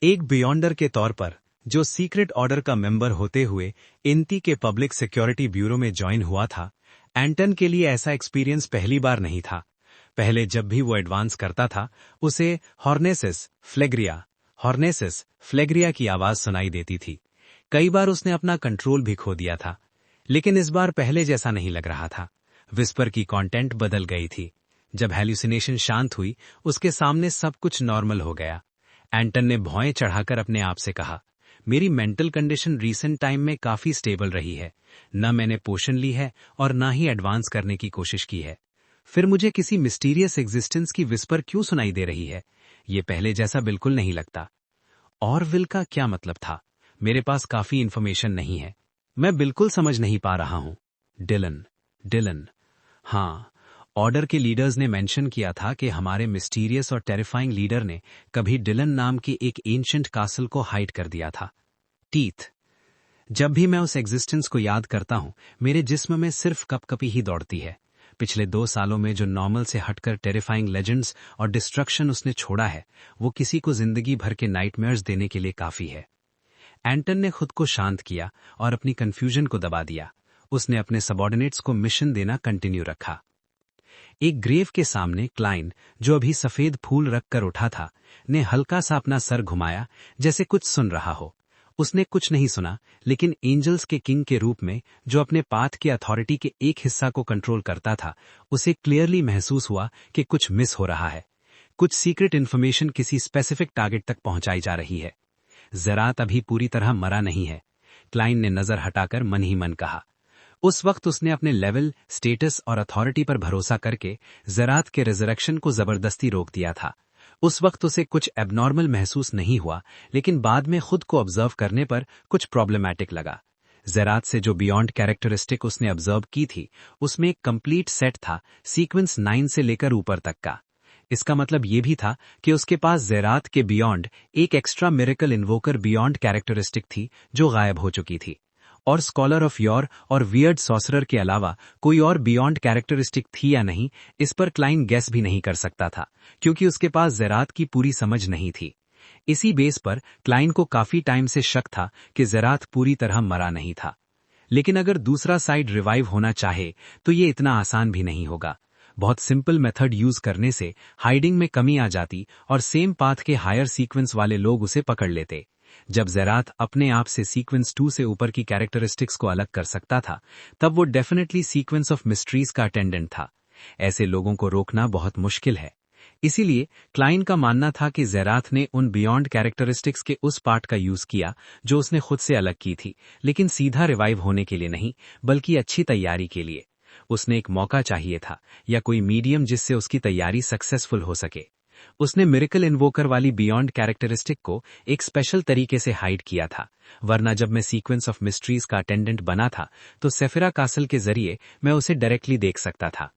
S2: एक बियॉन्डर के तौर पर जो सीक्रेट ऑर्डर का मेंबर होते हुए इनती के पब्लिक सिक्योरिटी ब्यूरो में ज्वाइन हुआ था, एंटन के लिए ऐसा एक्सपीरियंस पहली बार नहीं था। पहले जब भी वो एडवांस करता था, उसे हॉर्नेसिस फ्लेग्रिया की आवाज सुनाई देती थी। कई बार उसने अपना कंट्रोल भी खो दिया था, लेकिन इस बार पहले जैसा नहीं लग रहा था। विस्पर की कंटेंट बदल गई थी। जब हैल्यूसिनेशन शांत हुई, उसके सामने सब कुछ नॉर्मल हो गया। एंटन ने भौएं चढ़ाकर अपने आप से कहा, मेरी मेंटल कंडीशन रीसेंट टाइम में काफी स्टेबल रही है। न मैंने पोशन ली है और न ही एडवांस करने की कोशिश की है। फिर मुझे किसी मिस्टीरियस एग्जिस्टेंस की विस्पर क्यों सुनाई दे रही है? ये पहले जैसा बिल्कुल नहीं लगता। ऑरविल का क्या मतलब था? मेरे पास काफी इंफॉर्मेशन नहीं है, मैं बिल्कुल समझ नहीं पा रहा हूं। डिलन। हाँ, ऑर्डर के लीडर्स ने मेंशन किया था कि हमारे मिस्टीरियस और टेरिफाइंग लीडर ने कभी डिलन नाम के एक एंशिएंट कासल को हाइड कर दिया था। टीथ। जब भी मैं उस एग्जिस्टेंस को याद करता हूं, मेरे जिस्म में सिर्फ कपकपी ही दौड़ती है। पिछले 2 सालों में जो नॉर्मल से हटकर टेरिफाइंग लेजेंड्स और डिस्ट्रक्शन उसने छोड़ा है, वो किसी को जिंदगी भर के नाइटमेयर्स देने के लिए काफी है। एंटन ने खुद को शांत किया और अपनी कंफ्यूजन को दबा दिया। उसने अपने सबऑर्डिनेट्स को मिशन देना कंटिन्यू रखा। एक ग्रेव के सामने क्लाइन, जो अभी सफेद फूल रखकर उठा था, ने हल्का सा अपना सर घुमाया, जैसे कुछ सुन रहा हो। उसने कुछ नहीं सुना, लेकिन एंजल्स के किंग के रूप में, जो अपने पाथ के अथॉरिटी के एक हिस्सा को कंट्रोल करता था, उसे क्लियरली महसूस हुआ कि कुछ मिस हो रहा है। कुछ सीक्रेट इन्फॉर्मेशन किसी स्पेसिफिक टारगेट तक पहुंचाई जा रही है। ज़रात अभी पूरी तरह मरा नहीं है, क्लाइन ने नजर हटाकर मन ही मन कहा। उस वक्त उसने अपने लेवल, स्टेटस और अथॉरिटी पर भरोसा करके ज़रात के रिजरेक्शन को जबरदस्ती रोक दिया था।
S3: उस वक्त उसे कुछ एबनॉर्मल महसूस नहीं हुआ, लेकिन बाद में खुद को ऑब्जर्व करने पर कुछ प्रॉब्लमैटिक लगा। ज़ेरात से जो बियॉन्ड कैरेक्टरिस्टिक उसने ऑब्जर्व की थी, उसमें एक कंप्लीट सेट था, सीक्वेंस 9 से लेकर ऊपर तक का। इसका मतलब ये भी था कि उसके पास ज़ेरात के बियॉन्ड एक एक्स्ट्रा मिरेकल इन्वोकर बियॉन्ड कैरेक्टरिस्टिक थी जो गायब हो चुकी थी। और स्कॉलर ऑफ योर और वियर्ड सॉसरर के अलावा कोई और बियॉन्ड कैरेक्टरिस्टिक थी या नहीं, इस पर क्लाइन गेस भी नहीं कर सकता था, क्योंकि उसके पास ज़ेरात की पूरी समझ नहीं थी। इसी बेस पर क्लाइन को काफी टाइम से शक था कि ज़ेरात पूरी तरह मरा नहीं था। लेकिन अगर दूसरा साइड रिवाइव होना चाहे तो ये इतना आसान भी नहीं होगा। बहुत सिंपल मेथड यूज करने से हाइडिंग में कमी आ जाती और सेम पाथ के हायर सीक्वेंस वाले लोग उसे पकड़ लेते। जब ज़ेरात अपने आप से सीक्वेंस 2 से ऊपर की कैरेक्टरिस्टिक्स को अलग कर सकता था, तब वो डेफिनेटली सीक्वेंस ऑफ मिस्ट्रीज का अटेंडेंट था। ऐसे लोगों को रोकना बहुत मुश्किल है। इसीलिए क्लाइन का मानना था कि ज़ेरात ने उन बियॉन्ड कैरेक्टरिस्टिक्स के उस पार्ट का यूज किया जो उसने खुद से अलग की थी, लेकिन सीधा रिवाइव होने के लिए नहीं, बल्कि अच्छी तैयारी के लिए। उसने एक मौका चाहिए था, या कोई मीडियम जिससे उसकी तैयारी सक्सेसफुल हो सके। उसने मिरेकल इन्वोकर वाली बियॉन्ड कैरेक्टरिस्टिक को एक स्पेशल तरीके से हाइड किया था, वरना जब मैं सीक्वेंस ऑफ मिस्ट्रीज का अटेंडेंट बना था तो सेफिरा कासल के जरिए मैं उसे डायरेक्टली देख सकता था।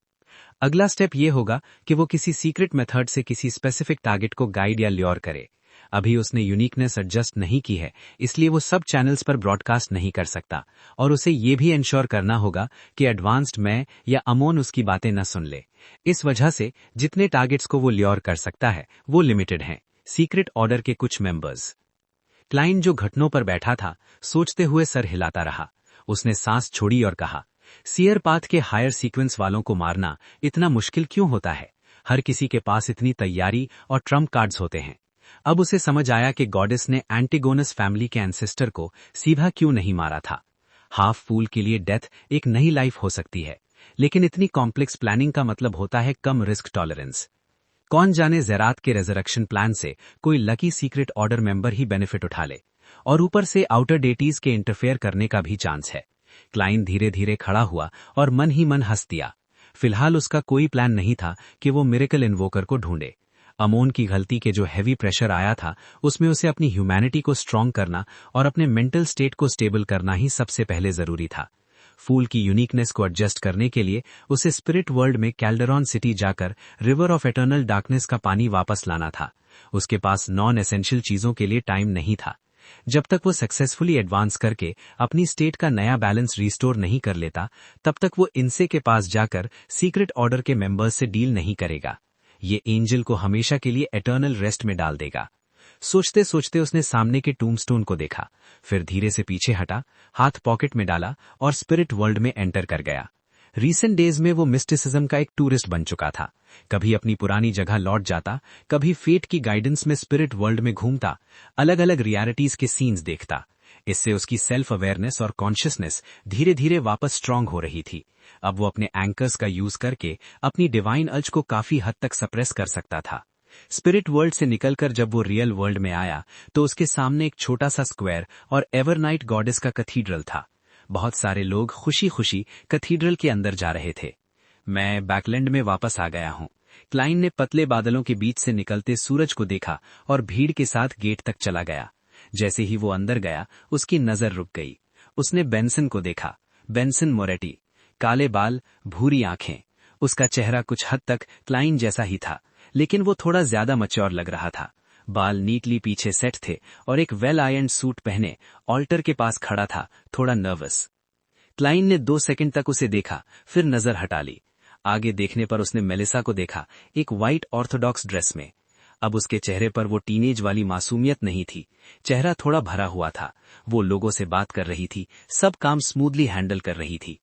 S3: अगला स्टेप ये होगा कि वो किसी सीक्रेट मेथड से किसी स्पेसिफिक टारगेट को गाइड या ल्योर करे। अभी उसने यूनिकनेस एडजस्ट नहीं की है, इसलिए वो सब चैनल्स पर ब्रॉडकास्ट नहीं कर सकता, और उसे ये भी इंश्योर करना होगा कि एडवांस्ड मैं या अमोन उसकी बातें न सुन ले। इस वजह से जितने टारगेट्स को वो ल्योर कर सकता है वो लिमिटेड हैं, सीक्रेट ऑर्डर के कुछ मेंबर्स। क्लाइन जो घटनों पर बैठा था, सोचते हुए सर हिलाता रहा। उसने सांस छोड़ी और कहा, सियर पाथ के हायर सीक्वेंस वालों को मारना इतना मुश्किल क्यों होता है? हर किसी के पास इतनी तैयारी और ट्रम्प कार्ड्स होते हैं। अब उसे समझ आया कि गॉडेस ने एंटिगोनस फैमिली के एंसेस्टर को सीधा क्यों नहीं मारा था। हाफ फूल के लिए डेथ एक नई लाइफ हो सकती है, लेकिन इतनी कॉम्प्लेक्स प्लानिंग का मतलब होता है कम रिस्क टॉलरेंस। कौन जाने ज़ेरात के रेजरेक्शन प्लान से कोई लकी सीक्रेट ऑर्डर मेंबर ही बेनिफिट उठा ले, और ऊपर से आउटर डेटीज के इंटरफेयर करने का भी चांस है। क्लाइन धीरे धीरे खड़ा हुआ और मन ही मन हंस दिया। फिलहाल उसका कोई प्लान नहीं था कि वो मिरेकल इन्वोकर को ढूंढे। अमोन की गलती के जो हैवी प्रेशर आया था, उसमें उसे अपनी ह्यूमैनिटी को स्ट्रांग करना और अपने मेंटल स्टेट को स्टेबल करना ही सबसे पहले जरूरी था। फूल की यूनिकनेस को एडजस्ट करने के लिए उसे स्पिरिट वर्ल्ड में कैल्डरॉन सिटी जाकर रिवर ऑफ एटर्नल डार्कनेस का पानी वापस लाना था। उसके पास नॉन एसेंशियल चीजों के लिए टाइम नहीं था। जब तक वो सक्सेसफुली एडवांस करके अपनी स्टेट का नया बैलेंस रिस्टोर नहीं कर लेता, तब तक वो इनसे के पास जाकर सीक्रेट ऑर्डर के मेंबर्स से डील नहीं करेगा। ये एंजल को हमेशा के लिए एटर्नल रेस्ट में डाल देगा। सोचते सोचते उसने सामने के टूमस्टोन को देखा, फिर धीरे से पीछे हटा, हाथ पॉकेट में डाला और स्पिरिट वर्ल्ड में एंटर कर गया। रीसेंट डेज में वो मिस्टिसिज्म का एक टूरिस्ट बन चुका था। कभी अपनी पुरानी जगह लौट जाता, कभी फेट की गाइडेंस में स्पिरिट वर्ल्ड में घूमता, अलग अलग रियलिटीज के सीन्स देखता। इससे उसकी सेल्फ अवेयरनेस और कॉन्शियसनेस धीरे धीरे वापस स्ट्रांग हो रही थी। अब वो अपने एंकर्स का यूज करके अपनी डिवाइन अर्ज को काफी हद तक सप्रेस कर सकता था। स्पिरिट वर्ल्ड से निकलकर जब वो रियल वर्ल्ड में आया तो उसके सामने एक छोटा सा स्क्वायर और एवरनाइट गॉडेस का कैथीड्रल था। बहुत सारे लोग खुशी खुशी कैथीड्रल के अंदर जा रहे थे। मैं बैकलैंड में वापस आ गया हूँ। क्लाइन ने पतले बादलों के बीच से निकलते सूरज को देखा और भीड़ के साथ गेट तक चला गया। जैसे ही वो अंदर गया, उसकी नजर रुक गई। उसने बेंसन को देखा। बेंसन मोरेटी, काले बाल, भूरी आंखें। उसका चेहरा कुछ हद तक क्लाइन जैसा ही था, लेकिन वो थोड़ा ज्यादा मैच्योर लग रहा था। बाल नीटली पीछे सेट थे और एक वेल आयर्न सूट पहने ऑल्टर के पास खड़ा था, थोड़ा नर्वस। क्लाइन ने 2 सेकंड तक उसे देखा, फिर नजर हटा ली। आगे देखने पर उसने मेलिसा को देखा, एक व्हाइट ऑर्थोडॉक्स ड्रेस में। अब उसके चेहरे पर वो टीनेज वाली मासूमियत नहीं थी, चेहरा थोड़ा भरा हुआ था। वो लोगों से बात कर रही थी, सब काम स्मूथली हैंडल कर रही थी।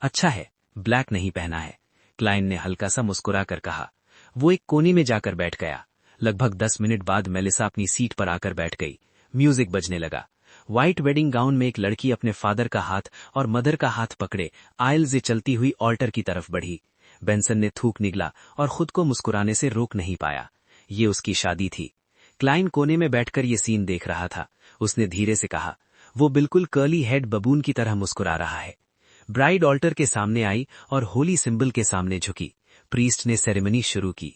S3: अच्छा है, ब्लैक नहीं पहना है, क्लाइन ने हल्का सा मुस्कुरा कर कहा। वो एक कोने में जाकर बैठ गया। लगभग 10 मिनट बाद मेलिसा अपनी सीट पर आकर बैठ गई। म्यूजिक बजने लगा। व्हाइट वेडिंग गाउन में एक लड़की अपने फादर का हाथ और मदर का हाथ पकड़े आयल से चलती हुई ऑल्टर की तरफ बढ़ी। बेंसन ने थूक निगला और खुद को मुस्कुराने से रोक नहीं पाया। ये उसकी शादी थी। क्लाइन कोने में बैठकर ये सीन देख रहा था। उसने धीरे से कहा, वो बिल्कुल कर्ली हेड बबून की तरह मुस्कुरा रहा है। ब्राइड ऑल्टर के सामने आई और होली सिंबल के सामने झुकी। प्रीस्ट ने सेरेमनी शुरू की।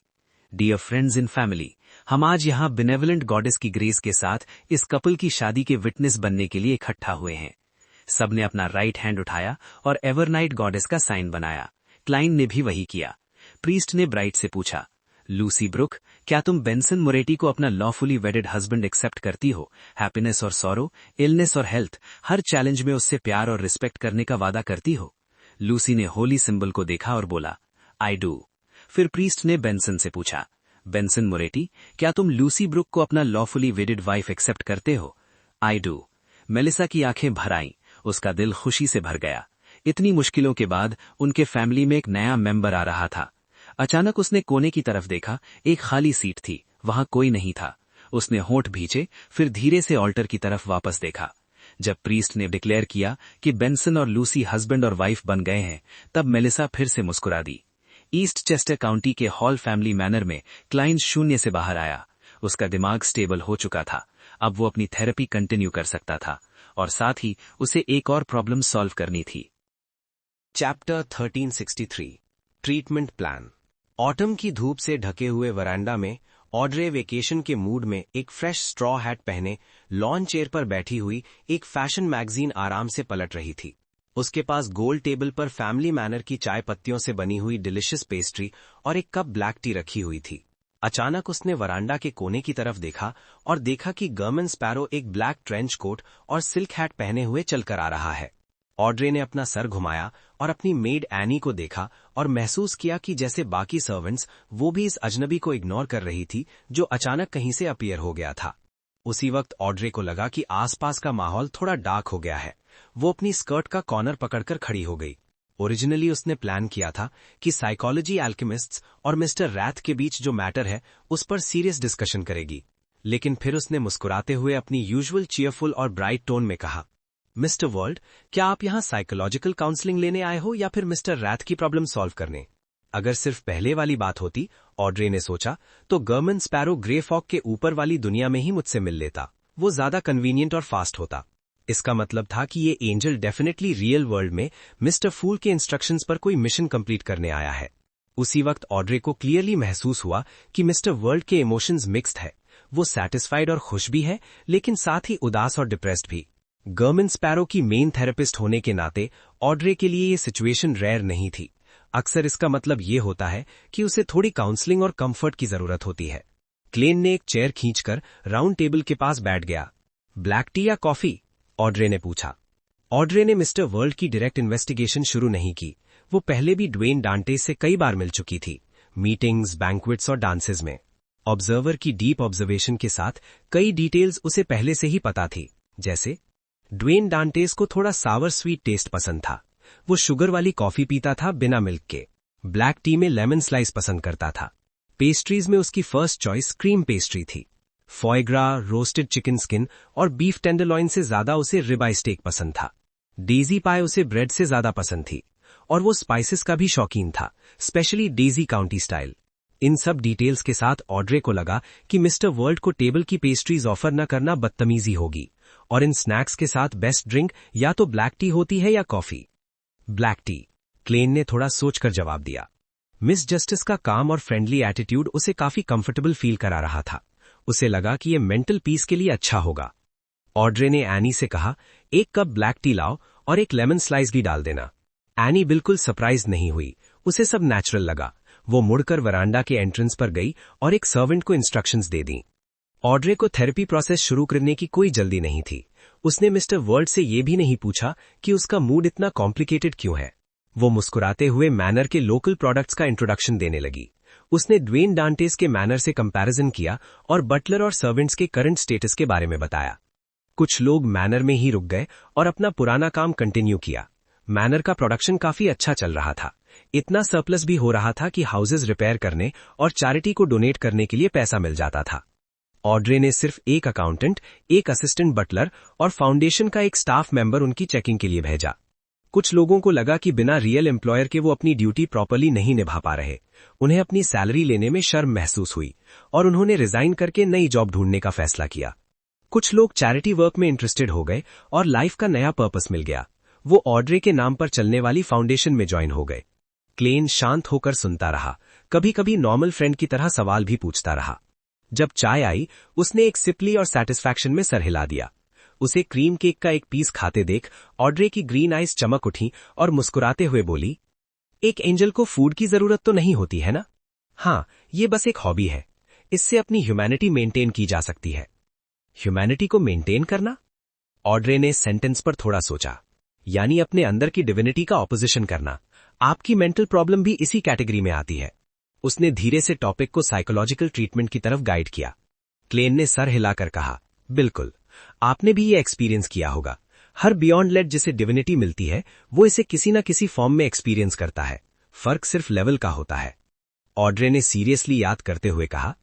S3: डियर फ्रेंड्स इन फैमिली, हम आज यहाँ बिनेवलेंट गॉडेस की ग्रेस के साथ इस कपल की शादी के विटनेस बनने के लिए इकट्ठा हुए हैं। सबने अपना राइट हैंड उठाया और एवरनाइट गॉडेस का साइन बनाया। क्लाइन ने भी वही किया। प्रीस्ट ने ब्राइड से पूछा, लूसी ब्रुक, क्या तुम बेंसन मोरेटी को अपना लॉफुली वेडेड हस्बैंड एक्सेप्ट करती हो? हैप्पीनेस और सॉरो, इलनेस और हेल्थ, हर चैलेंज में उससे प्यार और रिस्पेक्ट करने का वादा करती हो? लूसी ने होली सिंबल को देखा और बोला, आई डू। फिर प्रीस्ट ने बेंसन से पूछा, बेंसन मोरेटी, क्या तुम लूसी ब्रुक को अपना लॉफुली वेडेड वाइफ एक्सेप्ट करते हो? I do. मेलिसा की आंखें भर आईं, उसका दिल खुशी से भर गया। इतनी मुश्किलों के बाद उनके फैमिली में एक नया मेंबर आ रहा था। अचानक उसने कोने की तरफ देखा, एक खाली सीट थी, वहां कोई नहीं था। उसने होंठ भींचे, फिर धीरे से ऑल्टर की तरफ वापस देखा। जब प्रीस्ट ने डिक्लेयर किया कि बेंसन और लूसी हस्बैंड और वाइफ बन गए हैं, तब मेलिसा फिर से मुस्कुरा दी। ईस्ट चेस्टर काउंटी के हॉल फैमिली मैनर में क्लाइन शून्य से बाहर आया। उसका दिमाग स्टेबल हो चुका था। अब वो अपनी थेरेपी कंटिन्यू कर सकता था और साथ ही उसे एक और प्रॉब्लम सॉल्व करनी थी।
S2: Chapter 1363 treatment plan. ऑटम की धूप से ढके हुए वरांडा में ऑड्रे वेकेशन के मूड में एक फ्रेश स्ट्रॉ हैट पहने लॉन चेयर पर बैठी हुई एक फैशन मैगजीन आराम से पलट रही थी। उसके पास गोल टेबल पर फैमिली मैनर की चाय पत्तियों से बनी हुई डिलिशियस पेस्ट्री और एक कप ब्लैक टी रखी हुई थी। अचानक उसने वरांडा के कोने की तरफ देखा और देखा कि गर्मन स्पैरो एक ब्लैक ट्रेंच कोट और सिल्क हैट पहने हुए चलकर आ रहा है। ऑड्रे ने अपना सर घुमाया और अपनी मेड एनी को देखा और महसूस किया कि जैसे बाकी सर्वेंट्स वो भी इस अजनबी को इग्नोर कर रही थी जो अचानक कहीं से अपीयर हो गया था। उसी वक्त ऑड्रे को लगा कि आसपास का माहौल थोड़ा डार्क हो गया है। वो अपनी स्कर्ट का कॉर्नर पकड़कर खड़ी हो गई। ओरिजिनली उसने प्लान किया था कि साइकोलॉजी एल्केमिस्ट्स और मिस्टर रैथ के बीच जो मैटर है उस पर सीरियस डिस्कशन करेगी, लेकिन फिर उसने मुस्कुराते हुए अपनी यूजुअल चीयरफुल और ब्राइट टोन में कहा, मिस्टर वर्ल्ड, क्या आप यहाँ साइकोलॉजिकल काउंसलिंग लेने आए हो या फिर मिस्टर रैथ की प्रॉब्लम सॉल्व करने? अगर सिर्फ पहले वाली बात होती, ऑड्रे ने सोचा, तो गर्मन स्पैरो ग्रे फॉग के ऊपर वाली दुनिया में ही मुझसे मिल लेता। वो ज्यादा कन्वीनियंट और फास्ट होता। इसका मतलब था कि ये एंजल डेफिनेटली रियल वर्ल्ड में मिस्टर फूल के इंस्ट्रक्शंस पर कोई मिशन कंप्लीट करने आया है। उसी वक्त ऑड्रे को क्लियरली महसूस हुआ कि मिस्टर वर्ल्ड के इमोशंस मिक्स्ड है। वो सैटिस्फाइड और खुश भी है, लेकिन साथ ही उदास और डिप्रेस्ड भी। गर्मन स्पैरो की मेन थेरेपिस्ट होने के नाते ऑड्रे के लिए ये सिचुएशन रेयर नहीं थी। अक्सर इसका मतलब ये होता है कि उसे थोड़ी काउंसलिंग और कंफर्ट की जरूरत होती है। क्लेन ने एक चेयर खींचकर राउंड टेबल के पास बैठ गया। ब्लैक टी या कॉफी? ऑड्रे ने पूछा। ऑड्रे ने मिस्टर वर्ल्ड की डायरेक्ट इन्वेस्टिगेशन शुरू नहीं की। वो पहले भी ड्वेन डांटेस से कई बार मिल चुकी थी, मीटिंग्स, बैंक्वेट्स और डांसेस में। ऑब्जर्वर की डीप ऑब्जर्वेशन के साथ कई डिटेल्स उसे पहले से ही पता थी, जैसे ड्वेन डांटेस को थोड़ा सावर स्वीट टेस्ट पसंद था। वो शुगर वाली कॉफी पीता था बिना मिल्क के। ब्लैक टी में लेमन स्लाइस पसंद करता था। पेस्ट्रीज में उसकी फर्स्ट चॉइस क्रीम पेस्ट्री थी। फॉयग्रा, रोस्टेड चिकन स्किन और बीफ टेंडरलॉइन से ज्यादा उसे रिबाई स्टेक पसंद था। डेजी पाई उसे ब्रेड से ज्यादा पसंद थी और वो स्पाइसेस का भी शौकीन था, स्पेशली डेजी काउंटी स्टाइल। इन सब डिटेल्स के साथ ऑड्रे को लगा कि मिस्टर वर्ल्ड को टेबल की पेस्ट्रीज ऑफर न करना बदतमीजी होगी और इन स्नैक्स के साथ बेस्ट ड्रिंक या तो ब्लैक टी होती है या कॉफी। ब्लैक टी, क्लेन ने थोड़ा सोचकर जवाब दिया। मिस जस्टिस का काम और फ्रेंडली एटीट्यूड उसे काफी कंफर्टेबल फील करा रहा था। उसे लगा कि ये मेंटल पीस के लिए अच्छा होगा। ऑड्रे ने एनी से कहा, एक कप ब्लैक टी लाओ और एक लेमन स्लाइस भी डाल देना। एनी बिल्कुल सरप्राइज नहीं हुई, उसे सब नेचुरल लगा। वो मुड़कर वरांडा के एंट्रेंस पर गई और एक सर्वेंट को इंस्ट्रक्शंस दे दी। ऑड्रे को थेरेपी प्रोसेस शुरू करने की कोई जल्दी नहीं थी। उसने मिस्टर वर्ल्ड से ये भी नहीं पूछा कि उसका मूड इतना कॉम्प्लिकेटेड क्यों है। वो मुस्कुराते हुए मैनर के लोकल प्रोडक्ट्स का इंट्रोडक्शन देने लगी। उसने ड्वेन डांटेस के मैनर से कंपैरिजन किया और बटलर और सर्वेंट्स के करंट स्टेटस के बारे में बताया। कुछ लोग मैनर में ही रुक गए और अपना पुराना काम कंटिन्यू किया। मैनर का प्रोडक्शन काफी अच्छा चल रहा था। इतना सरप्लस भी हो रहा था कि हाउसेज रिपेयर करने और चैरिटी को डोनेट करने के लिए पैसा मिल जाता था। ऑड्रे ने सिर्फ एक अकाउंटेंट, एक असिस्टेंट बटलर और फाउंडेशन का एक स्टाफ मेंबर उनकी चेकिंग के लिए भेजा। कुछ लोगों को लगा कि बिना रियल एम्प्लॉयर के वो अपनी ड्यूटी प्रॉपर्ली नहीं निभा पा रहे। उन्हें अपनी सैलरी लेने में शर्म महसूस हुई और उन्होंने रिजाइन करके नई जॉब ढूंढने का फैसला किया। कुछ लोग चैरिटी वर्क में इंटरेस्टेड हो गए और लाइफ का नया पर्पस मिल गया। वो ऑड्रे के नाम पर चलने वाली फाउंडेशन में ज्वाइन हो गए। क्लेन शांत होकर सुनता रहा, कभी कभी नॉर्मल फ्रेंड की तरह सवाल भी पूछता रहा। जब चाय आई उसने एक सिप ली और सेटिस्फैक्शन में सर हिला दिया। उसे क्रीम केक का एक पीस खाते देख ऑड्रे की ग्रीन आइज चमक उठी और मुस्कुराते हुए बोली, एक एंजल को फूड की जरूरत तो नहीं होती है ना? हाँ, ये बस एक हॉबी है। इससे अपनी ह्यूमैनिटी मेंटेन की जा सकती है। ह्यूमैनिटी को मेंटेन करना? ऑड्रे ने सेंटेंस पर थोड़ा सोचा। यानी अपने अंदर की डिविनिटी का ऑपोजिशन करना। आपकी मेंटल प्रॉब्लम भी इसी कैटेगरी में आती है। उसने धीरे से टॉपिक को साइकोलॉजिकल ट्रीटमेंट की तरफ गाइड किया। क्लेन ने सर हिलाकर कहा, बिल्कुल, आपने भी ये एक्सपीरियंस किया होगा। हर बियॉन्ड लेट जिसे डिविनिटी मिलती है वो इसे किसी न किसी फॉर्म में एक्सपीरियंस करता है। फर्क सिर्फ लेवल का होता है। ऑड्रे ने सीरियसली याद करते हुए कहा,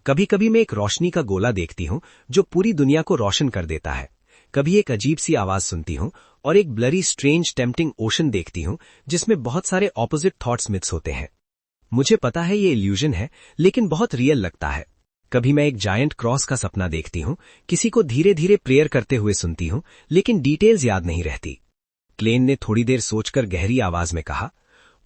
S2: कभी कभी मैं एक रोशनी का गोला देखती हूं जो पूरी दुनिया को रोशन कर देता है। कभी एक अजीब सी आवाज सुनती हूं और एक ब्लरी स्ट्रेंज टेम्पटिंग ओशन देखती हूं जिसमें बहुत सारे ऑपोजिट थॉट्स मिक्स होते हैं। मुझे पता है ये इल्यूजन है, लेकिन बहुत रियल लगता है। कभी मैं एक जायंट क्रॉस का सपना देखती हूं, किसी को धीरे धीरे प्रेयर करते हुए सुनती हूं, लेकिन डिटेल्स याद नहीं रहती। क्लेन ने थोड़ी देर सोचकर गहरी आवाज में कहा,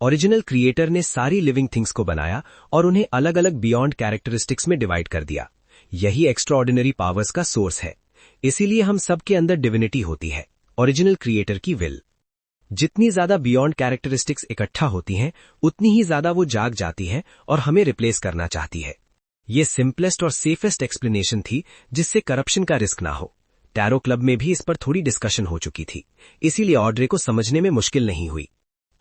S2: ओरिजिनल क्रिएटर ने सारी लिविंग थिंग्स को बनाया और उन्हें अलग अलग बियॉन्ड कैरेक्टरिस्टिक्स में डिवाइड कर दिया। यही एक्स्ट्राऑर्डिनरी पावर्स का सोर्स है। इसीलिए हम सबके अंदर डिविनिटी होती है, ओरिजिनल क्रिएटर की विल। जितनी ज्यादा बियॉन्ड कैरेक्टरिस्टिक्स इकट्ठा होती हैं, उतनी ही ज्यादा वो जाग जाती है और हमें रिप्लेस करना चाहती है। ये सिंपलेस्ट और सेफेस्ट एक्सप्लेनेशन थी जिससे करप्शन का रिस्क ना हो। टैरो क्लब में भी इस पर थोड़ी डिस्कशन हो चुकी थी, इसीलिए ऑड्रे को समझने में मुश्किल नहीं हुई।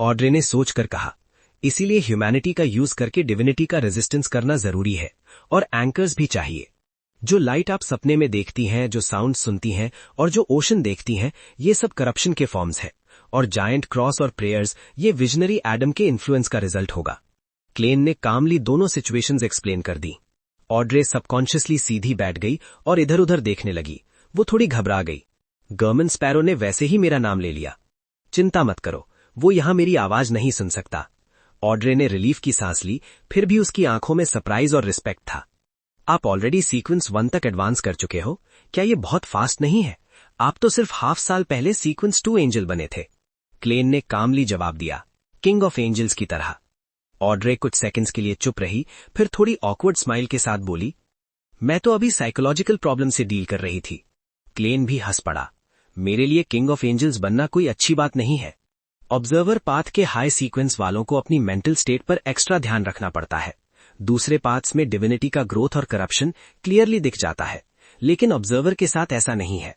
S2: ऑड्रे ने सोचकर कहा, इसीलिए ह्यूमैनिटी का यूज करके डिविनिटी का रेजिस्टेंस करना जरूरी है, और एंकर्स भी चाहिए। जो लाइट आप सपने में देखती हैं, जो साउंड सुनती हैं और जो ओशन देखती हैं, ये सब करप्शन के फॉर्म्स हैं। और जायंट क्रॉस और प्रेयर्स ये विजनरी एडम के इन्फ्लुएंस का रिजल्ट होगा। क्लेन ने कामली दोनों सिचुएशंस एक्सप्लेन कर दी। ऑड्रे सबकॉन्शियसली सीधी बैठ गई और इधर उधर देखने लगी। वो थोड़ी घबरा गई। गर्मन स्पैरो ने वैसे ही मेरा नाम ले लिया। चिंता मत करो, वो यहां मेरी आवाज नहीं सुन सकता। ऑड्रे ने रिलीफ की सांस ली, फिर भी उसकी आंखों में सरप्राइज और रिस्पेक्ट था। आप ऑलरेडी सीक्वेंस 1 तक एडवांस कर चुके हो। क्या ये बहुत फास्ट नहीं है? आप तो सिर्फ हाफ साल पहले सीक्वेंस 2 एंजल बने थे। क्लेन ने कामली जवाब दिया, किंग ऑफ एंजल्स की तरह। ऑड्रे कुछ सेकंड्स के लिए चुप रही, फिर थोड़ी ऑकवर्ड स्माइल के साथ बोली, मैं तो अभी साइकोलॉजिकल प्रॉब्लम से डील कर रही थी। क्लेन भी हंस पड़ा। मेरे लिए किंग ऑफ एंजल्स बनना कोई अच्छी बात नहीं है। ऑब्जर्वर पाथ के हाई सीक्वेंस वालों को अपनी मेंटल स्टेट पर एक्स्ट्रा ध्यान रखना पड़ता है। दूसरे पाथ्स में डिविनिटी का ग्रोथ और करप्शन क्लियरली दिख जाता है, लेकिन ऑब्जर्वर के साथ ऐसा नहीं है।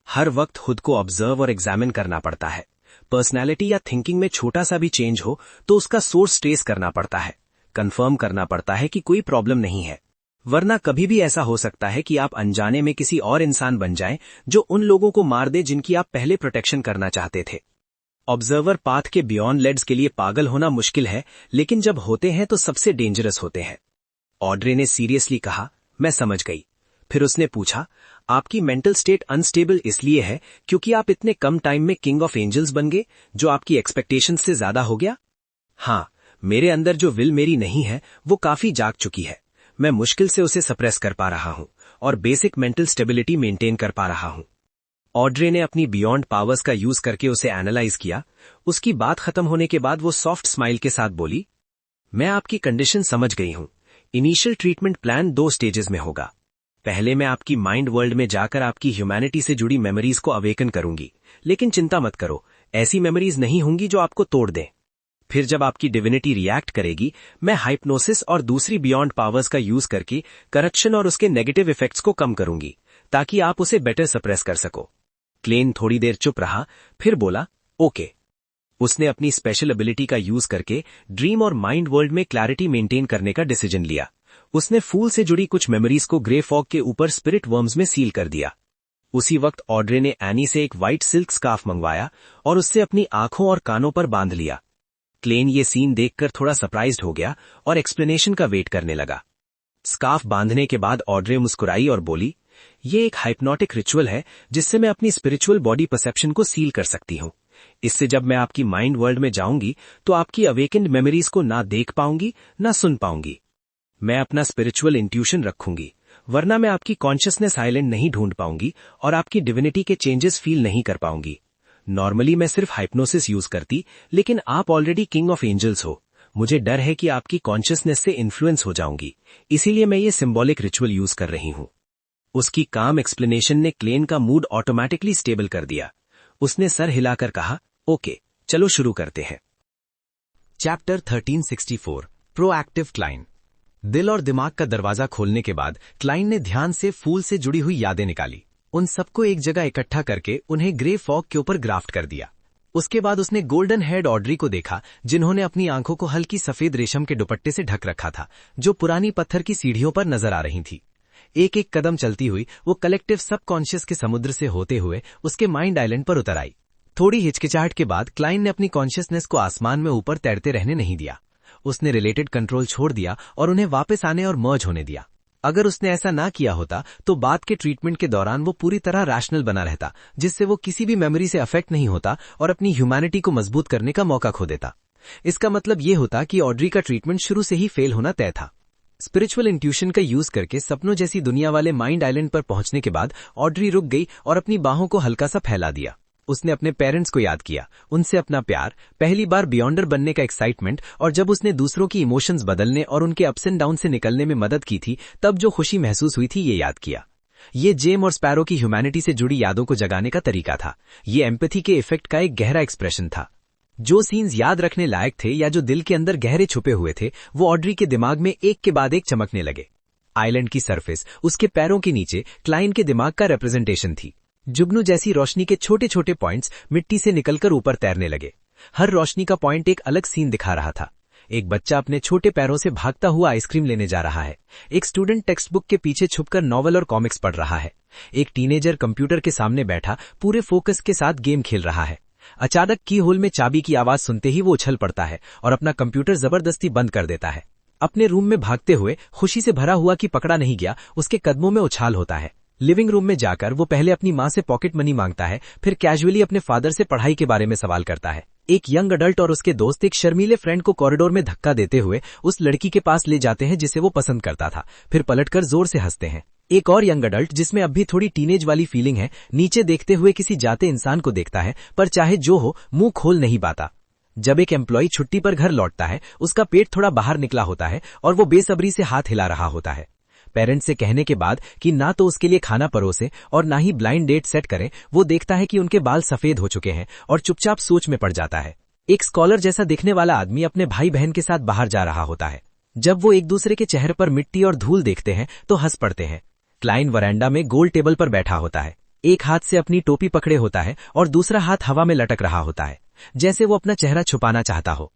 S2: हर वक्त खुद को ऑब्जर्व और एग्जामिन करना पड़ता है। पर्सनैलिटी या थिंकिंग में छोटा सा भी चेंज हो तो उसका सोर्स ट्रेस करना पड़ता है, कंफर्म करना पड़ता है कि कोई प्रॉब्लम नहीं है। वरना कभी भी ऐसा हो सकता है कि आप अनजाने में किसी और इंसान बन जाएं जो उन लोगों को मार दे जिनकी आप पहले प्रोटेक्शन करना चाहते थे। ऑब्जर्वर पाथ के बियॉन्ड लेड्स के लिए पागल होना मुश्किल है, लेकिन जब होते हैं तो सबसे डेंजरस होते हैं। ऑड्रे ने सीरियसली कहा, मैं समझ गई। फिर उसने पूछा, आपकी मेंटल स्टेट अनस्टेबल इसलिए है क्योंकि आप इतने कम टाइम में किंग ऑफ एंजल्स बन गए, जो आपकी एक्सपेक्टेशन से ज्यादा हो गया? हाँ, मेरे अंदर जो विल मेरी नहीं है वो काफी जाग चुकी है। मैं मुश्किल से उसे सप्रेस कर पा रहा हूं और बेसिक मेंटल स्टेबिलिटी मेंटेन कर पा रहा हूं। ऑड्रे ने अपनी बियॉन्ड पावर्स का यूज करके उसे एनालाइज किया। उसकी बात खत्म होने के बाद वो सॉफ्ट स्माइल के साथ बोली, मैं आपकी कंडीशन समझ गई हूं। इनिशियल ट्रीटमेंट प्लान 2 स्टेजेस में होगा। पहले मैं आपकी माइंड वर्ल्ड में जाकर आपकी ह्यूमैनिटी से जुड़ी मेमोरीज को अवेकन करूंगी, लेकिन चिंता मत करो, ऐसी मेमोरीज नहीं होंगी जो आपको तोड़ दें। फिर जब आपकी डिविनिटी रिएक्ट करेगी, मैं हाइप्नोसिस और दूसरी बियॉन्ड पावर्स का यूज करके करप्शन और उसके नेगेटिव इफेक्ट्स को कम करूंगी, ताकि आप उसे बेटर सप्रेस कर सको। क्लेन थोड़ी देर चुप रहा, फिर बोला, ओके। उसने अपनी स्पेशल एबिलिटी का यूज करके ड्रीम और माइंड वर्ल्ड में क्लैरिटी मेंटेन करने का डिसीजन लिया। उसने फूल से जुड़ी कुछ मेमोरीज को ग्रे फॉग के ऊपर स्पिरिट वर्म्स में सील कर दिया। उसी वक्त ऑड्रे ने एनी से एक व्हाइट सिल्क स्कार्फ मंगवाया और उससे अपनी आंखों और कानों पर बांध लिया। क्लेन ये सीन देखकर थोड़ा सरप्राइज्ड हो गया और एक्सप्लेनेशन का वेट करने लगा। स्कार्फ बांधने के बाद ऑड्रे मुस्कुराई और बोली, ये एक हाइप्नोटिक रिचुअल है जिससे मैं अपनी स्पिरिचुअल बॉडी परसेप्शन को सील कर सकती हूँ। इससे जब मैं आपकी माइंड वर्ल्ड में जाऊंगी तो आपकी अवेकेंड मेमोरीज को ना देख पाऊंगी ना सुन पाऊंगी। मैं अपना स्पिरिचुअल इंट्यूशन रखूंगी, वरना मैं आपकी कॉन्शियसनेस आइलैंड नहीं ढूंढ पाऊंगी और आपकी डिविनिटी के चेंजेस फील नहीं कर पाऊंगी। नॉर्मली मैं सिर्फ हाइप्नोसिस यूज करती, लेकिन आप ऑलरेडी किंग ऑफ एंजल्स हो। मुझे डर है कि आपकी कॉन्शियसनेस से इन्फ्लुएंस हो जाऊंगी, इसीलिए मैं ये सिंबॉलिक रिचुअल यूज कर रही हूं। उसकी काम एक्सप्लेनेशन ने क्लेन का मूड ऑटोमेटिकली स्टेबल कर दिया। उसने सर हिलाकर कहा, ओके, चलो शुरू करते हैं।
S1: Chapter 1364 proactive Klein. दिल और दिमाग का दरवाजा खोलने के बाद क्लाइन ने ध्यान से फूल से जुड़ी हुई यादें निकाली। उन सबको एक जगह इकट्ठा करके उन्हें ग्रे फॉग के ऊपर ग्राफ्ट कर दिया। उसके बाद उसने गोल्डन हेड ऑड्री को देखा, जिन्होंने अपनी आंखों को हल्की सफेद रेशम के दुपट्टे से ढक रखा था, जो पुरानी पत्थर की सीढ़ियों पर नजर आ रही थी। एक एक कदम चलती हुई वो कलेक्टिव सबकॉन्शियस के समुद्र से होते हुए उसके माइंड आइलैंड पर उतर आई। थोड़ी हिचकिचाहट के बाद क्लाइन ने अपनी कॉन्शियसनेस को आसमान में ऊपर तैरते रहने नहीं दिया। उसने रिलेटेड कंट्रोल छोड़ दिया और उन्हें वापस आने और मर्ज होने दिया। अगर उसने ऐसा ना किया होता तो बाद के ट्रीटमेंट के दौरान वो पूरी तरह रैशनल बना रहता, जिससे वो किसी भी मेमोरी से अफेक्ट नहीं होता और अपनी ह्यूमैनिटी को मजबूत करने का मौका खो देता। इसका मतलब ये होता कि ऑड्री का ट्रीटमेंट शुरू से ही फेल होना तय था। स्पिरिचुअल इंट्यूशन का यूज करके सपनों जैसी दुनिया वाले माइंड आइलैंड पर पहुंचने के बाद ऑड्री रुक गई और अपनी बाहों को हल्का सा फैला दिया। उसने अपने पेरेंट्स को याद किया, उनसे अपना प्यार, पहली बार बियॉन्डर बनने का एक्साइटमेंट, और जब उसने दूसरों की इमोशंस बदलने और उनके अप्स एंड डाउन से निकलने में मदद की थी तब जो खुशी महसूस हुई थी ये याद किया। ये जेम और स्पैरो की ह्यूमैनिटी से जुड़ी यादों को जगाने का तरीका था। ये एम्पैथी के इफेक्ट का एक गहरा एक्सप्रेशन था। जो सीन्स याद रखने लायक थे या जो दिल के अंदर गहरे छुपे हुए थे वो ऑड्री के दिमाग में एक के बाद एक चमकने लगे। आइलैंड की सरफेस, उसके पैरों के नीचे क्लाइन के दिमाग का रिप्रेजेंटेशन थी। जुगनू जैसी रोशनी के छोटे छोटे पॉइंट्स मिट्टी से निकलकर ऊपर तैरने लगे। हर रोशनी का पॉइंट एक अलग सीन दिखा रहा था। एक बच्चा अपने छोटे पैरों से भागता हुआ आइसक्रीम लेने जा रहा है। एक स्टूडेंट टेक्स्ट बुक के पीछे छुपकर नॉवल और कॉमिक्स पढ़ रहा है। एक टीनेजर कंप्यूटर के सामने बैठा पूरे फोकस के साथ गेम खेल रहा है। अचानक की होल में चाबी की आवाज सुनते ही वो उछल पड़ता है और अपना कंप्यूटर जबरदस्ती बंद कर देता है। अपने रूम में भागते हुए खुशी से भरा हुआ कि पकड़ा नहीं गया उसके कदमों में उछाल होता है। लिविंग रूम में जाकर वो पहले अपनी माँ से पॉकेट मनी मांगता है, फिर कैजुअली अपने फादर से पढ़ाई के बारे में सवाल करता है। एक यंग अडल्ट और उसके दोस्त एक शर्मीले फ्रेंड को कॉरिडोर में धक्का देते हुए उस लड़की के पास ले जाते हैं जिसे वो पसंद करता था, फिर पलटकर जोर से हंसते हैं। एक और यंग अडल्ट जिसमें अब भी थोड़ी टीनेज वाली फीलिंग है, नीचे देखते हुए किसी जाते इंसान को देखता है, पर चाहे जो हो मुंह खोल नहीं पाता। जब एक एम्प्लॉय छुट्टी पर घर लौटता है, उसका पेट थोड़ा बाहर निकला होता है और वो बेसब्री से हाथ हिला रहा होता है। पेरेंट्स से कहने के बाद कि ना तो उसके लिए खाना परोसे और ना ही ब्लाइंड डेट सेट करें, वो देखता है कि उनके बाल सफेद हो चुके हैं और चुपचाप सोच में पड़ जाता है। एक स्कॉलर जैसा दिखने वाला आदमी अपने भाई बहन के साथ बाहर जा रहा होता है। जब वो एक दूसरे के चेहरे पर मिट्टी और धूल देखते हैं तो हंस पड़ते हैं। क्लाइन वरांडा में गोल टेबल पर बैठा होता है। एक हाथ से अपनी टोपी पकड़े होता है और दूसरा हाथ हवा में लटक रहा होता है, जैसे वो अपना चेहरा छुपाना चाहता हो।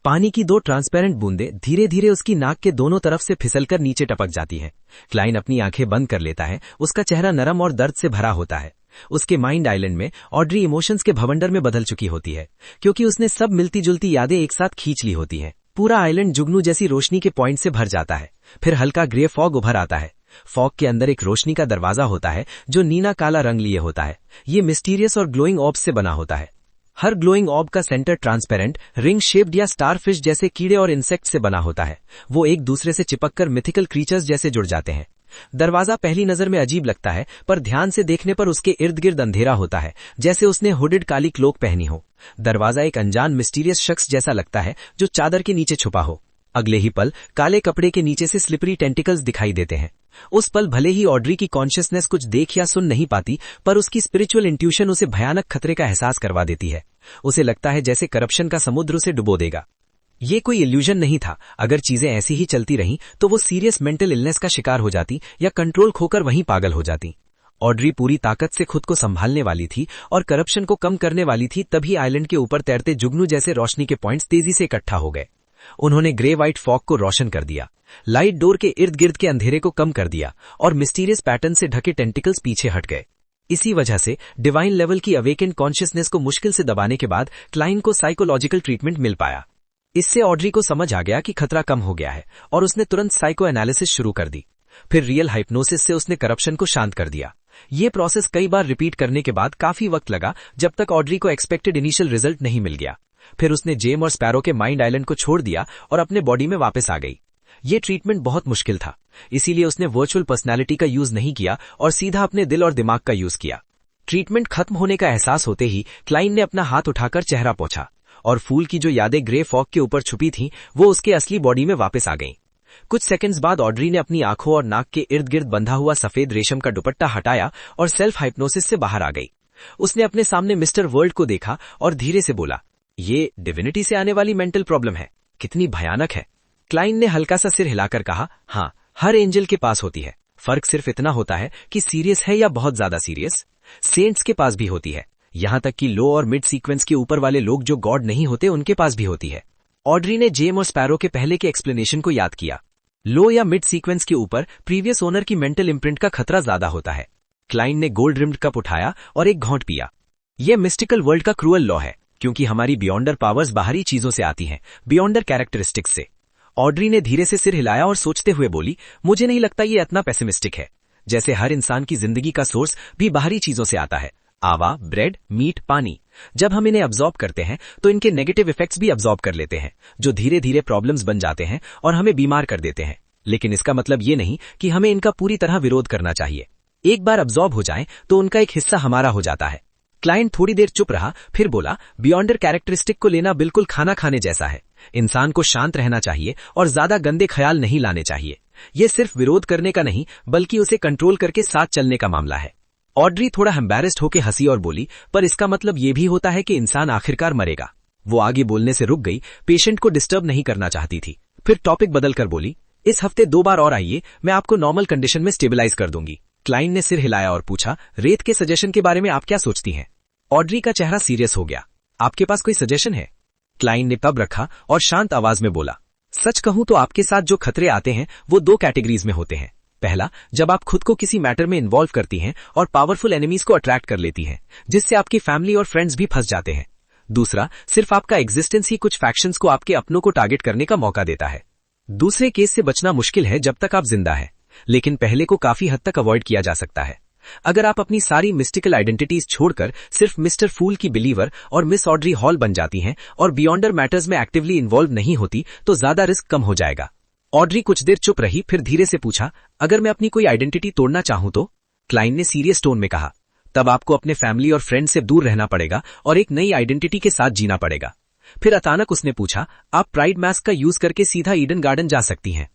S1: पानी की दो ट्रांसपेरेंट बूंदें धीरे धीरे उसकी नाक के दोनों तरफ से फिसलकर नीचे टपक जाती हैं। क्लाइन अपनी आंखें बंद कर लेता है। उसका चेहरा नरम और दर्द से भरा होता है। उसके माइंड आइलैंड में ऑड्री इमोशंस के भवंडर में बदल चुकी होती है, क्योंकि उसने सब मिलती जुलती यादें एक साथ खींच ली होती हैं। पूरा आइलैंड जुगनू जैसी रोशनी के पॉइंट से भर जाता है। फिर हल्का ग्रे फॉग उभर आता है। फॉग के अंदर एक रोशनी का दरवाजा होता है जो नीला काला रंग लिए होता है। ये मिस्टीरियस और ग्लोइंग ऑब्स से बना होता है। हर ग्लोइंग ऑब का सेंटर ट्रांसपेरेंट, रिंग शेप्ड या स्टारफिश जैसे कीड़े और इंसेक्ट से बना होता है। वो एक दूसरे से चिपककर मिथिकल क्रीचर्स जैसे जुड़ जाते हैं। दरवाजा पहली नजर में अजीब लगता है, पर ध्यान से देखने पर उसके इर्द गिर्द अंधेरा होता है, जैसे उसने हुडेड काली क्लोक पहनी हो। दरवाजा एक अनजान मिस्टीरियस शख्स जैसा लगता है जो चादर के नीचे छुपा हो। अगले ही पल काले कपड़े के नीचे से स्लिपरी टेंटिकल्स दिखाई देते हैं। उस पल भले ही ऑड्री की कॉन्शियसनेस कुछ देख या सुन नहीं पाती, पर उसकी स्पिरिचुअल इंट्यूशन उसे भयानक खतरे का एहसास करवा देती है। उसे लगता है जैसे करप्शन का समुद्र उसे डुबो देगा। ये कोई इल्यूजन नहीं था। अगर चीजें ऐसी ही चलती रहीं तो वो सीरियस मेंटल इलनेस का शिकार हो जाती या कंट्रोल खोकर वहीं पागल हो जाती। ऑड्री पूरी ताकत से खुद को संभालने वाली थी और करप्शन को कम करने वाली थी, तभी आइलैंड के ऊपर तैरते जुगनू जैसे रोशनी के पॉइंट्स तेजी से इकट्ठा हो गए। उन्होंने ग्रे व्हाइट फॉग को रोशन कर दिया, लाइट डोर के इर्द गिर्द के अंधेरे को कम कर दिया और मिस्टीरियस पैटर्न से ढके टेंटिकल्स पीछे हट गए। इसी वजह से डिवाइन लेवल की अवेकेंड कॉन्शियसनेस को मुश्किल से दबाने के बाद क्लाइन को साइकोलॉजिकल ट्रीटमेंट मिल पाया। इससे ऑड्री को समझ आ गया कि खतरा कम हो गया है और उसने तुरंत साइको एनालिसिस शुरू कर दी। फिर रियल हाइप्नोसिस से उसने करप्शन को शांत कर दिया। ये प्रोसेस कई बार रिपीट करने के बाद काफी वक्त लगा, जब तक ऑड्री को एक्सपेक्टेड इनिशियल रिजल्ट नहीं मिल गया। फिर उसने जेम और स्पैरो के माइंड आइलैंड को छोड़ दिया और अपने बॉडी में वापस आ गई। ये ट्रीटमेंट बहुत मुश्किल था, इसीलिए उसने वर्चुअल पर्सनैलिटी का यूज नहीं किया और सीधा अपने दिल और दिमाग का यूज किया। ट्रीटमेंट खत्म होने का एहसास होते ही क्लाइन ने अपना हाथ उठाकर चेहरा पोंछा।
S2: और फूल की जो यादें ग्रे फॉग के ऊपर छुपी थीं वो उसके असली बॉडी में वापस आ गईं। कुछ सेकंड्स बाद ऑड्री ने अपनी आंखों और नाक के इर्द गिर्द बंधा हुआ सफेद रेशम का दुपट्टा हटाया और सेल्फ हाइप्नोसिस से बाहर आ गई। उसने अपने सामने मिस्टर वर्ल्ड को देखा और धीरे से बोला, ये डिविनिटी से आने वाली मेंटल प्रॉब्लम है, कितनी भयानक है। क्लाइन ने हल्का सा सिर हिलाकर कहा, हाँ, हर एंजल के पास होती है, फर्क सिर्फ इतना होता है कि सीरियस है या बहुत ज्यादा सीरियस। सेंट्स के पास भी होती है, यहां तक कि लो और मिड सीक्वेंस के ऊपर वाले लोग जो गॉड नहीं होते उनके पास भी होती है। ऑड्री ने जेम और स्पैरो के पहले के एक्सप्लेनेशन को याद किया। लो या मिड सीक्वेंस के ऊपर प्रीवियस ओनर की मेंटल इम्प्रिंट का खतरा ज्यादा होता है। क्लाइन ने गोल्ड रिम्ड कप उठाया और एक घोंट पिया। यह मिस्टिकल वर्ल्ड का क्रूअल लॉ है, क्योंकि हमारी बियॉन्डर पावर्स बाहरी चीजों से आती हैं, बियॉन्डर कैरेक्टरिस्टिक्स से। ऑड्री ने धीरे से सिर हिलाया और सोचते हुए बोली, मुझे नहीं लगता ये इतना पेसिमिस्टिक है। जैसे हर इंसान की जिंदगी का सोर्स भी बाहरी चीजों से आता है, आवा, ब्रेड, मीट, पानी। जब हम इन्हें अब्सॉर्ब करते हैं तो इनके नेगेटिव इफेक्ट्स भी अब्सॉर्ब कर लेते हैं, जो धीरे धीरे प्रॉब्लम्स बन जाते हैं और हमें बीमार कर देते हैं। लेकिन इसका मतलब ये नहीं कि हमें इनका पूरी तरह विरोध करना चाहिए। एक बार अब्सॉर्ब हो जाएं तो उनका एक हिस्सा हमारा हो जाता है। क्लाइंट थोड़ी देर चुप रहा, फिर बोला, बियॉन्डर कैरेक्टरिस्टिक को लेना बिल्कुल खाना खाने जैसा है। इंसान को शांत रहना चाहिए और ज्यादा गंदे ख्याल नहीं लाने चाहिए। ये सिर्फ विरोध करने का नहीं, बल्कि उसे कंट्रोल करके साथ चलने का मामला है। ऑड्री थोड़ा एम्बैरेस्ड होकर हंसी और बोली, पर इसका मतलब ये भी होता है कि इंसान आखिरकार मरेगा। वो आगे बोलने से रुक गई, पेशेंट को डिस्टर्ब नहीं करना चाहती थी। फिर टॉपिक बदलकर बोली, इस हफ्ते 2 बार और आइए, मैं आपको नॉर्मल कंडीशन में स्टेबलाइज कर दूंगी। क्लाइंट ने सिर हिलाया और पूछा, रेत के सजेशन के बारे में आप क्या सोचती हैं? ऑड्री का चेहरा सीरियस हो गया। आपके पास कोई सजेशन है? क्लाइंट ने कप रखा और शांत आवाज में बोला, सच कहूं तो आपके साथ जो खतरे आते हैं वो 2 कैटेगरीज में होते हैं। पहला, जब आप खुद को किसी मैटर में इन्वॉल्व करती हैं और पावरफुल एनिमीज को अट्रैक्ट कर लेती हैं, जिससे आपकी फैमिली और फ्रेंड्स भी फंस जाते हैं। दूसरा, सिर्फ आपका एग्जिस्टेंस ही कुछ फैक्शंस को आपके अपनों को टारगेट करने का मौका देता है। दूसरे केस से बचना मुश्किल है जब तक आप जिंदा हैं, लेकिन पहले को काफी हद तक अवॉइड किया जा सकता है। अगर आप अपनी सारी मिस्टिकल आइडेंटिटीज छोड़कर सिर्फ मिस्टर फूल की बिलीवर और मिस ऑड्री हॉल बन जाती हैं और बियॉन्डर मैटर्स में एक्टिवली इन्वॉल्व नहीं होती तो ज्यादा रिस्क कम हो जाएगा। ऑड्री कुछ देर चुप रही, फिर धीरे से पूछा, अगर मैं अपनी कोई आइडेंटिटी तोड़ना चाहूं तो? क्लाइंट ने सीरियस टोन में कहा, तब आपको अपने फैमिली और फ्रेंड से दूर रहना पड़ेगा और एक नई आइडेंटिटी के साथ जीना पड़ेगा। फिर अचानक उसने पूछा, आप प्राइड मास्क का यूज करके सीधा ईडन गार्डन जा सकती हैं?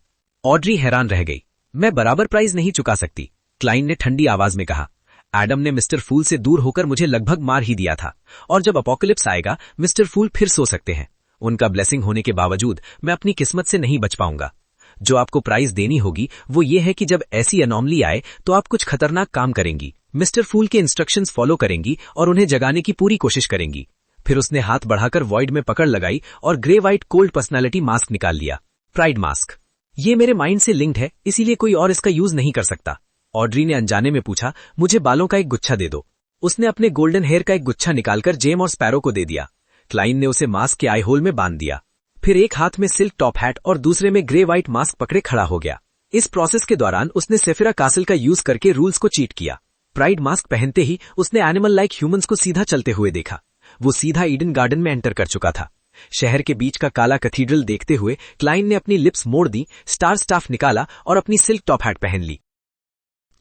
S2: ऑड्री हैरान रह गई। मैं बराबर प्राइस नहीं चुका सकती, क्लाइंट ने ठंडी आवाज में कहा। एडम ने मिस्टर फूल से दूर होकर मुझे लगभग मार ही दिया था, और जब अपोकलिप्स आएगा मिस्टर फूल फिर सो सकते हैं। उनका ब्लेसिंग होने के बावजूद मैं अपनी किस्मत से नहीं बच पाऊंगा। जो आपको प्राइस देनी होगी वो ये है कि जब ऐसी अनॉमली आए तो आप कुछ खतरनाक काम करेंगी, मिस्टर फूल के इंस्ट्रक्शंस फॉलो करेंगी और उन्हें जगाने की पूरी कोशिश करेंगी। फिर उसने हाथ बढ़ाकर वॉइड में पकड़ लगाई और grey white cold personality mask निकाल लिया, प्राइड मास्क। ये मेरे माइंड से लिंक्ड है, इसीलिए कोई और इसका यूज नहीं कर सकता। ऑड्री ने अनजाने में पूछा, मुझे बालों का एक गुच्छा दे दो। उसने अपने गोल्डन हेयर का एक गुच्छा निकालकर जेम और स्पैरो को दे दिया। क्लाइंट ने उसे मास्क के आई होल में बांध दिया। फिर एक हाथ में सिल्क टॉप हैट और दूसरे में ग्रे व्हाइट मास्क पकड़े खड़ा हो गया। इस प्रोसेस के दौरान उसने सेफिरा कासल का यूज करके रूल्स को चीट किया। प्राइड मास्क पहनते ही उसने एनिमल लाइक ह्यूमंस को सीधा चलते हुए देखा। वो सीधा ईडन गार्डन में एंटर कर चुका था। शहर के बीच का काला कैथीड्रल देखते हुए क्लाइंट ने अपनी लिप्स मोड़ दी, स्टार स्टाफ निकाला और अपनी सिल्क टॉप हैट पहन ली।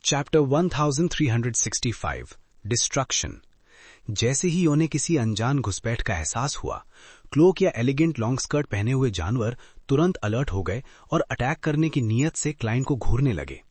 S3: Chapter 1365 destruction. जैसे ही उन्हें किसी अनजान घुसपैठ का एहसास हुआ, क्लोक या एलिगेंट लॉन्ग स्कर्ट पहने हुए जानवर तुरंत अलर्ट हो गए और अटैक करने की नीयत से क्लाइंट को घूरने लगे।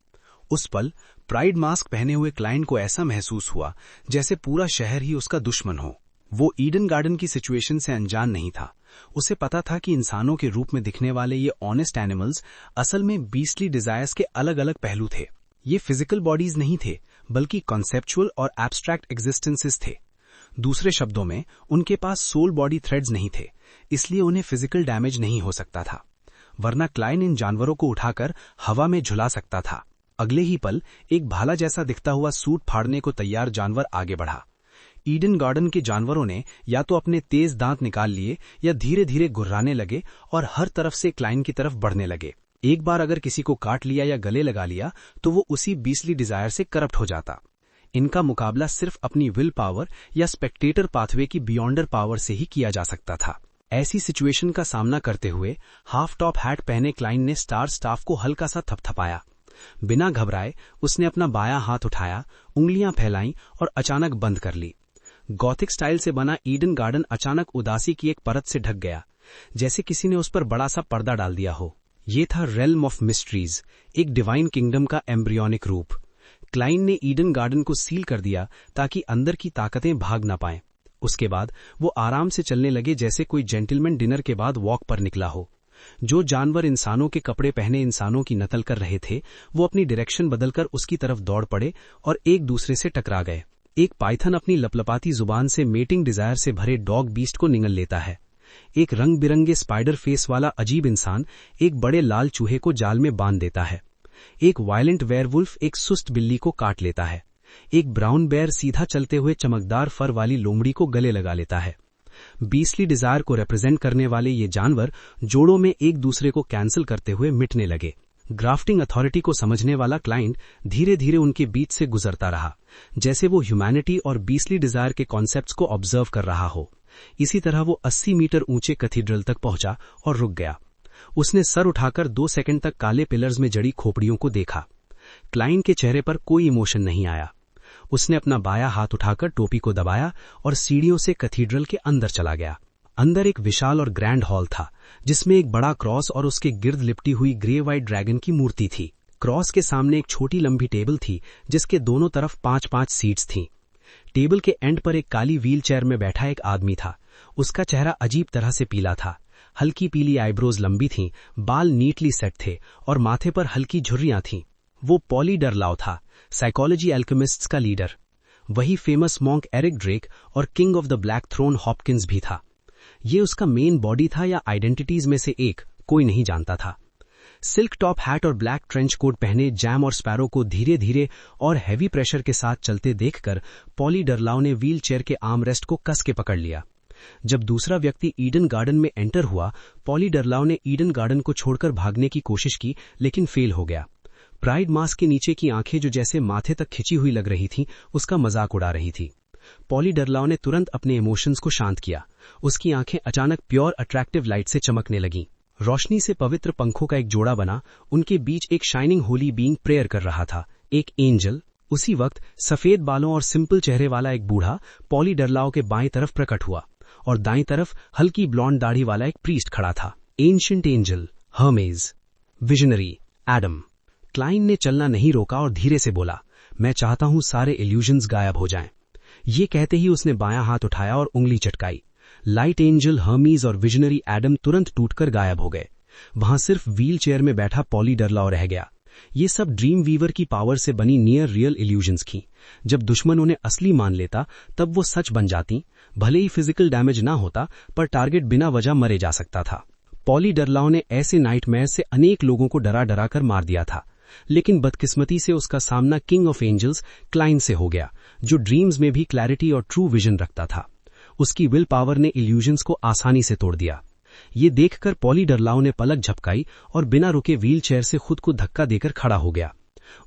S3: उस पल प्राइड मास्क पहने हुए क्लाइंट को ऐसा महसूस हुआ जैसे पूरा शहर ही उसका दुश्मन हो। वो ईडन गार्डन की सिचुएशन से अनजान नहीं था। उसे पता था कि इंसानों के रूप में दिखने वाले ये ऑनेस्ट एनिमल्स असल में बीस्टली डिजायर्स के अलग अलग पहलू थे। ये फिजिकल बॉडीज नहीं थे, बल्कि कॉन्सेप्चुअल और एब्स्ट्रैक्ट एग्जिस्टेंसेस थे। दूसरे शब्दों में, उनके पास सोल बॉडी थ्रेड्स नहीं थे, इसलिए उन्हें फिजिकल डैमेज नहीं हो सकता था। वरना क्लाइन इन जानवरों को उठाकर हवा में झुला सकता था। अगले ही पल एक भाला जैसा दिखता हुआ सूट फाड़ने को तैयार जानवर आगे बढ़ा। ईडन गार्डन के जानवरों ने या तो अपने तेज दांत निकाल लिए या धीरे धीरे गुर्राने लगे और हर तरफ से क्लाइन की तरफ बढ़ने लगे। एक बार अगर किसी को काट लिया या गले लगा लिया तो वो उसी बीस्टली डिजायर से करप्ट हो जाता। इनका मुकाबला सिर्फ अपनी विल पावर या स्पेक्टेटर पाथवे की बियॉन्डर पावर से ही किया जा सकता था। ऐसी सिचुएशन का सामना करते हुए हाफ टॉप हैट पहने क्लाइन ने स्टार स्टाफ को हल्का सा थपथपाया। बिना घबराए उसने अपना बायां हाथ उठाया, उंगलियां फैलाईं और अचानक बंद कर ली। गॉथिक स्टाइल से बना ईडन गार्डन अचानक उदासी की एक परत से ढक गया, जैसे किसी ने उस पर बड़ा सा पर्दा डाल दिया हो। ये था रेल्म ऑफ मिस्ट्रीज, एक डिवाइन किंगडम का एम्ब्रियोनिक रूप। क्लाइन ने ईडन गार्डन को सील कर दिया ताकि अंदर की ताकतें भाग ना पाएं। उसके बाद वो आराम से चलने लगे, जैसे कोई जेंटलमैन डिनर के बाद वॉक पर निकला हो। जो जानवर इंसानों के कपड़े पहने इंसानों की नकल कर रहे थे, वो अपनी डायरेक्शन बदलकर उसकी तरफ दौड़ पड़े और एक दूसरे से टकरा गए। एक पाइथन अपनी लपलपाती जुबान से मेटिंग डिजायर से भरे डॉग बीस्ट को निगल लेता है। एक रंग बिरंगे स्पाइडर फेस वाला अजीब इंसान एक बड़े लाल चूहे को जाल में बांध देता है। एक वायलेंट वेयरवुल्फ एक सुस्त बिल्ली को काट लेता है। एक ब्राउन बेयर सीधा चलते हुए चमकदार फर वाली लोमड़ी को गले लगा लेता है। बीस्टली डिजायर को रिप्रेजेंट करने वाले ये जानवर जोड़ों में एक दूसरे को कैंसिल करते हुए मिटने लगे। ग्राफ्टिंग अथॉरिटी को समझने वाला क्लाइंट धीरे धीरे उनके बीच से गुजरता रहा, जैसे वो ह्यूमैनिटी और बीस्टली डिजायर के कॉन्सेप्ट्स को ऑब्जर्व कर रहा हो। इसी तरह वो 80 मीटर ऊंचे कैथीड्रल तक पहुंचा और रुक गया। उसने सर उठाकर 2 सेकंड तक काले पिलर्स में जड़ी खोपड़ियों को देखा। क्लाइंट के चेहरे पर कोई इमोशन नहीं आया। उसने अपना बायां हाथ उठाकर टोपी को दबाया और सीढ़ियों से कैथीड्रल के अंदर चला गया। अंदर एक विशाल और ग्रैंड हॉल था, जिसमें एक बड़ा क्रॉस और उसके गिर्द लिपटी हुई ग्रे वाइट ड्रैगन की मूर्ति थी। क्रॉस के सामने एक छोटी लंबी टेबल थी, जिसके दोनों तरफ 5-5 सीट्स थीं। टेबल के एंड पर एक काली व्हील चेयर में बैठा एक आदमी था। उसका चेहरा अजीब तरह से पीला था। हल्की पीली आईब्रोज लंबी थीं, बाल नीटली सेट थे और माथे पर हल्की झुर्रियां थीं। वो पॉली डरलाउ था, साइकोलॉजी एल्केमिस्ट्स का लीडर। वही फेमस मॉन्क एरिक ड्रेक और king of the black throne Hopkins भी था। ये उसका मेन बॉडी था या आइडेंटिटीज में से एक, कोई नहीं जानता था। सिल्क टॉप हैट और ब्लैक ट्रेंच कोट पहने जैम और स्पैरो को धीरे धीरे और हैवी प्रेशर के साथ चलते देखकर पॉली डरलाउ ने व्हील चेयर के आर्म रेस्ट को कस के पकड़ लिया। जब दूसरा व्यक्ति ईडन गार्डन में एंटर हुआ, पॉली डरलाउ ने ईडन गार्डन को छोड़कर भागने की कोशिश की, लेकिन फेल हो गया। प्राइड मास्क के नीचे की आंखें जो जैसे माथे तक खिंची हुई लग रही थीं, उसका मजाक उड़ा रही थी। पॉली डरलाउ ने तुरंत अपने इमोशंस को शांत किया। उसकी आंखें अचानक प्योर अट्रैक्टिव लाइट से चमकने लगीं। रोशनी से पवित्र पंखों का एक जोड़ा बना। उनके बीच एक शाइनिंग होली बीइंग प्रेयर कर रहा था, एक एंजल। उसी वक्त सफेद बालों और सिंपल चेहरे वाला एक बूढ़ा पॉली डरलाउ के बाईं तरफ प्रकट हुआ और दाईं तरफ हल्की ब्लॉन्ड दाढ़ी वाला एक प्रीस्ट खड़ा था। Ancient angel, Hermes, visionary, Adam. Klein ने चलना नहीं रोका और धीरे से बोला, मैं चाहता हूं सारे इल्यूजन्स गायब हो जाएं। ये कहते ही उसने बायां हाथ उठाया और उंगली चटकाई। लाइट एंजल, हर्मीज और विजनरी एडम तुरंत टूटकर गायब हो गए। वहां सिर्फ व्हील चेयर में बैठा पॉली डरलाउ रह गया। ये सब ड्रीम वीवर की पावर से बनी नियर रियल इल्यूजन्स थी। जब दुश्मन उन्हें असली मान लेता, तब वो सच बन जाती। भले ही फिजिकल डैमेज ना होता, पर टारगेट बिना वजह मरे जा सकता था। पॉली डरलाउ ने ऐसे नाइटमेयर से अनेक लोगों को डरा डरा कर मार दिया था, लेकिन बदकिस्मती से उसका सामना किंग ऑफ एंजल्स क्लाइन से हो गया, जो ड्रीम्स में भी क्लैरिटी और ट्रू विजन रखता था। उसकी विल पावर ने इल्यूजन्स को आसानी से तोड़ दिया। ये देखकर पॉली डरलाउ ने पलक झपकाई और बिना रुके व्हील चेयर से खुद को धक्का देकर खड़ा हो गया।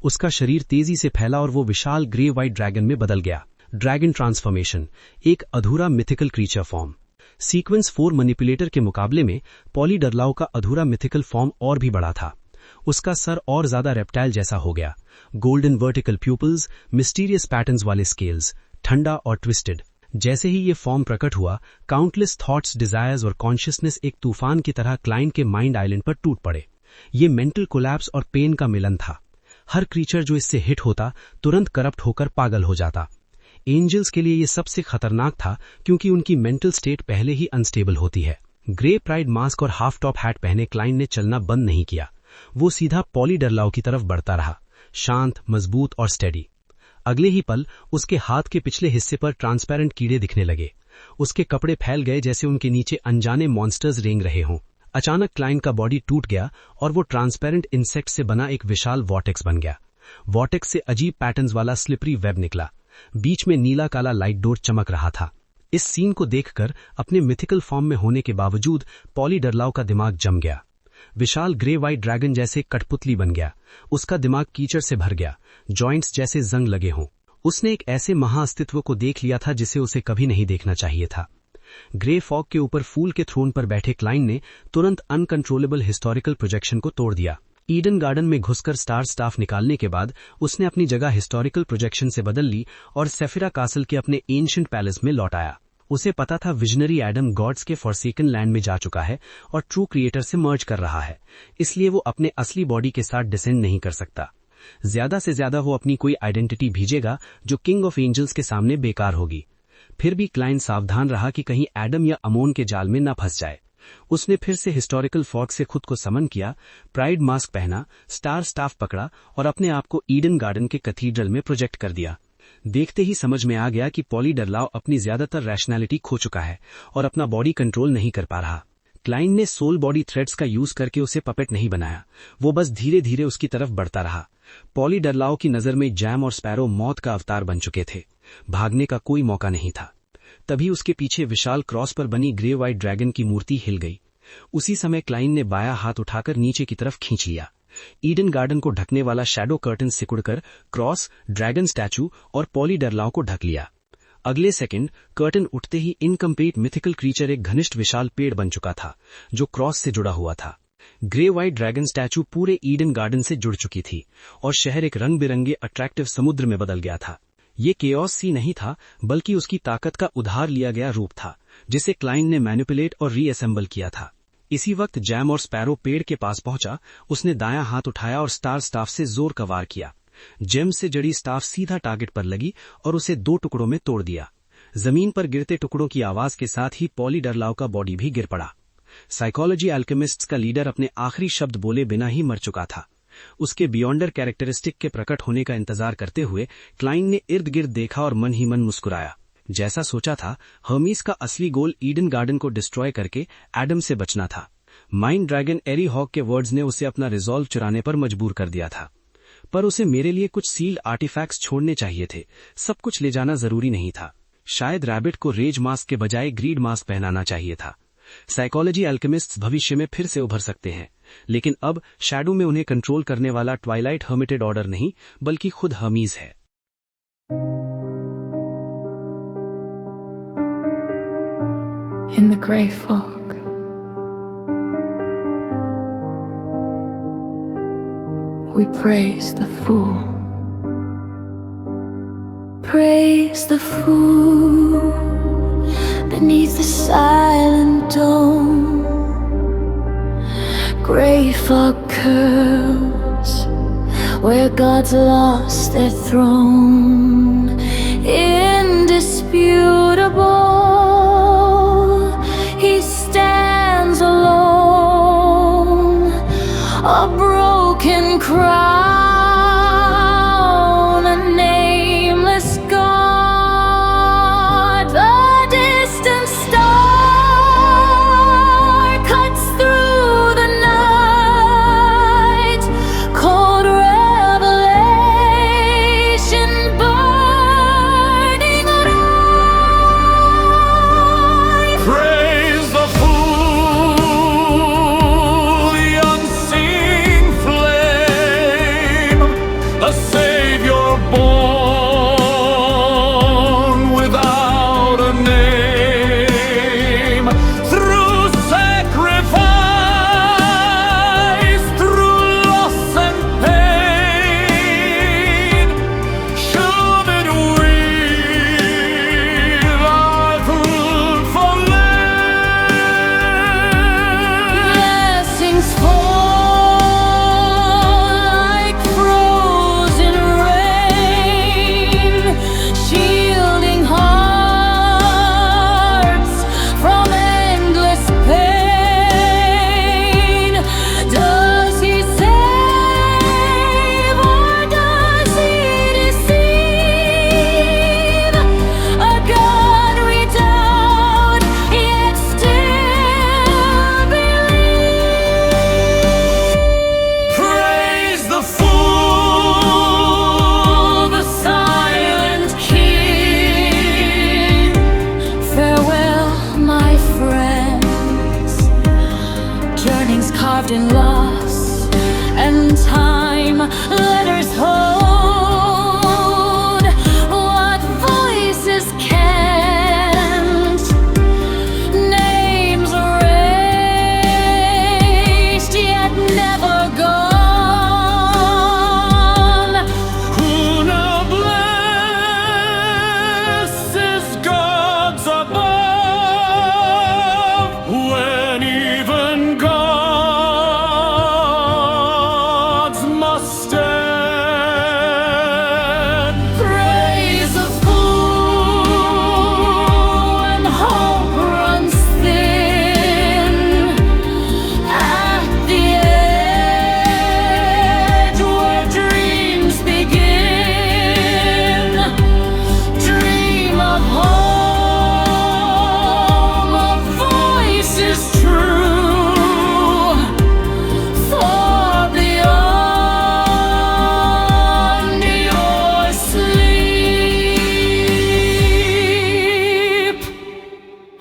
S3: उसका शरीर तेजी से फैला और वो विशाल ग्रे व्हाइट ड्रैगन में बदल गया। ड्रैगन ट्रांसफॉर्मेशन, एक अधूरा mythical creature form. Sequence 4 manipulator के मुकाबले में पॉली डरलाउ का अधूरा मिथिकल फॉर्म और भी बड़ा था। उसका सर और ज्यादा रेप्टाइल जैसा हो गया। Golden vertical people's, mysterious patterns वाले स्केल्स, ठंडा और ट्विस्टेड। जैसे ही ये फॉर्म प्रकट हुआ, काउंटलेस थॉट्स, डिजायर्स और कॉन्शियसनेस एक तूफान की तरह क्लाइंट के माइंड आइलैंड पर टूट पड़े। ये मेंटल कोलैप्स और पेन का मिलन था। हर क्रीचर जो इससे हिट होता, तुरंत करप्ट होकर पागल हो जाता। एंजल्स के लिए ये सबसे खतरनाक था, क्योंकि उनकी मेंटल स्टेट पहले ही अनस्टेबल होती है। ग्रे प्राइड मास्क और हाफ टॉप हैट पहने क्लाइंट ने चलना बंद नहीं किया। वो सीधा पॉली डरलाउ की तरफ बढ़ता रहा, शांत, मजबूत और स्टेडी। अगले ही पल उसके हाथ के पिछले हिस्से पर ट्रांसपेरेंट कीड़े दिखने लगे। उसके कपड़े फैल गए जैसे उनके नीचे अनजाने मॉन्स्टर्स रेंग रहे हों। अचानक क्लाइंट का बॉडी टूट गया और वो ट्रांसपेरेंट इंसेक्ट से बना एक विशाल वॉर्टेक्स बन गया। वॉर्टेक्स से अजीब पैटर्न्स वाला स्लिपरी वेब निकला। बीच में नीला काला लाइट डोर चमक रहा था। इस सीन को देखकर अपने मिथिकल फॉर्म में होने के बावजूद पॉली डरलाउ का दिमाग जम गया। विशाल ग्रे व्हाइट ड्रैगन जैसे कठपुतली बन गया। उसका दिमाग कीचड़ से भर गया, जॉइंट्स जैसे जंग लगे हों। उसने एक ऐसे महाअस्तित्व को देख लिया था जिसे उसे कभी नहीं देखना चाहिए था। ग्रे फॉग के ऊपर फूल के थ्रोन पर बैठे क्लाइंट ने तुरंत अनकंट्रोलेबल हिस्टोरिकल प्रोजेक्शन को तोड़ दिया। ईडन गार्डन में घुसकर स्टार स्टाफ निकालने के बाद उसने अपनी जगह हिस्टोरिकल प्रोजेक्शन से बदल ली और सेफिरा कासल के अपने एंशिएंट पैलेस में लौट आया। उसे पता था विजनरी एडम गॉड्स के फॉरसेकन लैंड में जा चुका है और ट्रू क्रिएटर से मर्ज कर रहा है, इसलिए वो अपने असली बॉडी के साथ डिसेंड नहीं कर सकता। ज्यादा से ज्यादा वो अपनी कोई आइडेंटिटी भेजेगा जो किंग ऑफ एंजल्स के सामने बेकार होगी। फिर भी क्लाइन सावधान रहा कि कहीं एडम या अमोन के जाल में न फंस जाए। उसने फिर से हिस्टोरिकल फॉग से खुद को समन किया, प्राइड मास्क पहना, स्टार स्टाफ पकड़ा और अपने आप को ईडन गार्डन के कैथीड्रल में प्रोजेक्ट कर दिया। देखते ही समझ में आ गया कि पॉली डरलाव अपनी ज्यादातर रैशनैलिटी खो चुका है और अपना बॉडी कंट्रोल नहीं कर पा रहा। क्लाइन ने सोल बॉडी थ्रेड्स का यूज करके उसे पपेट नहीं बनाया, वो बस धीरे धीरे उसकी तरफ बढ़ता रहा। पॉली डरलाव की नजर में जैम और स्पैरो मौत का अवतार बन चुके थे, भागने का कोई मौका नहीं था। तभी उसके पीछे विशाल क्रॉस पर बनी ग्रे व्हाइट ड्रैगन की मूर्ति हिल गई। उसी समय क्लाइन ने बायां हाथ उठाकर नीचे की तरफ खींच लिया। ईडन गार्डन को ढकने वाला शैडो कर्टन सिकुड़कर क्रॉस, ड्रैगन स्टैचू और पॉली डरलाव को ढक लिया। अगले सेकंड कर्टन उठते ही इनकम्प्लीट मिथिकल क्रीचर एक घनिष्ठ विशाल पेड़ बन चुका था जो क्रॉस से जुड़ा हुआ था। ग्रे व्हाइट ड्रैगन स्टैचू पूरे ईडन गार्डन से जुड़ चुकी थी और शहर एक रंग बिरंगे अट्रैक्टिव समुद्र में बदल गया था। ये केओस सी नहीं था, बल्कि उसकी ताकत का उधार लिया गया रूप था जिसे क्लाइन ने मैनिपुलेट और रीअसेंबल किया था। इसी वक्त जैम और स्पैरो पेड़ के पास पहुंचा। उसने दायां हाथ उठाया और स्टार स्टाफ से जोर का वार किया। जेम से जड़ी स्टाफ सीधा टारगेट पर लगी और उसे 2 टुकड़ों में तोड़ दिया। जमीन पर गिरते टुकड़ों की आवाज के साथ ही पॉली डरलाव का बॉडी भी गिर पड़ा। साइकोलॉजी अल्केमिस्ट्स का लीडर अपने आखिरी शब्द बोले बिना ही मर चुका था। उसके बियॉन्डर कैरेक्टरिस्टिक के प्रकट होने का इंतजार करते हुए क्लाइन ने इर्द गिर्द देखा और मन ही मन मुस्कुराया। जैसा सोचा था, हर्मीज का असली गोल ईडन गार्डन को डिस्ट्रॉय करके एडम से बचना था। माइंड ड्रैगन एरी हॉक के वर्ड्स ने उसे अपना रिजॉल्व चुराने पर मजबूर कर दिया था। पर उसे मेरे लिए कुछ सील्ड आर्टिफैक्ट्स छोड़ने चाहिए थे, सब कुछ ले जाना जरूरी नहीं था। शायद रैबिट को रेज मास्क के बजाय ग्रीड मास्क पहनाना चाहिए था। साइकोलॉजी अल्केमिस्ट्स भविष्य में फिर से उभर सकते हैं, लेकिन अब शैडो में उन्हें कंट्रोल करने वाला ट्वाइलाइट हर्मिटेड ऑर्डर नहीं, बल्कि खुद हर्मीज है।
S4: In the grey fog, we praise the fool. Praise the fool beneath the silent dome. Grey fog curls where gods lost their throne. Indisputable, he stands alone, a broken crown, a nameless god. The distant star cuts through the night, cold revelation burning alive.
S5: Praise the fool, the unseen flame, the Savior born without a name. Through sacrifice, through loss and pain, show that we are fruitful land.
S4: Blessings fall like frozen rain, shielding hearts from endless pain. Does he save or does he deceive? A God we doubt, yet still believe.
S5: Praise the fool,
S4: The silent king. Farewell, my friends. Journeys carved in loss and time. Letters hold what voices can't. Names erased, yet never gone.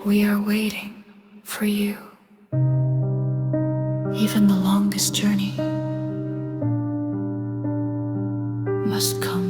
S4: We are waiting for you. Even the longest journey must come